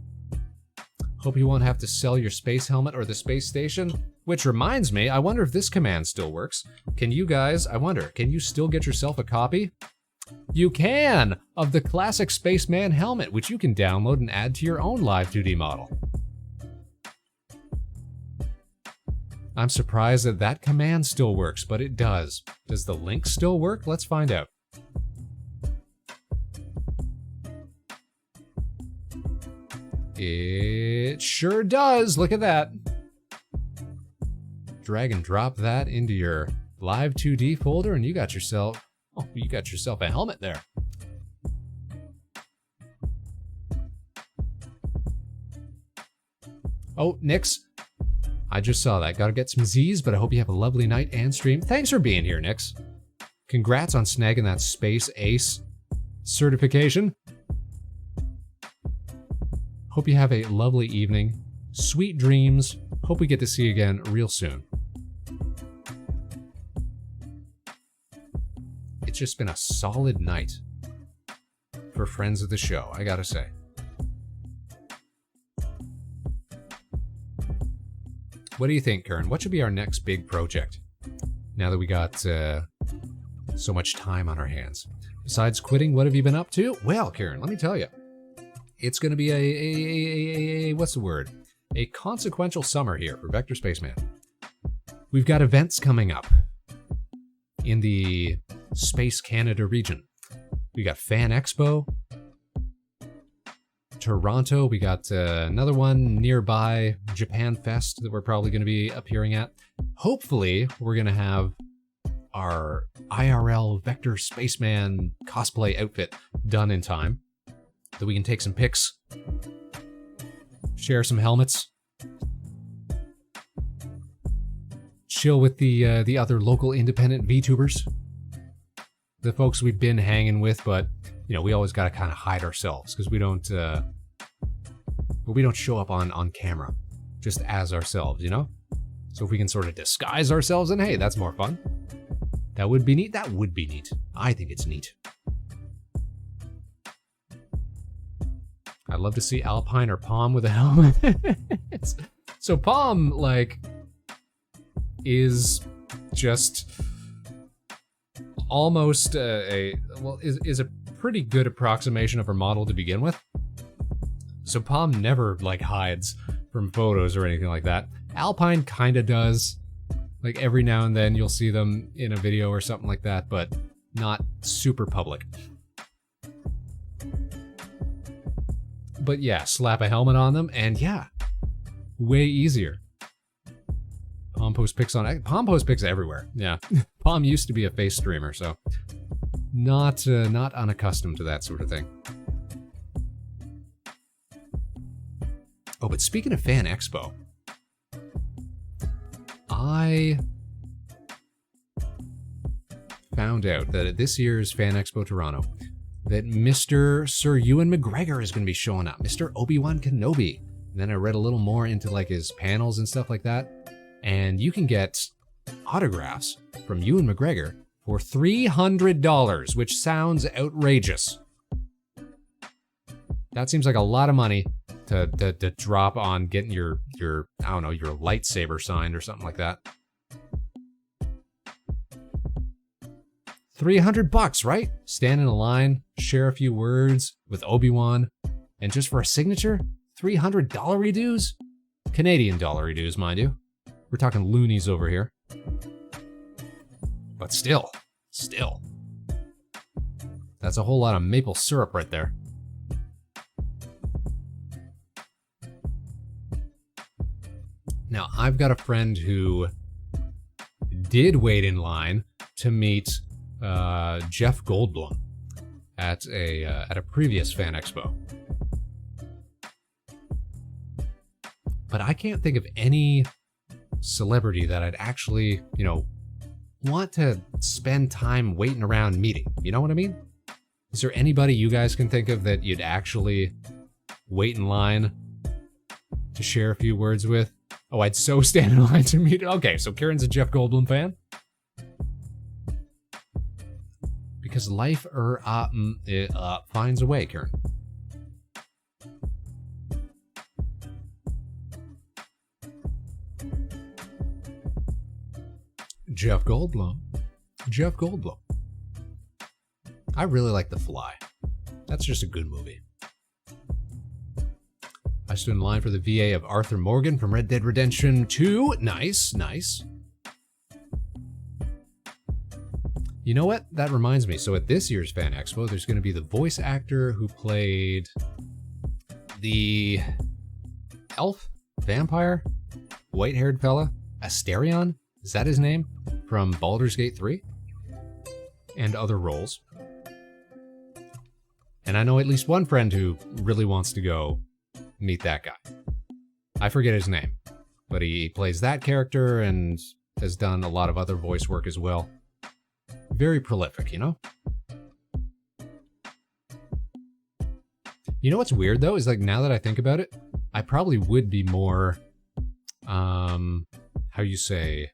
Hope you won't have to sell your space helmet or the space station. Which reminds me, I wonder if this command still works. Can you guys, I wonder, can you still get yourself a copy? You can! Of the classic Spaceman helmet, which you can download and add to your own live 2D model. I'm surprised that that command still works, but it does. Does the link still work? Let's find out. It sure does. Look at that. Drag and drop that into your live 2D folder and you got yourself a helmet there. Oh, Nix. I just saw that. Gotta get some Z's, but I hope you have a lovely night and stream. Thanks for being here, Nix. Congrats on snagging that Space Ace certification. Hope you have a lovely evening. Sweet dreams. Hope we get to see you again real soon. It's just been a solid night for friends of the show, I gotta say. What do you think, Kern? What should be our next big project? Now that we got so much time on our hands. Besides quitting, what have you been up to? Well, Karen, let me tell you. It's going to be a what's the word? A consequential summer here for Vector Spaceman. We've got events coming up in the Space Canada region. We got Fan Expo, Toronto. We got another one nearby, Japan Fest, that we're probably going to be appearing at. Hopefully, we're going to have our IRL Vector Spaceman cosplay outfit done in time, that we can take some pics, share some helmets, chill with the other local independent VTubers, the folks we've been hanging with, but you know, we always got to kind of hide ourselves because we don't show up on camera just as ourselves, you know? So if we can sort of disguise ourselves, then hey, that's more fun. That would be neat. That would be neat. I think it's neat. I'd love to see Alpine or Palm with a helmet. So Palm, like, is just almost is a pretty good approximation of her model to begin with. So Palm never, like, hides from photos or anything like that. Alpine kind of does. Like, every now and then you'll see them in a video or something like that, but not super public. But yeah, slap a helmet on them, and yeah, way easier. Palm posts pics everywhere. Yeah, Palm used to be a face streamer, so not unaccustomed to that sort of thing. Oh, but speaking of Fan Expo, I found out that at this year's Fan Expo Toronto, that Mr. Sir Ewan McGregor is going to be showing up, Mr. Obi-Wan Kenobi. And then I read a little more into like his panels and stuff like that, and you can get autographs from Ewan McGregor for $300, which sounds outrageous. That seems like a lot of money to drop on getting your I don't know, your lightsaber signed or something like that. $300, right? Stand in a line, share a few words with Obi-Wan, and just for a signature, $300 dues? Canadian dollar dues, mind you. We're talking loonies over here. But still. That's a whole lot of maple syrup right there. Now, I've got a friend who did wait in line to meet Jeff Goldblum at a previous Fan Expo. But I can't think of any celebrity that I'd actually, you know, want to spend time waiting around meeting. You know what I mean? Is there anybody you guys can think of that you'd actually wait in line to share a few words with? Oh, I'd so stand in line to meet. Okay, so Karen's a Jeff Goldblum fan? Because life finds a way, Karen. Jeff Goldblum. I really like The Fly. That's just a good movie. I stood in line for the VA of Arthur Morgan from Red Dead Redemption 2. Nice. You know what? That reminds me. So at this year's Fan Expo, there's going to be the voice actor who played the elf, vampire, white-haired fella, Asterion. Is that his name? From Baldur's Gate 3? And other roles. And I know at least one friend who really wants to go meet that guy. I forget his name, but he plays that character and has done a lot of other voice work as well. Very prolific, you know? You know what's weird though is like now that I think about it, I probably would be more, how you say,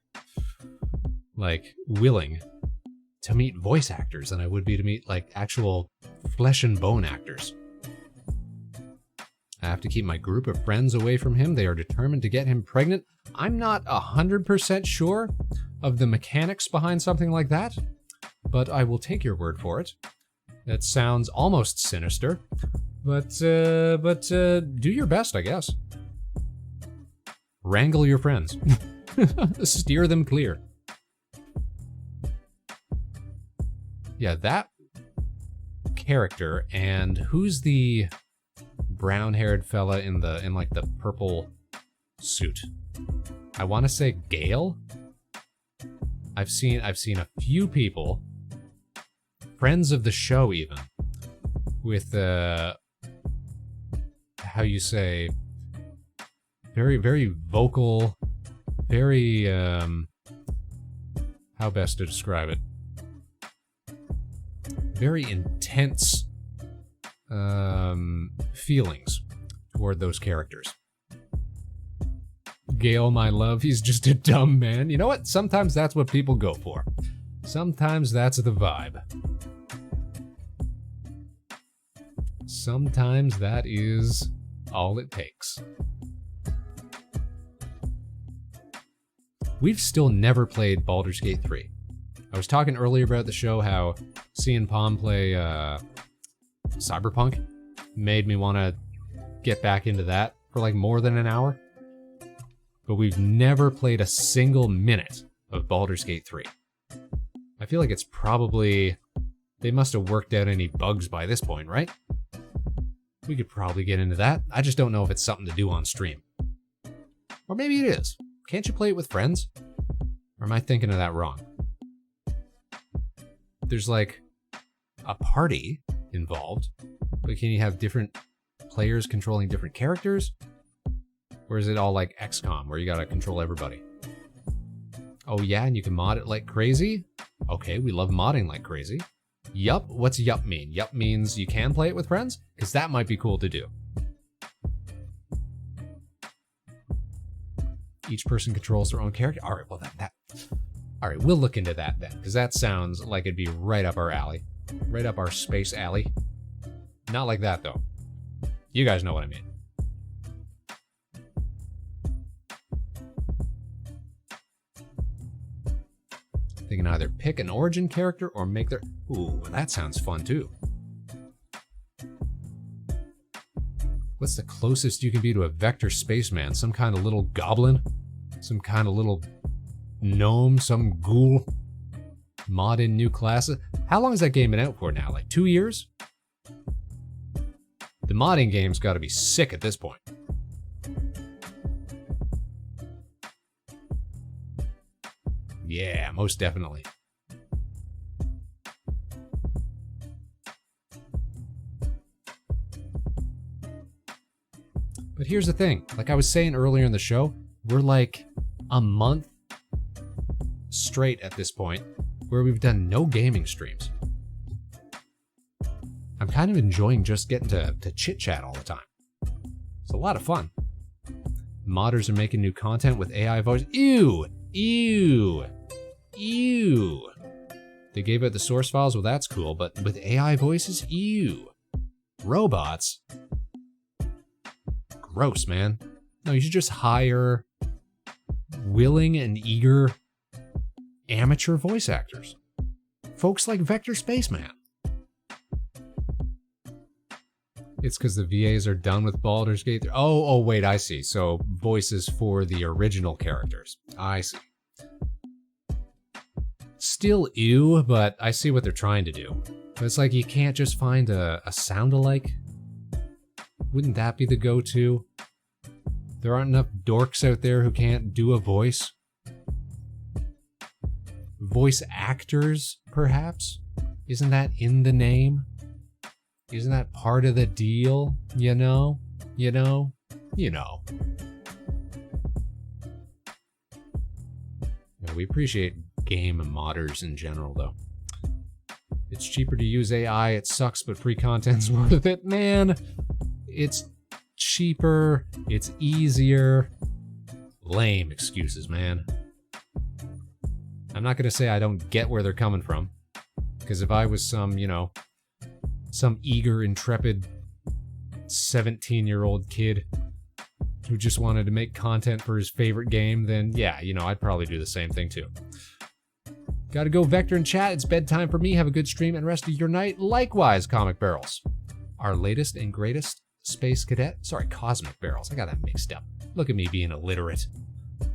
like willing to meet voice actors than I would be to meet like actual flesh and bone actors. I have to keep my group of friends away from him. They are determined to get him pregnant. I'm not 100% sure of the mechanics behind something like that, but I will take your word for it. It sounds almost sinister, but do your best, I guess. Wrangle your friends. Steer them clear. Yeah, that character, and who's the brown-haired fella in like the purple suit? I want to say Gale. I've seen a few people, friends of the show even, with how you say, very, very vocal, very how best to describe it? Very intense feelings toward those characters. Gale, my love, he's just a dumb man. You know what? Sometimes that's what people go for. Sometimes that's the vibe. Sometimes that is all it takes. We've still never played Baldur's Gate 3. I was talking earlier about the show how seeing Palm play Cyberpunk made me want to get back into that for like more than an hour. But we've never played a single minute of Baldur's Gate 3. I feel like it's probably... they must have worked out any bugs by this point, right? We could probably get into that. I just don't know if it's something to do on stream. Or maybe it is. Can't you play it with friends? Or am I thinking of that wrong? There's like a party involved, but can you have different players controlling different characters? Or is it all like XCOM where you gotta control everybody? Oh yeah, and you can mod it like crazy? Okay, we love modding like crazy. Yup, what's yup mean? Yup means you can play it with friends? Because that might be cool to do. Each person controls their own character? Alright, well alright, we'll look into that then, because that sounds like it'd be right up our alley. Right up our space alley. Not like that though. You guys know what I mean. They can either pick an origin character or make their... Ooh, that sounds fun too. What's the closest you can be to a vector spaceman? Some kind of little goblin? Some kind of little gnome? Some ghoul? Mod in new classes? How long has that game been out for now? Like 2 years? The modding game's gotta be sick at this point. Yeah, most definitely. But here's the thing, like I was saying earlier in the show, we're like a month straight at this point where we've done no gaming streams. I'm kind of enjoying just getting to chit-chat all the time. It's a lot of fun. Modders are making new content with AI voice. Ew! Ew! Ew! They gave out the source files, well that's cool, but with AI voices? Ew! Robots? Gross, man. No, you should just hire willing and eager amateur voice actors. Folks like Vector Spaceman. It's because the VAs are done with Baldur's Gate. Oh, wait, I see. So voices for the original characters. I see. Still ew, but I see what they're trying to do. But it's like you can't just find a sound-alike. Wouldn't that be the go-to? There aren't enough dorks out there who can't do a voice. Voice actors, perhaps? Isn't that in the name? Isn't that part of the deal? You know? You know? You know. Yeah, we appreciate game modders in general, though. It's cheaper to use AI, it sucks, but free content's worth it. Man, it's cheaper, it's easier. Lame excuses, man. I'm not gonna say I don't get where they're coming from, because if I was some, you know, some eager, intrepid 17-year-old kid who just wanted to make content for his favorite game, then yeah, you know, I'd probably do the same thing too. Gotta go, Vector and chat. It's bedtime for me. Have a good stream and rest of your night. Likewise, Comic Barrels. Our latest and greatest Space Cadet. Sorry, Cosmic Barrels. I got that mixed up. Look at me being illiterate.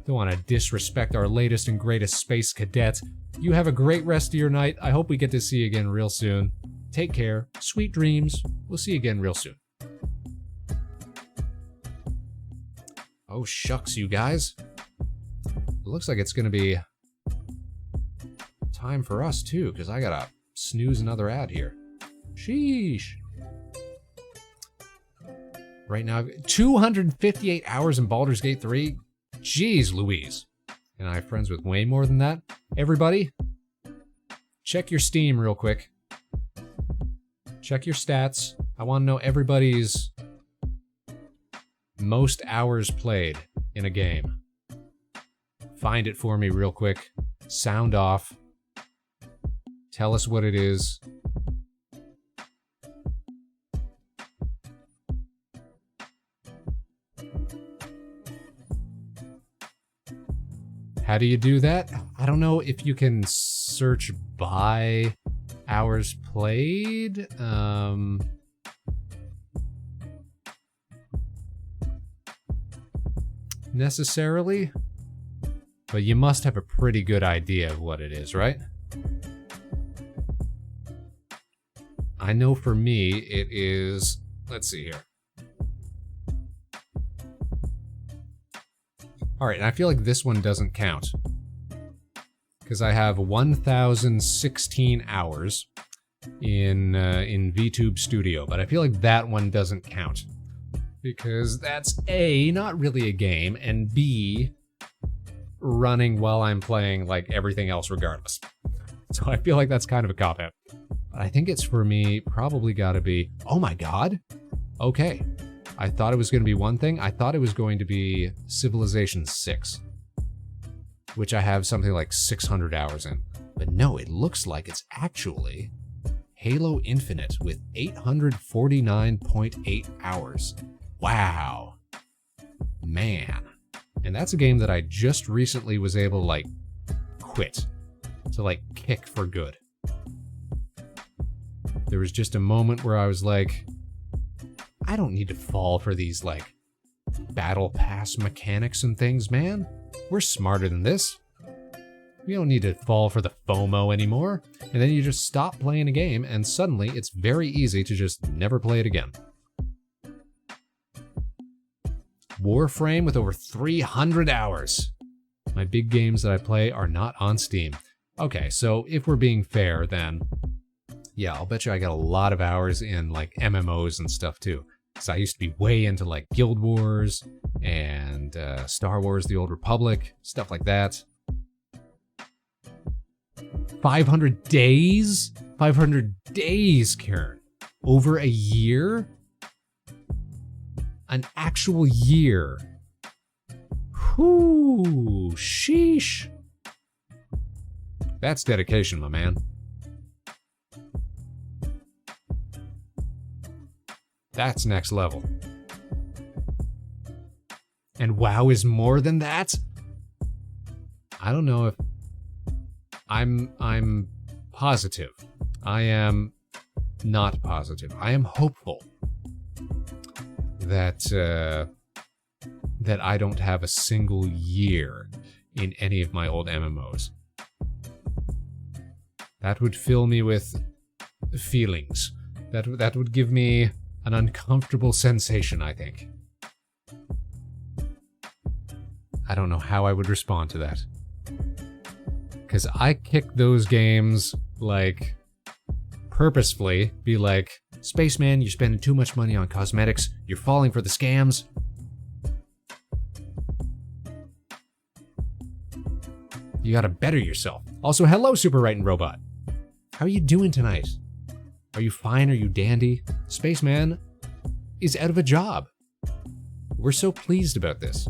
Don't want to disrespect our latest and greatest Space Cadet. You have a great rest of your night. I hope we get to see you again real soon. Take care. Sweet dreams. We'll see you again real soon. Oh, shucks, you guys. It looks like it's going to be time for us, too, because I got to snooze another ad here. Sheesh. Right now, 258 hours in Baldur's Gate 3. Jeez Louise. And I have friends with way more than that. Everybody, check your Steam real quick. Check your stats. I want to know everybody's most hours played in a game. Find it for me real quick. Sound off. Tell us what it is. How do you do that? I don't know if you can search by hours played. Necessarily, but you must have a pretty good idea of what it is, right? I know for me it is, let's see here. All right, and I feel like this one doesn't count because I have 1,016 hours in VTube Studio, but I feel like that one doesn't count. Because that's A, not really a game, and B, running while I'm playing like everything else regardless. So I feel like that's kind of a cop-out. But I think it's for me probably gotta be, oh my god, okay. I thought it was gonna be one thing. I thought it was going to be Civilization 6, which I have something like 600 hours in. But no, it looks like it's actually Halo Infinite with 849.8 hours. Wow. Man. And that's a game that I just recently was able to, like, quit. To, like, kick for good. There was just a moment where I was like, I don't need to fall for these, like, battle pass mechanics and things, man. We're smarter than this. We don't need to fall for the FOMO anymore. And then you just stop playing a game, and suddenly it's very easy to just never play it again. Warframe with over 300 hours. My big games that I play are not on Steam. Okay, so if we're being fair, then yeah, I'll bet you I got a lot of hours in like MMOs and stuff too. Because I used to be way into like Guild Wars and Star Wars: The Old Republic, stuff like that. 500 days? 500 days, Karen. Over a year? An actual year. Whoo, sheesh. That's dedication, my man. That's next level. And WoW is more than that? I don't know if I'm positive. I am not positive. I am hopeful that that I don't have a single year in any of my old MMOs. That would fill me with feelings. That would give me an uncomfortable sensation, I think. I don't know how I would respond to that. Because I kick those games, like, purposefully, be like, Spaceman, you're spending too much money on cosmetics, you're falling for the scams. You gotta better yourself. Also, hello, Super Writing Robot. How are you doing tonight? Are you fine? Are you dandy? Spaceman is out of a job. We're so pleased about this.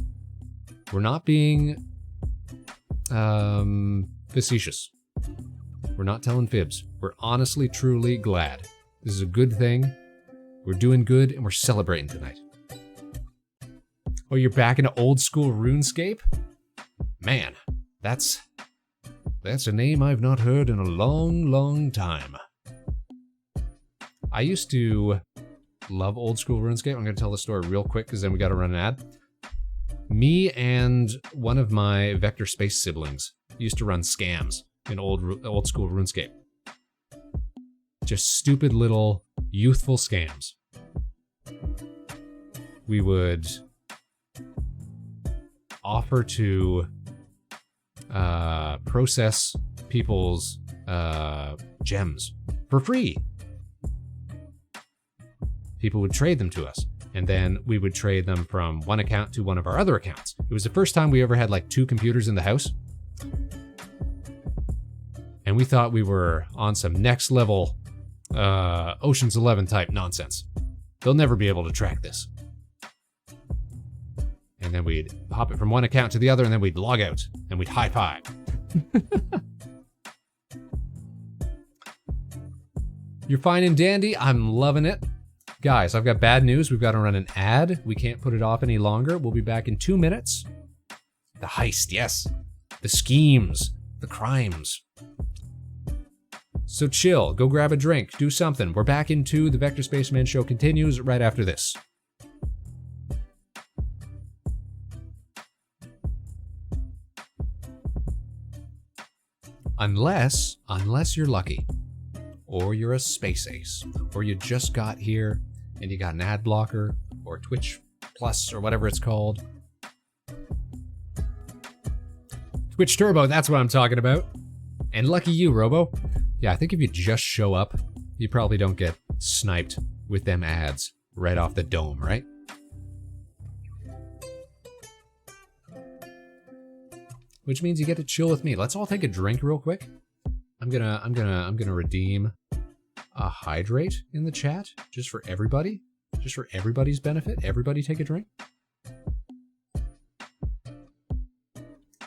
We're not being facetious. We're not telling fibs. We're honestly, truly glad. This is a good thing. We're doing good and we're celebrating tonight. Oh, you're back into old school RuneScape? Man, that's a name I've not heard in a long, long time. I used to love old school RuneScape. I'm going to tell the story real quick because then we got to run an ad. Me and one of my Vector Space siblings used to run scams in old school RuneScape. Just stupid little youthful scams. We would offer to process people's gems for free. People would trade them to us, and then we would trade them from one account to one of our other accounts. It was the first time we ever had like 2 computers in the house. And we thought we were on some next level Ocean's 11 type nonsense. They'll never be able to track this. And then we'd hop it from one account to the other, and then we'd log out, and we'd high five. You're fine and dandy. I'm loving it. Guys, I've got bad news. We've got to run an ad. We can't put it off any longer. We'll be back in 2 minutes. The heist, yes. The schemes, the crimes. So chill, go grab a drink, do something. We're back into the Vector Spaceman show continues right after this. Unless you're lucky, or you're a space ace, or you just got here and you got an ad blocker, or Twitch Plus, or whatever it's called. Twitch Turbo, that's what I'm talking about. And lucky you, Robo. Yeah, I think if you just show up, you probably don't get sniped with them ads right off the dome, right? Which means you get to chill with me. Let's all take a drink real quick. I'm gonna redeem a hydrate in the chat just for everybody, just for everybody's benefit. Everybody take a drink.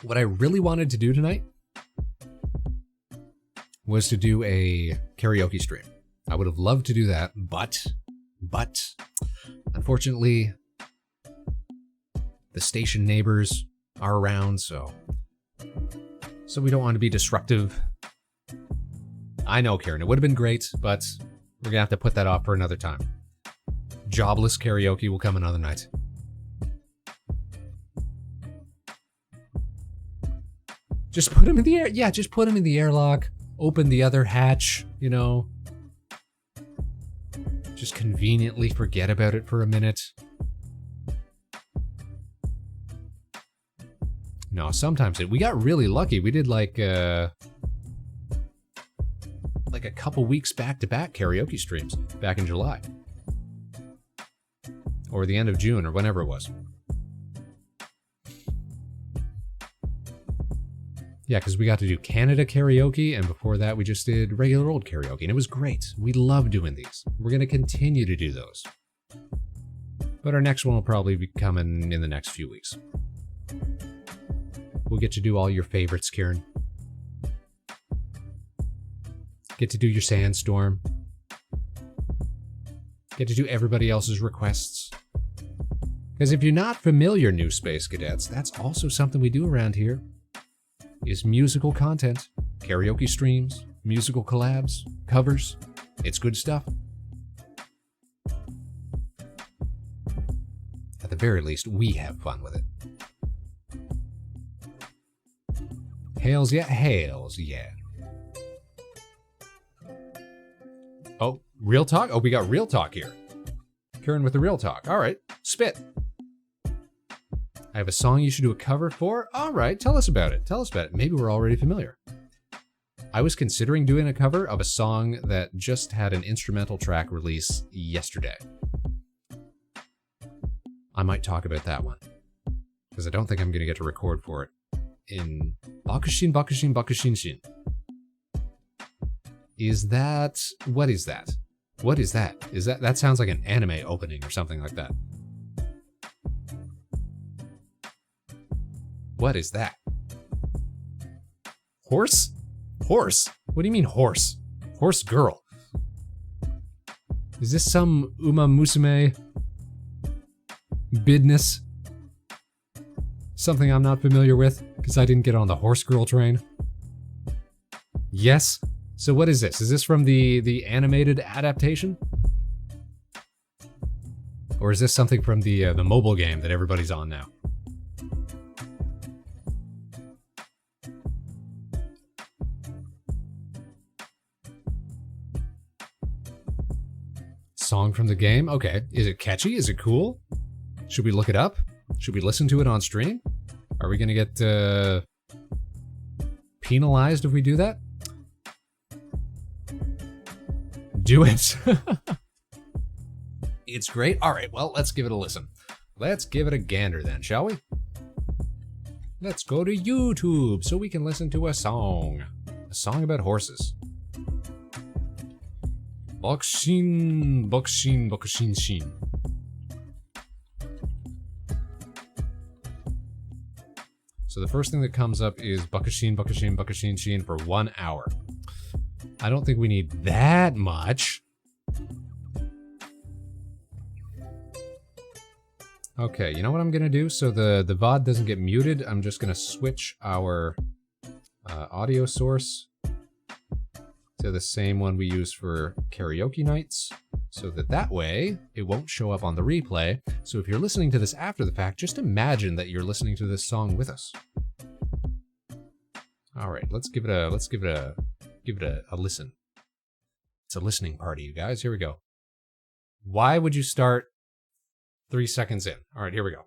What I really wanted to do tonight was to do a karaoke stream. I would have loved to do that, but unfortunately, the station neighbors are around, so we don't want to be disruptive. I know, Karen, it would have been great, but we're gonna have to put that off for another time. Jobless karaoke will come another night. Just put him in the air. Yeah, just put him in the airlock. Open the other hatch, you know. Just conveniently forget about it for a minute. No, sometimes we got really lucky. We did like a couple weeks back-to-back karaoke streams back in July. Or the end of June, or whenever it was. Yeah, because we got to do Canada karaoke, and before that we just did regular old karaoke, and it was great. We love doing these. We're going to continue to do those. But our next one will probably be coming in the next few weeks. We'll get to do all your favorites, Kieran. Get to do your Sandstorm. Get to do everybody else's requests. Because if you're not familiar, new Space Cadets, that's also something we do around here. Is musical content, karaoke streams, musical collabs, covers. It's good stuff. At the very least, we have fun with it. Hails, yeah, hails, yeah. Oh, real talk? Oh, we got real talk here. Karen with the real talk. All right, spit. I have a song you should do a cover for. All right, tell us about it. Tell us about it. Maybe we're already familiar. I was considering doing a cover of a song that just had an instrumental track release yesterday. I might talk about that one, because I don't think I'm going to get to record for it in Bakushin Bakushin Bakushin Shin. Is that... What is that? What is that? Is that sounds like an anime opening or something like that. What is that? Horse? Horse? What do you mean horse? Horse girl. Is this some Uma Musume business? Something I'm not familiar with because I didn't get on the horse girl train. Yes. So what is this? Is this from the animated adaptation? Or is this something from the mobile game that everybody's on now? Song from the game? Okay. Is it catchy? Is it cool? Should we look it up? Should we listen to it on stream? Are we gonna get penalized if we do that? Do it. It's great. All right, well, let's give it a listen. Let's give it a gander then, shall we? Let's go to YouTube so we can listen to a song. A song about horses. Bakushin, Bakushin, Bakushin Shin. So the first thing that comes up is Bakushin, Bakushin, Bakushin Shin for 1 hour. I don't think we need that much. Okay, you know what I'm gonna do? So the VOD doesn't get muted, I'm just gonna switch our audio source to the same one we use for karaoke nights, so that way it won't show up on the replay. So if you're listening to this after the fact, just imagine that you're listening to this song with us. All right, let's give it a listen. It's a listening party, you guys. Here we go. Why would you start 3 seconds in? All right, here we go.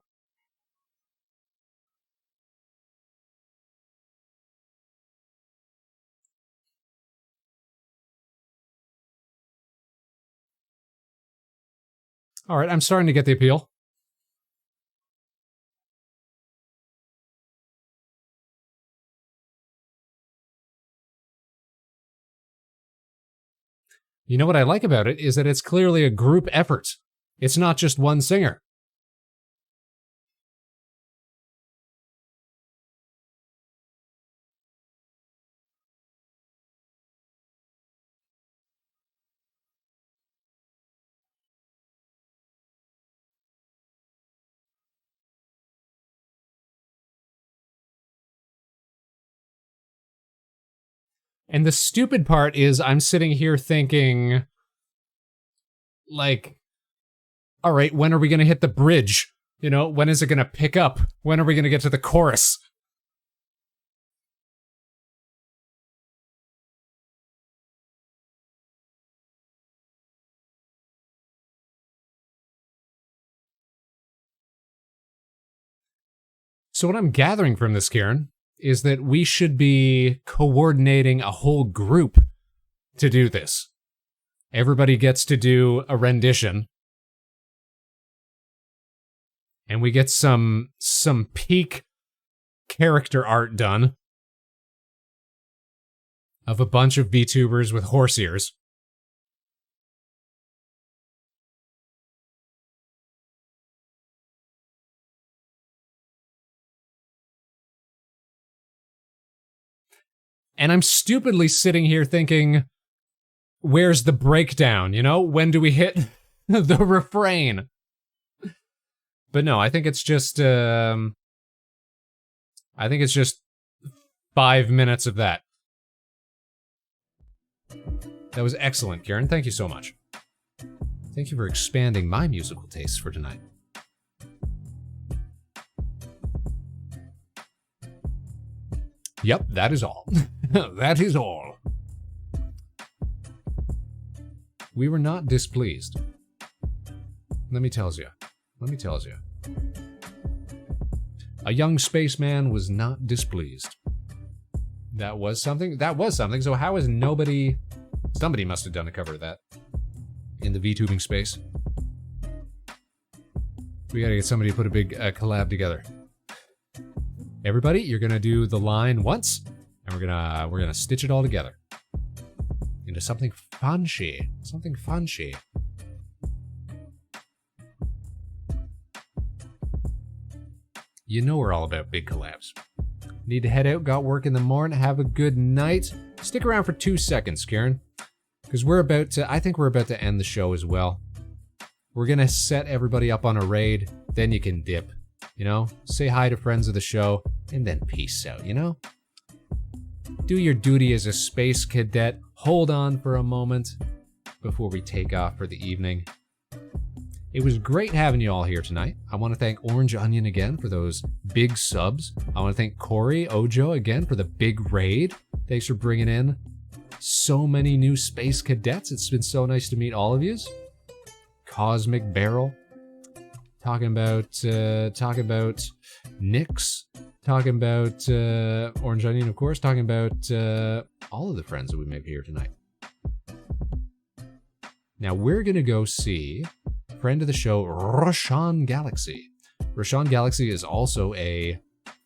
All right, I'm starting to get the appeal. You know what I like about it is that it's clearly a group effort. It's not just one singer. And the stupid part is I'm sitting here thinking, like, all right, when are we going to hit the bridge? You know, when is it going to pick up? When are we going to get to the chorus? So what I'm gathering from this, Kieran, is that we should be coordinating a whole group to do this. Everybody gets to do a rendition. And we get some peak character art done of a bunch of VTubers with horse ears. And I'm stupidly sitting here thinking, where's the breakdown, you know? When do we hit the refrain? But no, I think it's just 5 minutes of that. That was excellent, Kieran. Thank you so much. Thank you for expanding my musical tastes for tonight. Yep, that is all. That is all. We were not displeased. Let me tells you. A young spaceman was not displeased. That was something. So how is nobody... Somebody must have done a cover of that in the VTubing space. We gotta get somebody to put a big collab together. Everybody, you're gonna do the line once, and we're gonna stitch it all together into something fancy. Something fancy. You know we're all about big collabs. Need to head out, got work in the morning, have a good night. Stick around for 2 seconds, Karen, because I think we're about to end the show as well. We're gonna set everybody up on a raid, then you can dip, you know? Say hi to friends of the show, and then peace out, you know? Do your duty as a space cadet. Hold on for a moment before we take off for the evening. It was great having you all here tonight. I want to thank Orange Onion again for those big subs. I want to thank Corey, Ojo again for the big raid. Thanks for bringing in so many new space cadets. It's been so nice to meet all of yous. Cosmic Barrel, talking about Nyx, talking about Orange Onion, of course, talking about all of the friends that we made here tonight. Now we're gonna go see friend of the show, Roshan Galaxy. Roshan Galaxy is also a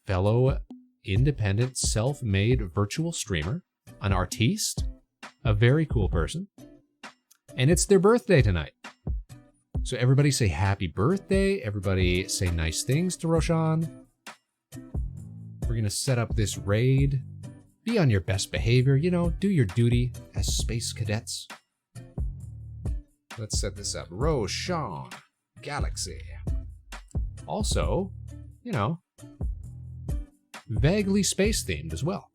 fellow independent, self-made virtual streamer, an artiste, a very cool person, and it's their birthday tonight. So everybody say happy birthday, everybody say nice things to Roshan. We're gonna set up this raid. Be on your best behavior, you know, do your duty as space cadets. Let's set this up. Roshan Galaxy. Also, you know, vaguely space themed as well.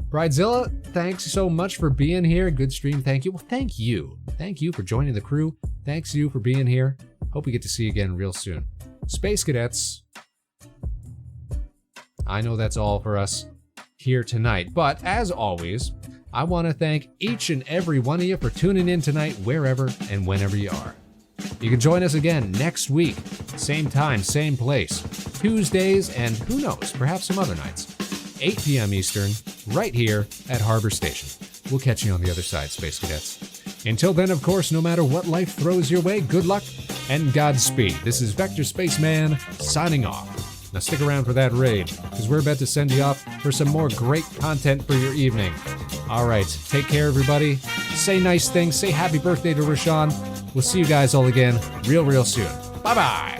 Bridezilla, thanks so much for being here. Good stream, thank you. Well, thank you. Thank you for joining the crew. Thanks you for being here. Hope we get to see you again real soon. Space Cadets, I know that's all for us here tonight, but as always, I want to thank each and every one of you for tuning in tonight, wherever and whenever you are. You can join us again next week, same time, same place, Tuesdays, and who knows, perhaps some other nights, 8 p.m. Eastern, right here at Harbor Station. We'll catch you on the other side, Space Cadets. Until then, of course, no matter what life throws your way, good luck and Godspeed. This is Vector Spaceman signing off. Now stick around for that raid, because we're about to send you off for some more great content for your evening. All right, take care, everybody. Say nice things. Say happy birthday to Roshan. We'll see you guys all again real soon. Bye-bye.